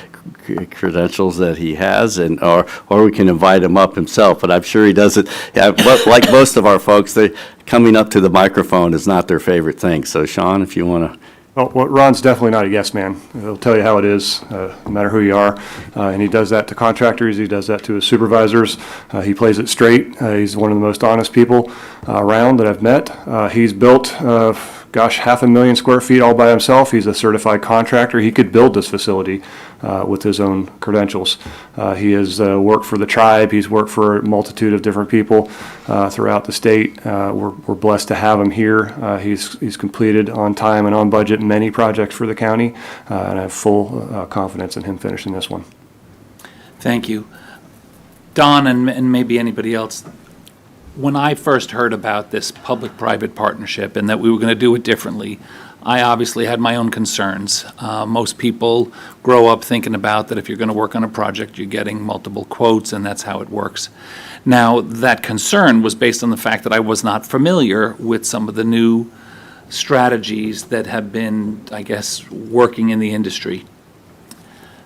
Q: credentials that he has, and or we can invite him up himself, but I'm sure he does it. Like most of our folks, coming up to the microphone is not their favorite thing. So Sean, if you want to.
J: Well, Ron's definitely not a yes man. He'll tell you how it is, no matter who you are. And he does that to contractors. He does that to his supervisors. He plays it straight. He's one of the most honest people around that I've met. He's built gosh, 500,000 square feet all by himself. He's a certified contractor. He could build this facility with his own credentials. He has worked for the tribe. He's worked for a multitude of different people throughout the state. We're blessed to have him here. He's completed on time and on budget many projects for the county, and I have full confidence in him finishing this one.
B: Thank you. Don, and maybe anybody else, when I first heard about this public-private partnership and that we were going to do it differently, I obviously had my own concerns. Most people grow up thinking about that if you're going to work on a project, you're getting multiple quotes, and that's how it works. Now, that concern was based on the fact that I was not familiar with some of the new strategies that have been, I guess, working in the industry.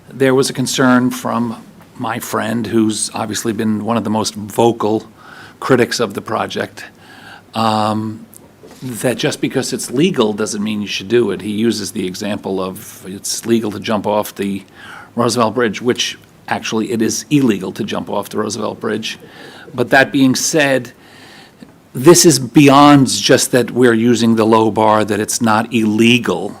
B: There was a concern from my friend, who's obviously been one of the most vocal critics of the project, that just because it's legal doesn't mean you should do it. He uses the example of it's legal to jump off the Roosevelt Bridge, which actually it is illegal to jump off the Roosevelt Bridge. But that being said, this is beyond just that we're using the low bar, that it's not illegal.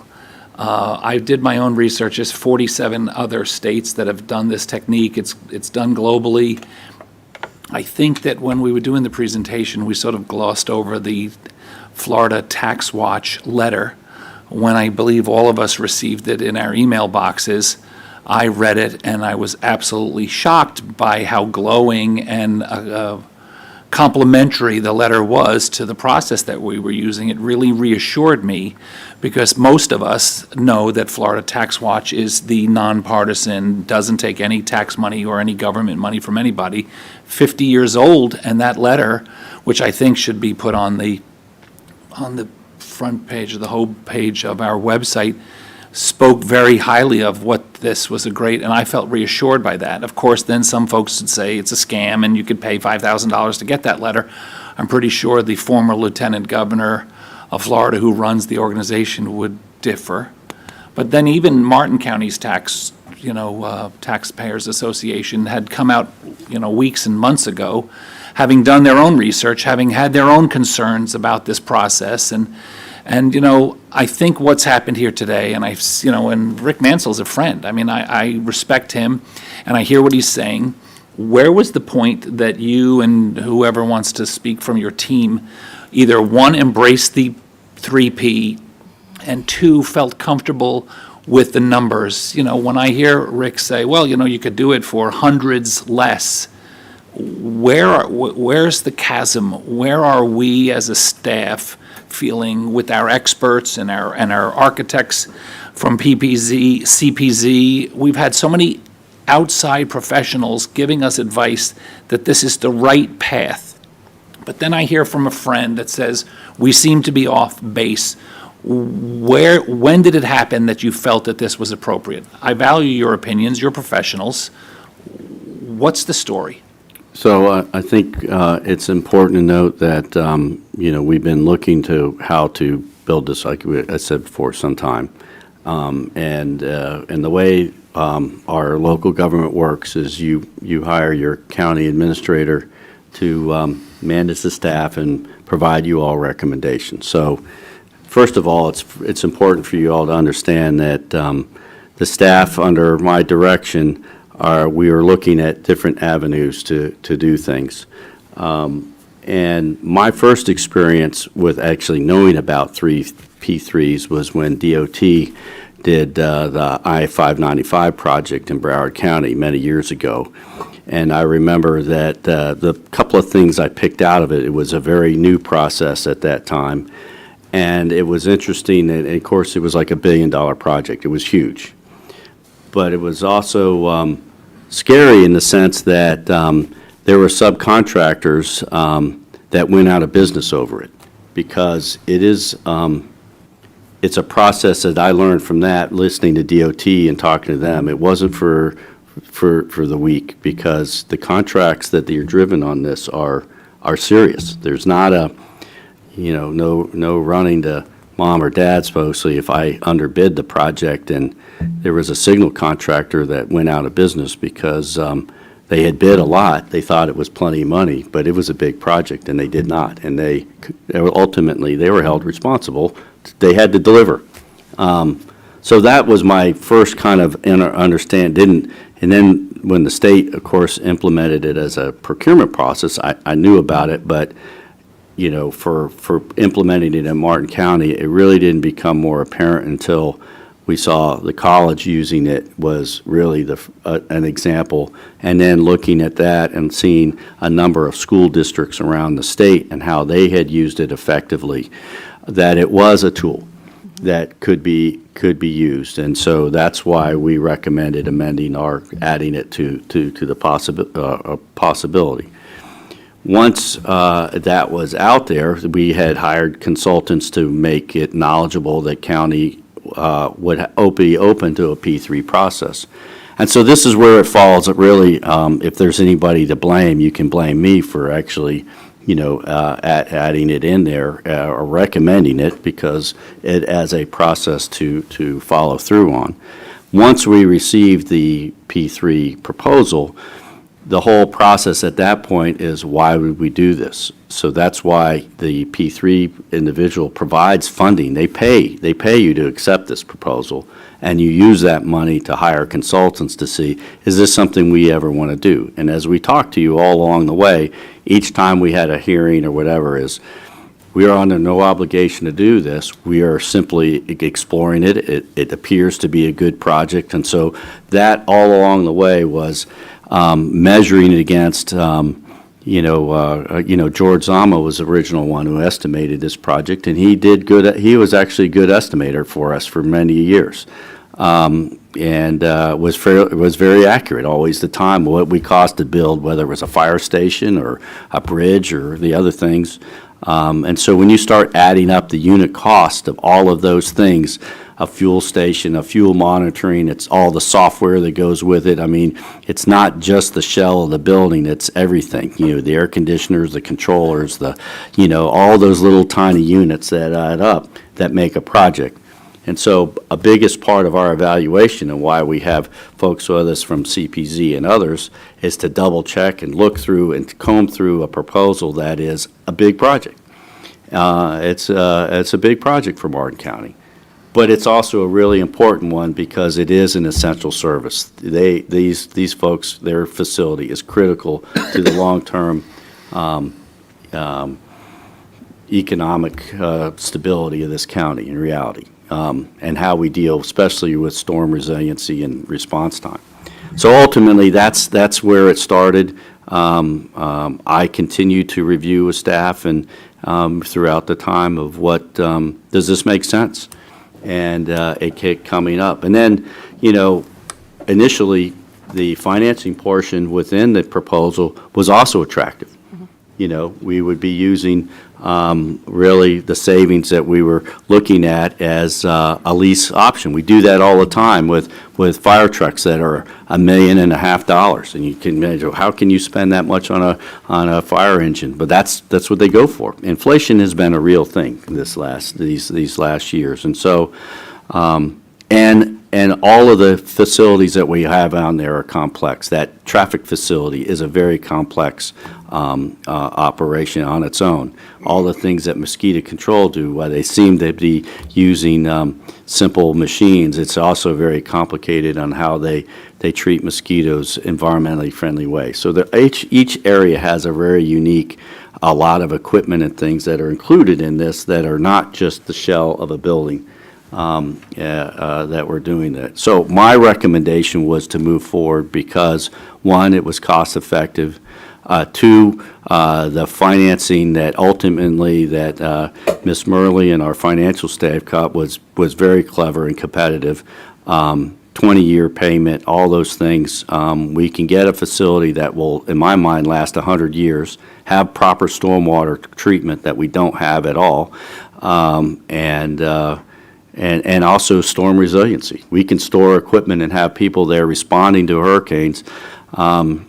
B: I did my own research. There's 47 other states that have done this technique. It's done globally. I think that when we were doing the presentation, we sort of glossed over the Florida Tax Watch letter. When I believe all of us received it in our email boxes, I read it and I was absolutely shocked by how glowing and complimentary the letter was to the process that we were using. It really reassured me, because most of us know that Florida Tax Watch is the nonpartisan, doesn't take any tax money or any government money from anybody, 50 years old, and that letter, which I think should be put on the front page or the home page of our website, spoke very highly of what this was and I felt reassured by that. Of course, then some folks would say it's a scam and you could pay $5,000 to get that letter. I'm pretty sure the former lieutenant governor of Florida who runs the organization would differ. But then even Martin County's Taxpayers Association had come out, weeks and months ago, having done their own research, having had their own concerns about this process. And I think what's happened here today, and and Rick Mansell's a friend. I mean, I respect him, and I hear what he's saying. Where was the point that you and whoever wants to speak from your team either, one, embraced the 3P, and two, felt comfortable with the numbers? When I hear Rick say, well, you could do it for hundreds less, where's the chasm? Where are we as a staff feeling with our experts and our architects from PPZ, CPZ? We've had so many outside professionals giving us advice that this is the right path. But then I hear from a friend that says, we seem to be off base. When did it happen that you felt that this was appropriate? I value your opinions, you're professionals. What's the story?
Q: So I think it's important to note that, we've been looking to how to build this, like I said before, some time. And the way our local government works is you hire your county administrator to manage the staff and provide you all recommendations. So first of all, it's important for you all to understand that the staff under my direction we are looking at different avenues to do things. And my first experience with actually knowing about 3P3s was when DOT did the I-595 project in Broward County many years ago. And I remember that the couple of things I picked out of it, it was a very new process at that time. And it was interesting, and of course, it was like $1 billion project. It was huge. But it was also scary in the sense that there were subcontractors that went out of business over it, because it's a process that I learned from that, listening to DOT and talking to them. It wasn't for the weak, because the contracts that you're driven on this are serious. There's not no running to mom or dad, supposedly, if I underbid the project. And there was a signal contractor that went out of business because they had bid a lot. They thought it was plenty of money, but it was a big project, and they did not. And they ultimately were held responsible to deliver. So that was my first kind of understand, and then when the state, of course, implemented it as a procurement process, I knew about it, but, you know, for implementing it in Martin County, it really didn't become more apparent until we saw the college using it was really an example, and then looking at that and seeing a number of school districts around the state and how they had used it effectively, that it was a tool that could be used. And so that's why we recommended amending or adding it to the possibility. Once that was out there, we had hired consultants to make it knowledgeable that county would be open to a P3 process. And so this is where it falls. It really, if there's anybody to blame, you can blame me for actually, you know, adding it in there or recommending it, because it as a process to follow through on. Once we received the P3 proposal, the whole process at that point is, why would we do this? So that's why the P3 individual provides funding. They pay you to accept this proposal, and you use that money to hire consultants to see, is this something we ever want to do? And as we talked to you all along the way, each time we had a hearing or whatever, is we are under no obligation to do this. We are simply exploring it. It appears to be a good project. And so that all along the way was measuring it against, George Zama was the original one who estimated this project, and he did good. He was actually a good estimator for us for many years, and was very accurate. Always the time what we cost to build, whether it was a fire station or a bridge or the other things. And so when you start adding up the unit cost of all of those things, a fuel station, a fuel monitoring, it's all the software that goes with it. I mean, it's not just the shell of the building, it's everything. You know, the air conditioners, the controllers, all those little tiny units that add up that make a project. And so a biggest part of our evaluation and why we have folks with us from CPZ and others is to double check and look through and comb through a proposal that is a big project. It's a big project for Martin County. But it's also a really important one because it is an essential service. These folks, their facility is critical to the long-term economic stability of this county in reality, and how we deal, especially with storm resiliency and response time. So ultimately, that's where it started. I continue to review with staff and throughout the time of what, does this make sense? And it kept coming up. And then, initially, the financing portion within the proposal was also attractive. Mm-hmm. We would be using really the savings that we were looking at as a lease option. We do that all the time with fire trucks that are $1.5 million, and you can imagine, how can you spend that much on a fire engine? But that's what they go for. Inflation has been a real thing these last years, and so and all of the facilities that we have on there are complex. That traffic facility is a very complex operation on its own. All the things that mosquito control do, while they seem to be using simple machines, it's also very complicated on how they treat mosquitoes environmentally friendly way. So each area has a very unique, a lot of equipment and things that are included in this that are not just the shell of a building. That we're doing that. So my recommendation was to move forward because, one, it was cost effective. Two, the financing that ultimately that Ms. Murley and our financial staff got was very clever and competitive. 20-year payment, all those things. We can get a facility that will, in my mind, last 100 years, have proper stormwater treatment that we don't have at all, and also storm resiliency. We can store equipment and have people there responding to hurricanes. I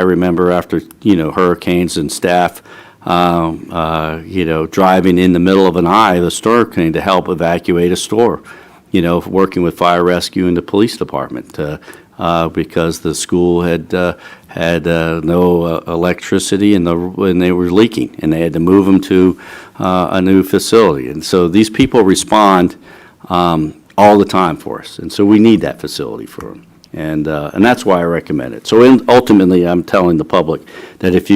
Q: remember after, hurricanes and staff, driving in the middle of an eye of a hurricane to help evacuate a store. working with fire rescue and the police department, because the school had no electricity and they were leaking, and they had to move them to a new facility. And so these people respond all the time for us, and so we need that facility for them. And that's why I recommend it. So ultimately, I'm telling the public that if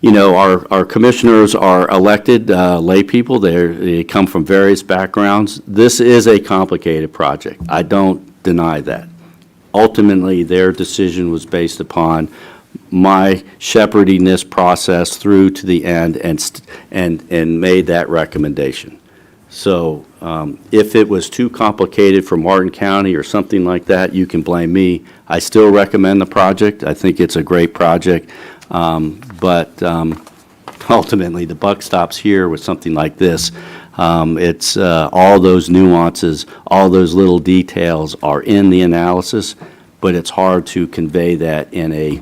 Q: our commissioners are elected lay people, they come from various backgrounds. This is a complicated project. I don't deny that. Ultimately, their decision was based upon my shepherding this process through to the end and made that recommendation. So if it was too complicated for Martin County or something like that, you can blame me. I still recommend the project. I think it's a great project. But ultimately, the buck stops here with something like this. It's all those nuances, all those little details are in the analysis, but it's hard to convey that in a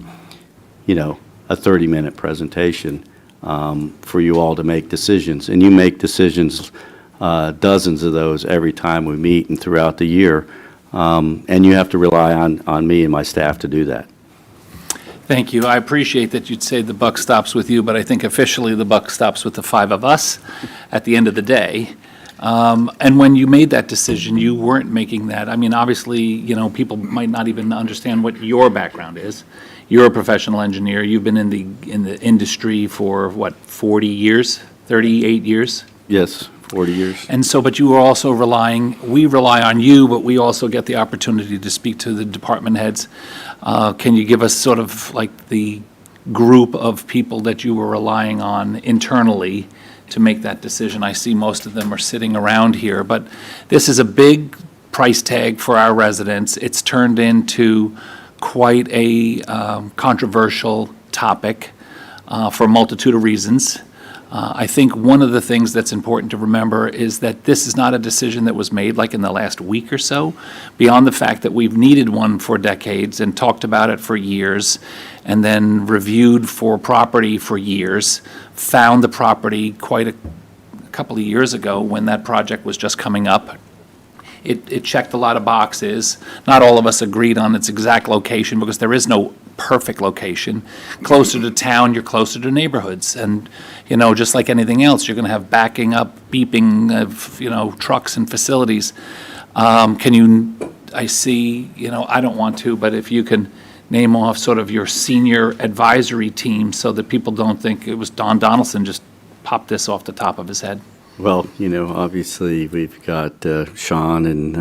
Q: 30-minute presentation for you all to make decisions. And you make decisions, dozens of those every time we meet and throughout the year. And you have to rely on me and my staff to do that.
B: Thank you. I appreciate that you'd say the buck stops with you, but I think officially the buck stops with the five of us at the end of the day. And when you made that decision, you weren't making that. I mean, obviously, people might not even understand what your background is. You're a professional engineer. You've been in the industry for, 40 years, 38 years?
Q: Yes, 40 years.
B: And so, but you are also we rely on you, but we also get the opportunity to speak to the department heads. Can you give us sort of like the group of people that you were relying on internally to make that decision? I see most of them are sitting around here, but this is a big price tag for our residents. It's turned into quite a controversial topic for a multitude of reasons. I think one of the things that's important to remember is that this is not a decision that was made like in the last week or so, beyond the fact that we've needed one for decades and talked about it for years, and then reviewed for property for years, found the property quite a couple of years ago when that project was just coming up. It checked a lot of boxes. Not all of us agreed on its exact location because there is no perfect location. Closer to town, you're closer to neighborhoods. And, just like anything else, you're going to have backing up, beeping of, trucks and facilities. I see, I don't want to, but if you can name off sort of your senior advisory team so that people don't think it was Don Donaldson just popped this off the top of his head.
Q: Well, obviously we've got Sean and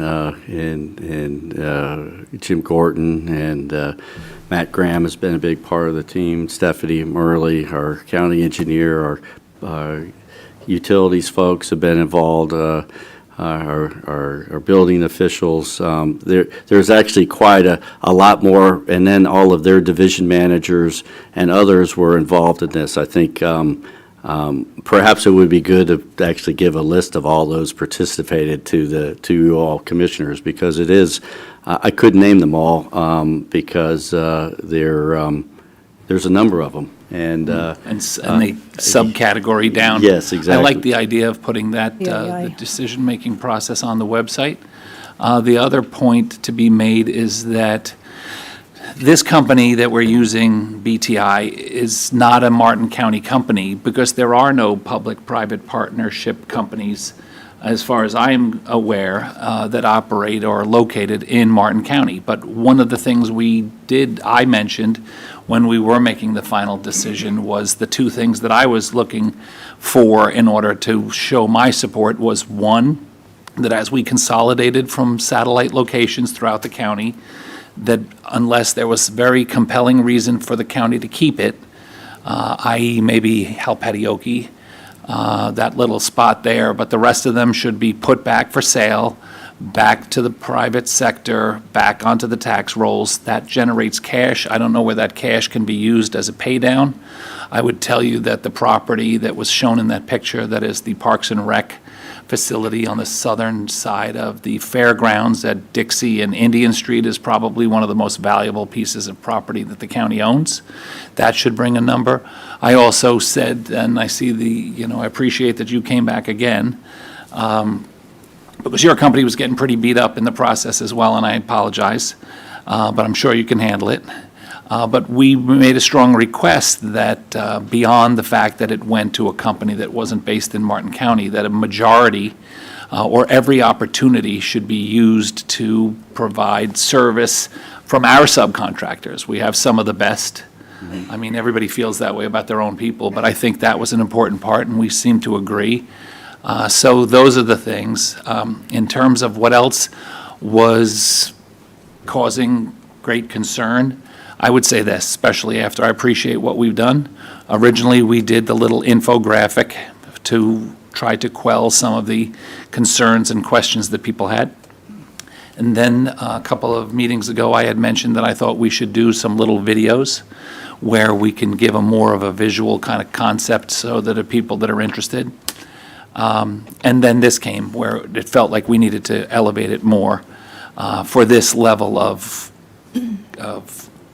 Q: Jim Gorton, and Matt Graham has been a big part of the team. Stephanie Murley, our county engineer, our utilities folks have been involved. Our building officials. There's actually quite a lot more, and then all of their division managers and others were involved in this. I think. Perhaps it would be good to actually give a list of all those participated to you all commissioners, because it is, I couldn't name them all because there's a number of them. And they
B: subcategory down.
Q: Yes, exactly.
B: I like the idea of putting that, the decision-making process on the website. The other point to be made is that this company that we're using, BTI, is not a Martin County company because there are no public-private partnership companies, as far as I'm aware, that operate or are located in Martin County. But one of the things I mentioned when we were making the final decision was the two things that I was looking for in order to show my support was, one, that as we consolidated from satellite locations throughout the county, that unless there was very compelling reason for the county to keep it, i.e. maybe Halpatioke, that little spot there, but the rest of them should be put back for sale, back to the private sector, back onto the tax rolls. That generates cash. I don't know where that cash can be used as a pay down. I would tell you that the property that was shown in that picture, that is the Parks and Rec facility on the southern side of the fairgrounds at Dixie and Indian Street, is probably one of the most valuable pieces of property that the county owns. That should bring a number. I also said, and I see I appreciate that you came back again, because your company was getting pretty beat up in the process as well, and I apologize, but I'm sure you can handle it. But we made a strong request that beyond the fact that it went to a company that wasn't based in Martin County, that a majority or every opportunity should be used to provide service from our subcontractors. We have some of the best. I mean, everybody feels that way about their own people, but I think that was an important part, and we seem to agree. So those are the things. In terms of what else was causing great concern, I would say this, especially after I appreciate what we've done. Originally, we did the little infographic to try to quell some of the concerns and questions that people had. And then a couple of meetings ago, I had mentioned that I thought we should do some little videos where we can give a more of a visual kind of concept so that the people that are interested. And then this came where it felt like we needed to elevate it more for this level of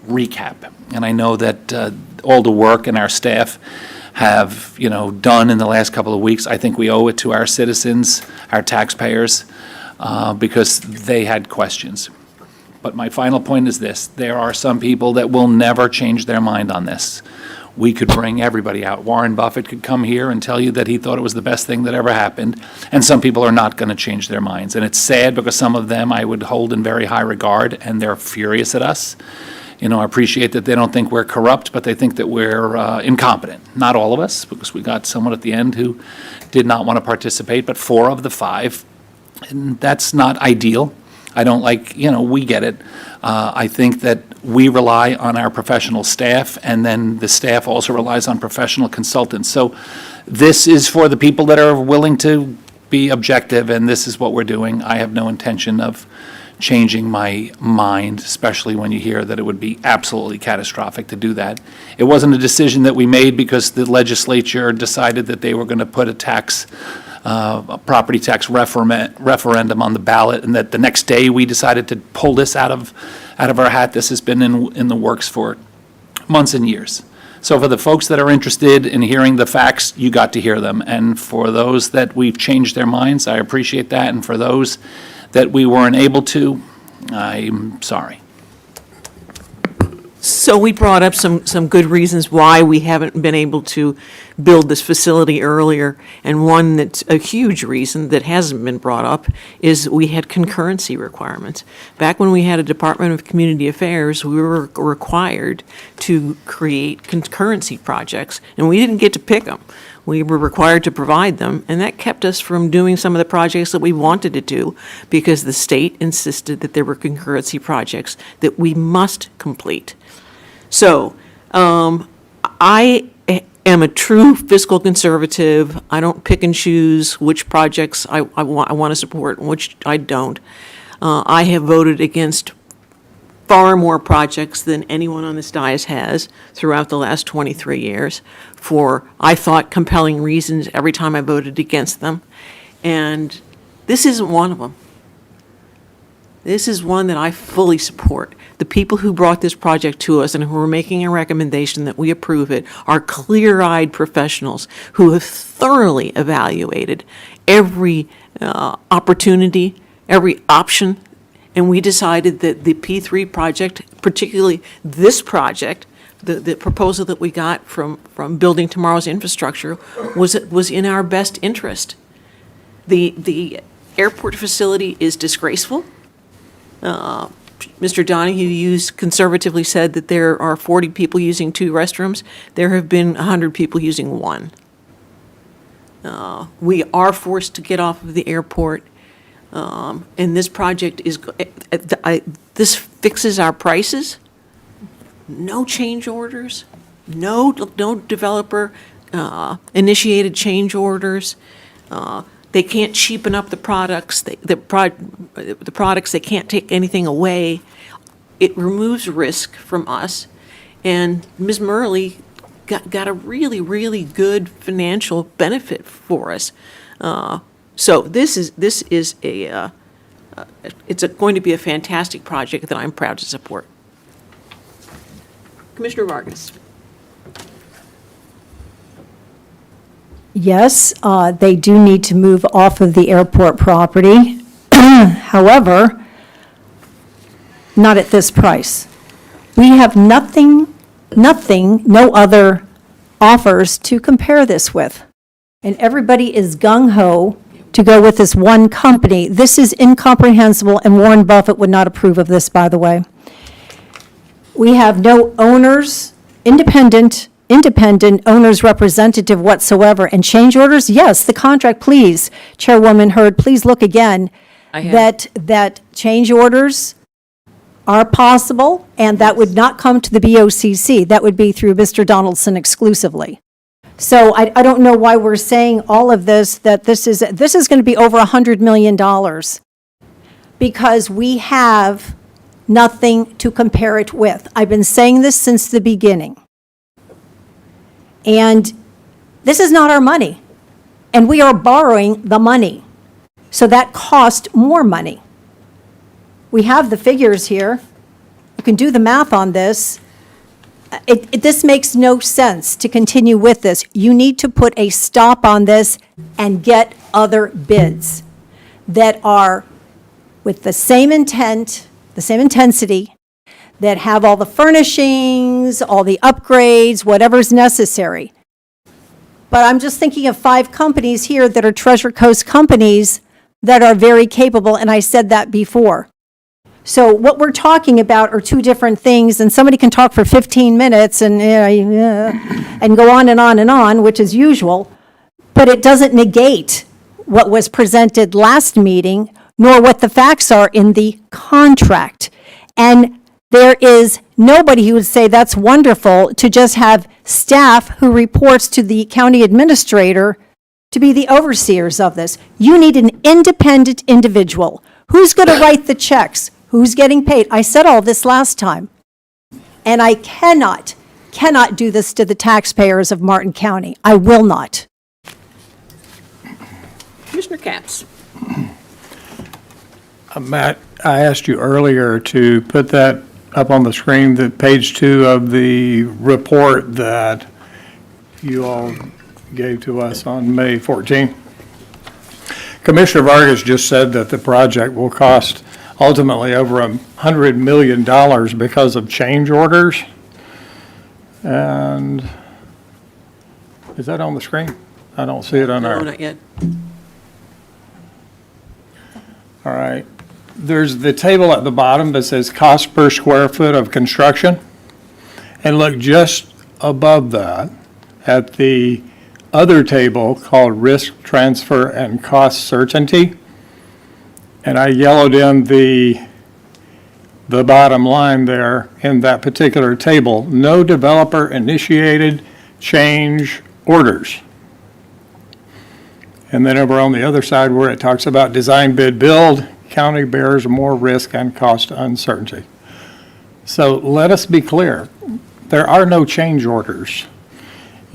B: recap. And I know that all the work and our staff have, done in the last couple of weeks, I think we owe it to our citizens, our taxpayers, because they had questions. But my final point is this: there are some people that will never change their mind on this. We could bring everybody out. Warren Buffett could come here and tell you that he thought it was the best thing that ever happened, and some people are not going to change their minds. And it's sad because some of them I would hold in very high regard, and they're furious at us. I appreciate that they don't think we're corrupt, but they think that we're incompetent. Not all of us, because we got someone at the end who did not want to participate, but 4 of the 5. And that's not ideal. I don't like, we get it. I think that we rely on our professional staff, and then the staff also relies on professional consultants. So this is for the people that are willing to be objective, and this is what we're doing. I have no intention of changing my mind, especially when you hear that it would be absolutely catastrophic to do that. It wasn't a decision that we made because the legislature decided that they were going to put a property tax referendum on the ballot, and that the next day we decided to pull this out of our hat. This has been in the works for months and years. So for the folks that are interested in hearing the facts, you got to hear them. And for those that we've changed their minds, I appreciate that. And for those that we weren't able to, I'm sorry.
A: So we brought up some good reasons why we haven't been able to build this facility earlier, and one that's a huge reason that hasn't been brought up is we had concurrency requirements. Back when we had a Department of Community Affairs, we were required to create concurrency projects, and we didn't get to pick them. We were required to provide them, and that kept us from doing some of the projects that we wanted to do because the state insisted that there were concurrency projects that we must complete. So, I am a true fiscal conservative. I don't pick and choose which projects I want to support and which I don't. I have voted against far more projects than anyone on this dais has throughout the last 23 years for, I thought, compelling reasons every time I voted against them. And this isn't one of them. This is one that I fully support. The people who brought this project to us and who are making a recommendation that we approve it are clear-eyed professionals who have thoroughly evaluated every opportunity, every option, and we decided that the P3 project, particularly this project, the proposal that we got from Building Tomorrow's Infrastructure, was in our best interest. The airport facility is disgraceful. Mr. Donahue conservatively said that there are 40 people using 2 restrooms. There have been 100 people using 1. We are forced to get off of the airport, and this project this fixes our prices. No change orders, no developer initiated change orders. They can't cheapen up the products. The products, they can't take anything away. It removes risk from us. And Ms. Murley got a really, really good financial benefit for us. So this is going to be a fantastic project that I'm proud to support. Commissioner Vargas.
F: Yes, they do need to move off of the airport property. However, not at this price. We have nothing, no other offers to compare this with. And everybody is gung-ho to go with this one company. This is incomprehensible, and Warren Buffett would not approve of this, by the way. We have no owners, independent owners representative whatsoever. And change orders, yes, the contract, please, Chairwoman Hurd, please look again.
A: I have.
F: That change orders are possible, and that would not come to the BOCC. That would be through Mr. Donaldson exclusively. So I don't know why we're saying all of this, that this is going to be over $100 million, because we have nothing to compare it with. I've been saying this since the beginning. And this is not our money, and we are borrowing the money. So that cost more money. We have the figures here. You can do the math on this. This makes no sense to continue with this. You need to put a stop on this and get other bids that are with the same intent, the same intensity, that have all the furnishings, all the upgrades, whatever's necessary. But I'm just thinking of 5 companies here that are Treasure Coast companies that are very capable, and I said that before. So what we're talking about are 2 different things, and somebody can talk for 15 minutes and go on and on and on, which is usual, but it doesn't negate what was presented last meeting, nor what the facts are in the contract. And there is nobody who would say that's wonderful to just have staff who reports to the county administrator to be the overseers of this. You need an independent individual. Who's going to write the checks? Who's getting paid? I said all this last time. And I cannot do this to the taxpayers of Martin County. I will not.
A: Commissioner Capps.
E: Matt, I asked you earlier to put that up on the screen, the page 2 of the report that you all gave to us on May 14th. Commissioner Vargas just said that the project will cost ultimately over $100 million because of change orders. And is that on the screen? I don't see it on our.
A: No, not yet.
E: All right. There's the table at the bottom that says cost per square foot of construction. And look just above that at the other table called risk transfer and cost certainty. And I yellowed in the bottom line there in that particular table. No developer initiated change orders. And then over on the other side where it talks about design bid build, county bears more risk and cost uncertainty. So let us be clear, there are no change orders,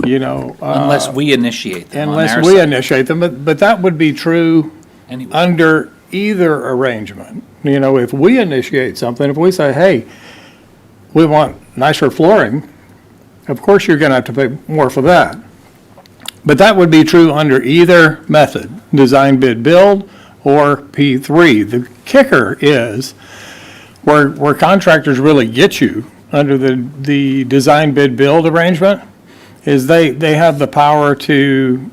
E: you know.
B: Unless we initiate them on our
E: Unless we
B: side.
E: initiate them, but that would be true
B: Anyway.
E: under either arrangement. You know, if we initiate something, if we say, hey, we want nicer flooring, of course you're gonna have to pay more for that. But that would be true under either method, design bid build or P3. The kicker is where contractors really get you under the design bid build arrangement is they have the power to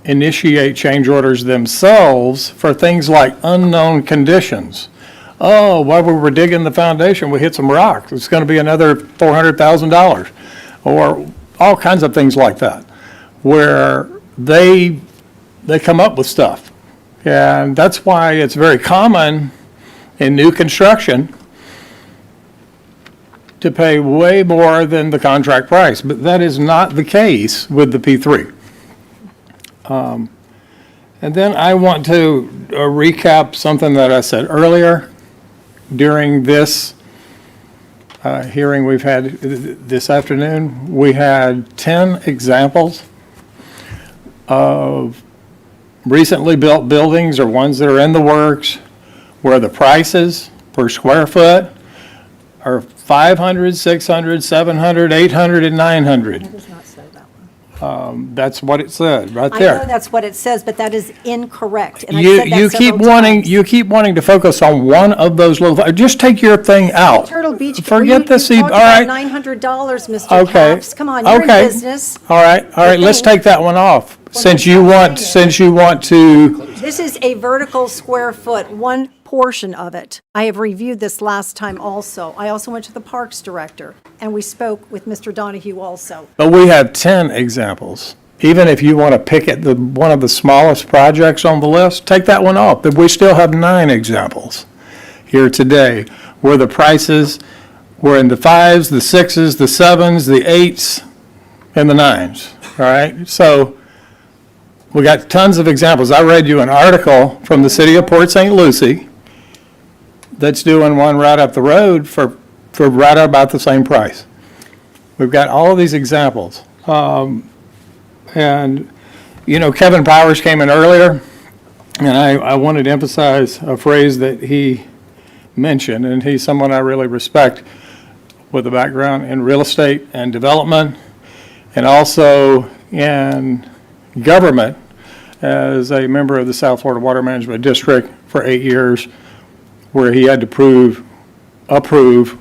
E: initiate change orders themselves for things like unknown conditions. Oh, while we were digging the foundation, we hit some rock. It's going to be another $400,000, or all kinds of things like that, where they come up with stuff. And that's why it's very common in new construction to pay way more than the contract price, but that is not the case with the P3. And then I want to recap something that I said earlier during this hearing we've had this afternoon. We had 10 examples of recently built buildings or ones that are in the works where the prices per square foot are $500, $600, $700, $800, and $900.
F: It does not say that one.
E: That's what it said, right
F: I
E: there.
F: know that's what it says, but that is incorrect. And I've
E: You,
F: said that
E: you keep
F: several
E: wanting,
F: times.
E: you keep wanting to focus on one of those little, just take your thing out.
F: Turtle Beach.
E: Forget the
F: sea.
E: sea,
F: All
E: all right.
F: $900, Mr.
E: Okay.
F: Capps. Come on, you're in
E: Okay.
F: business.
E: All right, let's
F: Okay.
E: take that one off.
F: Well,
E: Since you want, since you want to,
F: This is a vertical square foot, one portion of it. I have reviewed this last time also. I also went to the Parks Director, and we spoke with Mr. Donahue also.
E: but we have 10 examples. Even if you want to pick at one of the smallest projects on the list, take that one off. But we still have 9 examples here today where the prices were in the 5s, the 6s, the 7s, the 8s, and the 9s, all right? So we got tons of examples. I read you an article from the city of Port St. Lucie that's doing one right up the road for right about the same price. We've got all of these examples. And, you know, Kevin Powers came in earlier, and I wanted to emphasize a phrase that he mentioned, and he's someone I really respect with a background in real estate and development, and also in government as a member of the South Florida Water Management District for 8 years, where he had to approve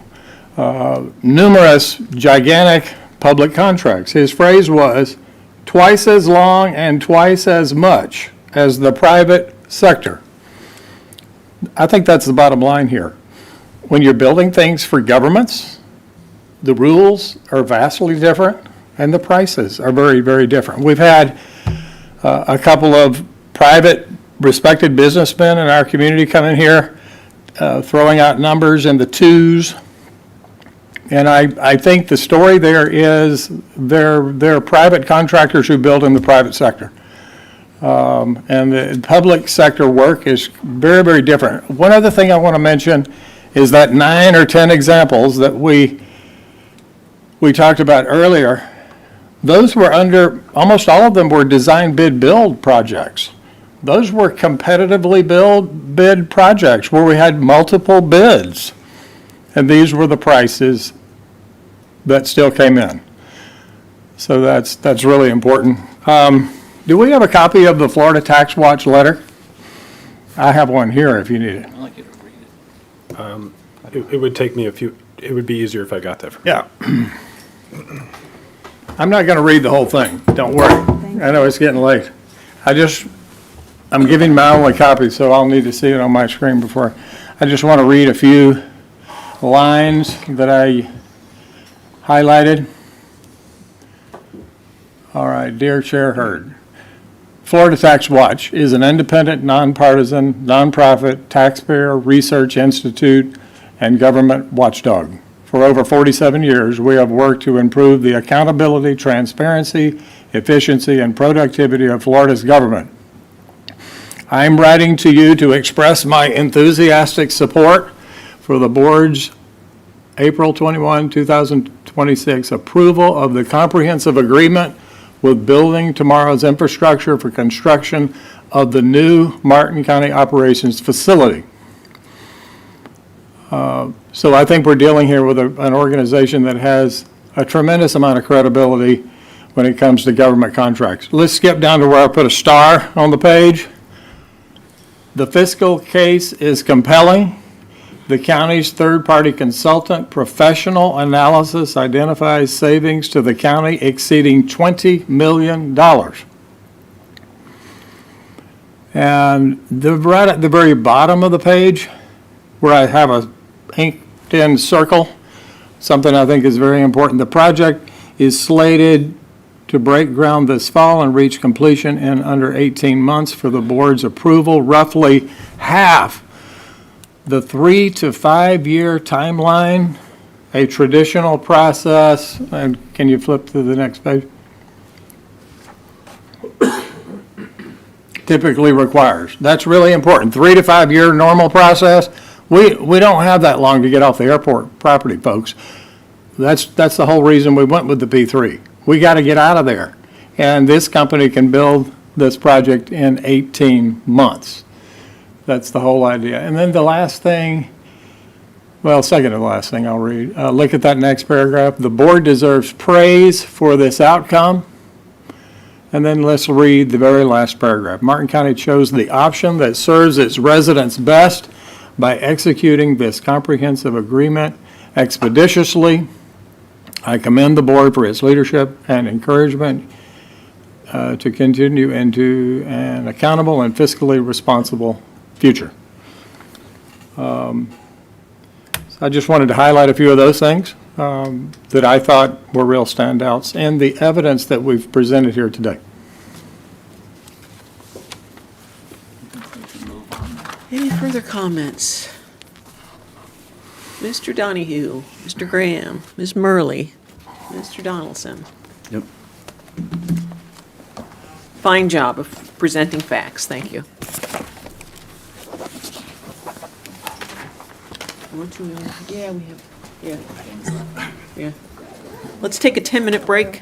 E: numerous gigantic public contracts. His phrase was, twice as long and twice as much as the private sector. I think that's the bottom line here. When you're building things for governments, the rules are vastly different and the prices are very, very different. We've had a couple of private respected businessmen in our community come in here throwing out numbers in the 2s. And I think the story there is they're private contractors who build in the private sector. And the public sector work is very, very different. One other thing I want to mention is that 9 or 10 examples that we talked about earlier, those were almost all of them were design bid build projects. Those were competitively bid projects where we had multiple bids. And these were the prices that still came in. So that's really important. Do we have a copy of the Florida Tax Watch letter? I have one here if you need it.
B: I'd like you to read it.
H: It would take me it would be easier if I got that from you.
E: Yeah. I'm not going to read the whole thing, don't worry. I know it's getting late. I'm giving my only copy, so I'll need to see it on my screen before. I just want to read a few lines that I highlighted. All right, dear Chair Hurd, Florida Tax Watch is an independent, nonpartisan, nonprofit taxpayer research institute and government watchdog. For over 47 years, we have worked to improve the accountability, transparency, efficiency, and productivity of Florida's government. I am writing to you to express my enthusiastic support for the board's April 21, 2026 approval of the comprehensive agreement with Building Tomorrow's Infrastructure for construction of the new Martin County Operations Facility. So I think we're dealing here with an organization that has a tremendous amount of credibility when it comes to government contracts. Let's skip down to where I put a star on the page. The fiscal case is compelling. The county's third-party consultant professional analysis identifies savings to the county exceeding $20 million. And right at the very bottom of the page, where I have a inked-in circle, something I think is very important. The project is slated to break ground this fall and reach completion in under 18 months for the board's approval, roughly half the 3 to 5 year timeline, a traditional process. And can you flip to the next page? Typically requires. That's really important. 3 to 5 year normal process. We don't have that long to get off the airport property, folks. That's the whole reason we went with the P3. We got to get out of there. And this company can build this project in 18 months. That's the whole idea. And then the last thing, well, second to the last thing I'll read. Look at that next paragraph. The board deserves praise for this outcome. And then let's read the very last paragraph. Martin County chose the option that serves its residents best by executing this comprehensive agreement expeditiously. I commend the board for its leadership and encouragement to continue into an accountable and fiscally responsible future. So I just wanted to highlight a few of those things that I thought were real standouts and the evidence that we've presented here today.
A: Any further comments? Mr. Donahue, Mr. Graham, Ms. Murley, Mr. Donaldson.
Q: Yep.
A: Fine job of presenting facts, thank you. Yeah, we have, yeah. Let's take a 10-minute break.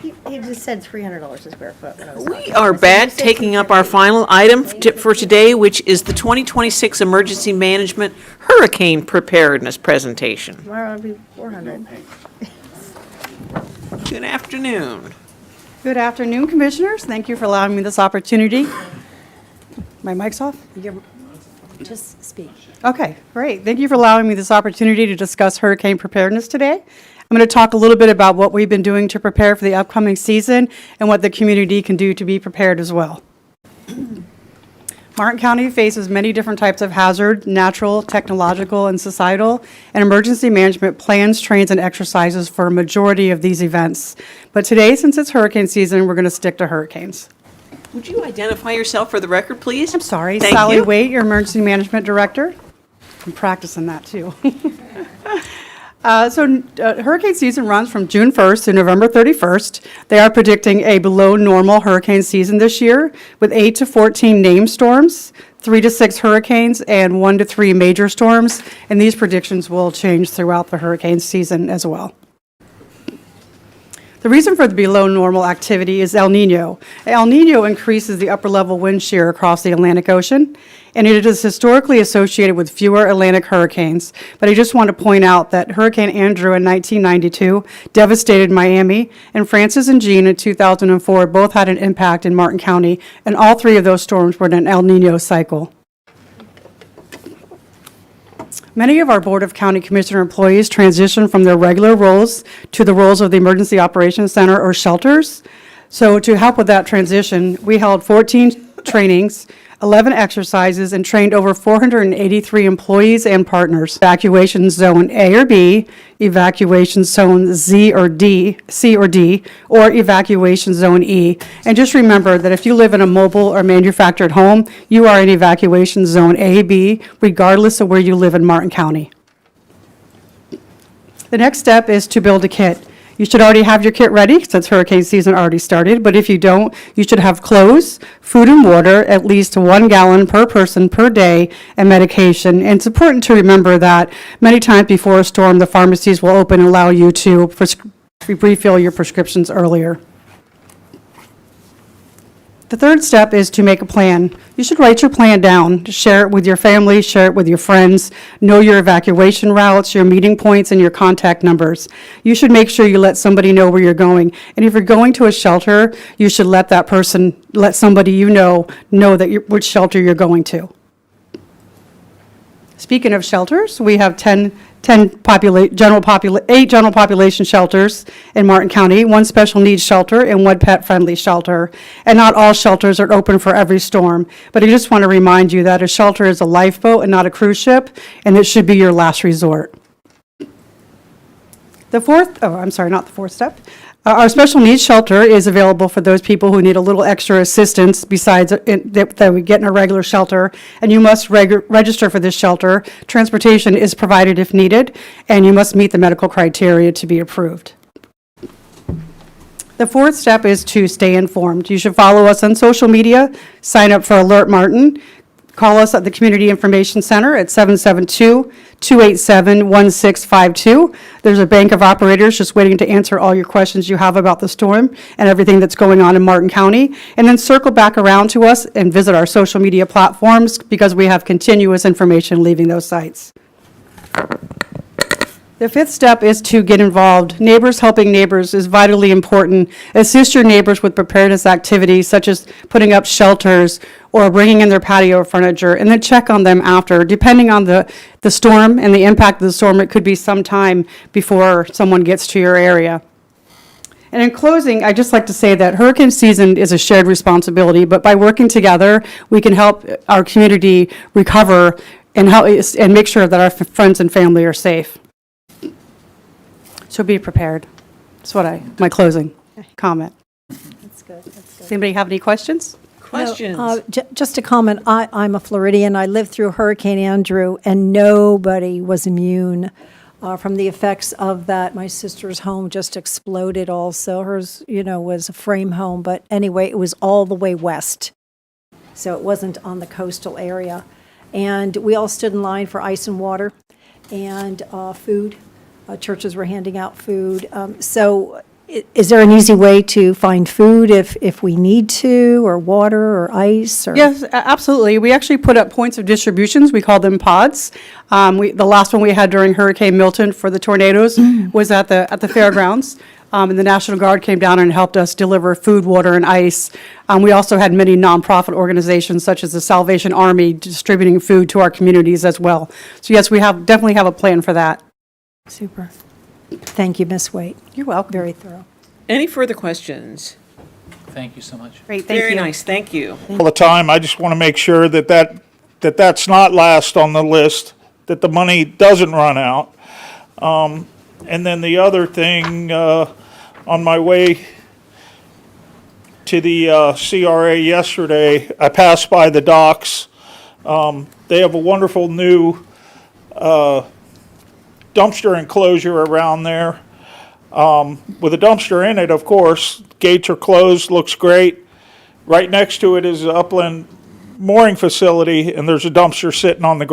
G: He just said $300 a square foot. when I was
A: We
G: talking.
A: are
G: I said,
A: back,
G: "You said
A: taking up our final item for today, which is the 2026 Emergency Management Hurricane Preparedness Presentation.
G: Tomorrow it'll be 400.
A: Good afternoon.
R: Good afternoon, Commissioners. Thank you for allowing me this opportunity. My mic's off?
F: Just speak.
R: Okay, great. Thank you for allowing me this opportunity to discuss hurricane preparedness today. I'm going to talk a little bit about what we've been doing to prepare for the upcoming season and what the community can do to be prepared as well. Martin County faces many different types of hazard, natural, technological, and societal, and emergency management plans, trains, and exercises for a majority of these events. But today, since it's hurricane season, we're going to stick to hurricanes.
A: Would you identify yourself for the record, please?
R: I'm sorry,
A: Thank
R: Sally
A: you.
R: Waite, your Emergency Management Director. I'm practicing that, too. Hurricane season runs from June 1st to November 31st. They are predicting a below normal hurricane season this year with 8 to 14 named storms, 3 to 6 hurricanes, and 1 to 3 major storms. And these predictions will change throughout the hurricane season as well. The reason for the below normal activity is El Nino. El Nino increases the upper level wind shear across the Atlantic Ocean, and it is historically associated with fewer Atlantic hurricanes. But I just want to point out that Hurricane Andrew in 1992 devastated Miami, and Francis and Jean in 2004 both had an impact in Martin County, and all 3 of those storms were in an El Nino cycle. Many of our Board of County Commissioner employees transition from their regular roles to the roles of the Emergency Operations Center or shelters. So to help with that transition, we held 14 trainings, 11 exercises, and trained over 483 employees and partners. Evacuation Zone A or B, Evacuation Zone C or D, or Evacuation Zone E. And just remember that if you live in a mobile or manufactured home, you are in Evacuation Zone A, B, regardless of where you live in Martin County. The next step is to build a kit. You should already have your kit ready since hurricane season already started, but if you don't, you should have clothes, food and water, at least 1 gallon per person per day, and medication. And it's important to remember that many times before a storm, the pharmacies will open and allow you to refill your prescriptions earlier. The third step is to make a plan. You should write your plan down, share it with your family, share it with your friends, know your evacuation routes, your meeting points, and your contact numbers. You should make sure you let somebody know where you're going. And if you're going to a shelter, you should let somebody you know that which shelter you're going to. Speaking of shelters, we have 8 general population shelters in Martin County, 1 special needs shelter, and 1 pet-friendly shelter. And not all shelters are open for every storm, but I just want to remind you that a shelter is a lifeboat and not a cruise ship, and it should be your last resort. Not the fourth step. Our special needs shelter is available for those people who need a little extra assistance besides that we get in a regular shelter, and you must register for this shelter. Transportation is provided if needed, and you must meet the medical criteria to be approved. The fourth step is to stay informed. You should follow us on social media, sign up for Alert Martin, call us at the Community Information Center at 772-287-1652. There's a bank of operators just waiting to answer all your questions you have about the storm and everything that's going on in Martin County. And then circle back around to us and visit our social media platforms because we have continuous information leaving those sites. The fifth step is to get involved. Neighbors helping neighbors is vitally important. Assist your neighbors with preparedness activities such as putting up shelters or bringing in their patio furniture, and then check on them after. Depending on the storm and the impact of the storm, it could be some time before someone gets to your area. And in closing, I'd just like to say that hurricane season is a shared responsibility, but by working together, we can help our community recover and make sure that our friends and family are safe. So be prepared. That's my closing comment.
F: That's good.
R: Does anybody have any questions?
A: Questions?
F: Just a comment. I'm a Floridian. I lived through Hurricane Andrew, and nobody was immune from the effects of that. My sister's home just exploded also. Hers, was a frame home. But anyway, it was all the way west. So it wasn't on the coastal area. And we all stood in line for ice and water and food. Churches were handing out food. So Is there an easy way to find food if we need to, or water or ice? Or
R: Yes, absolutely. We actually put up points of distributions. We call them pods. The last one we had during Hurricane Milton for the tornadoes was at the fairgrounds. And the National Guard came down and helped us deliver food, water, and ice. We also had many nonprofit organizations such as the Salvation Army distributing food to our communities as well. So yes, we definitely have a plan for that.
F: Super. Thank you, Ms. Waite.
R: You're welcome.
F: Very thorough.
A: Any further questions?
B: Thank you so much.
R: Great, thank you.
A: Very nice, thank you.
N: All the time, I just want to make sure that's not last on the list, that the money doesn't run out. And then the other thing, on my way to the CRA yesterday, I passed by the docks. They have a wonderful new dumpster enclosure around there. With a dumpster in it, of course, gates are closed, looks great. Right next to it is an upland mooring facility, and there's a dumpster sitting on the ground.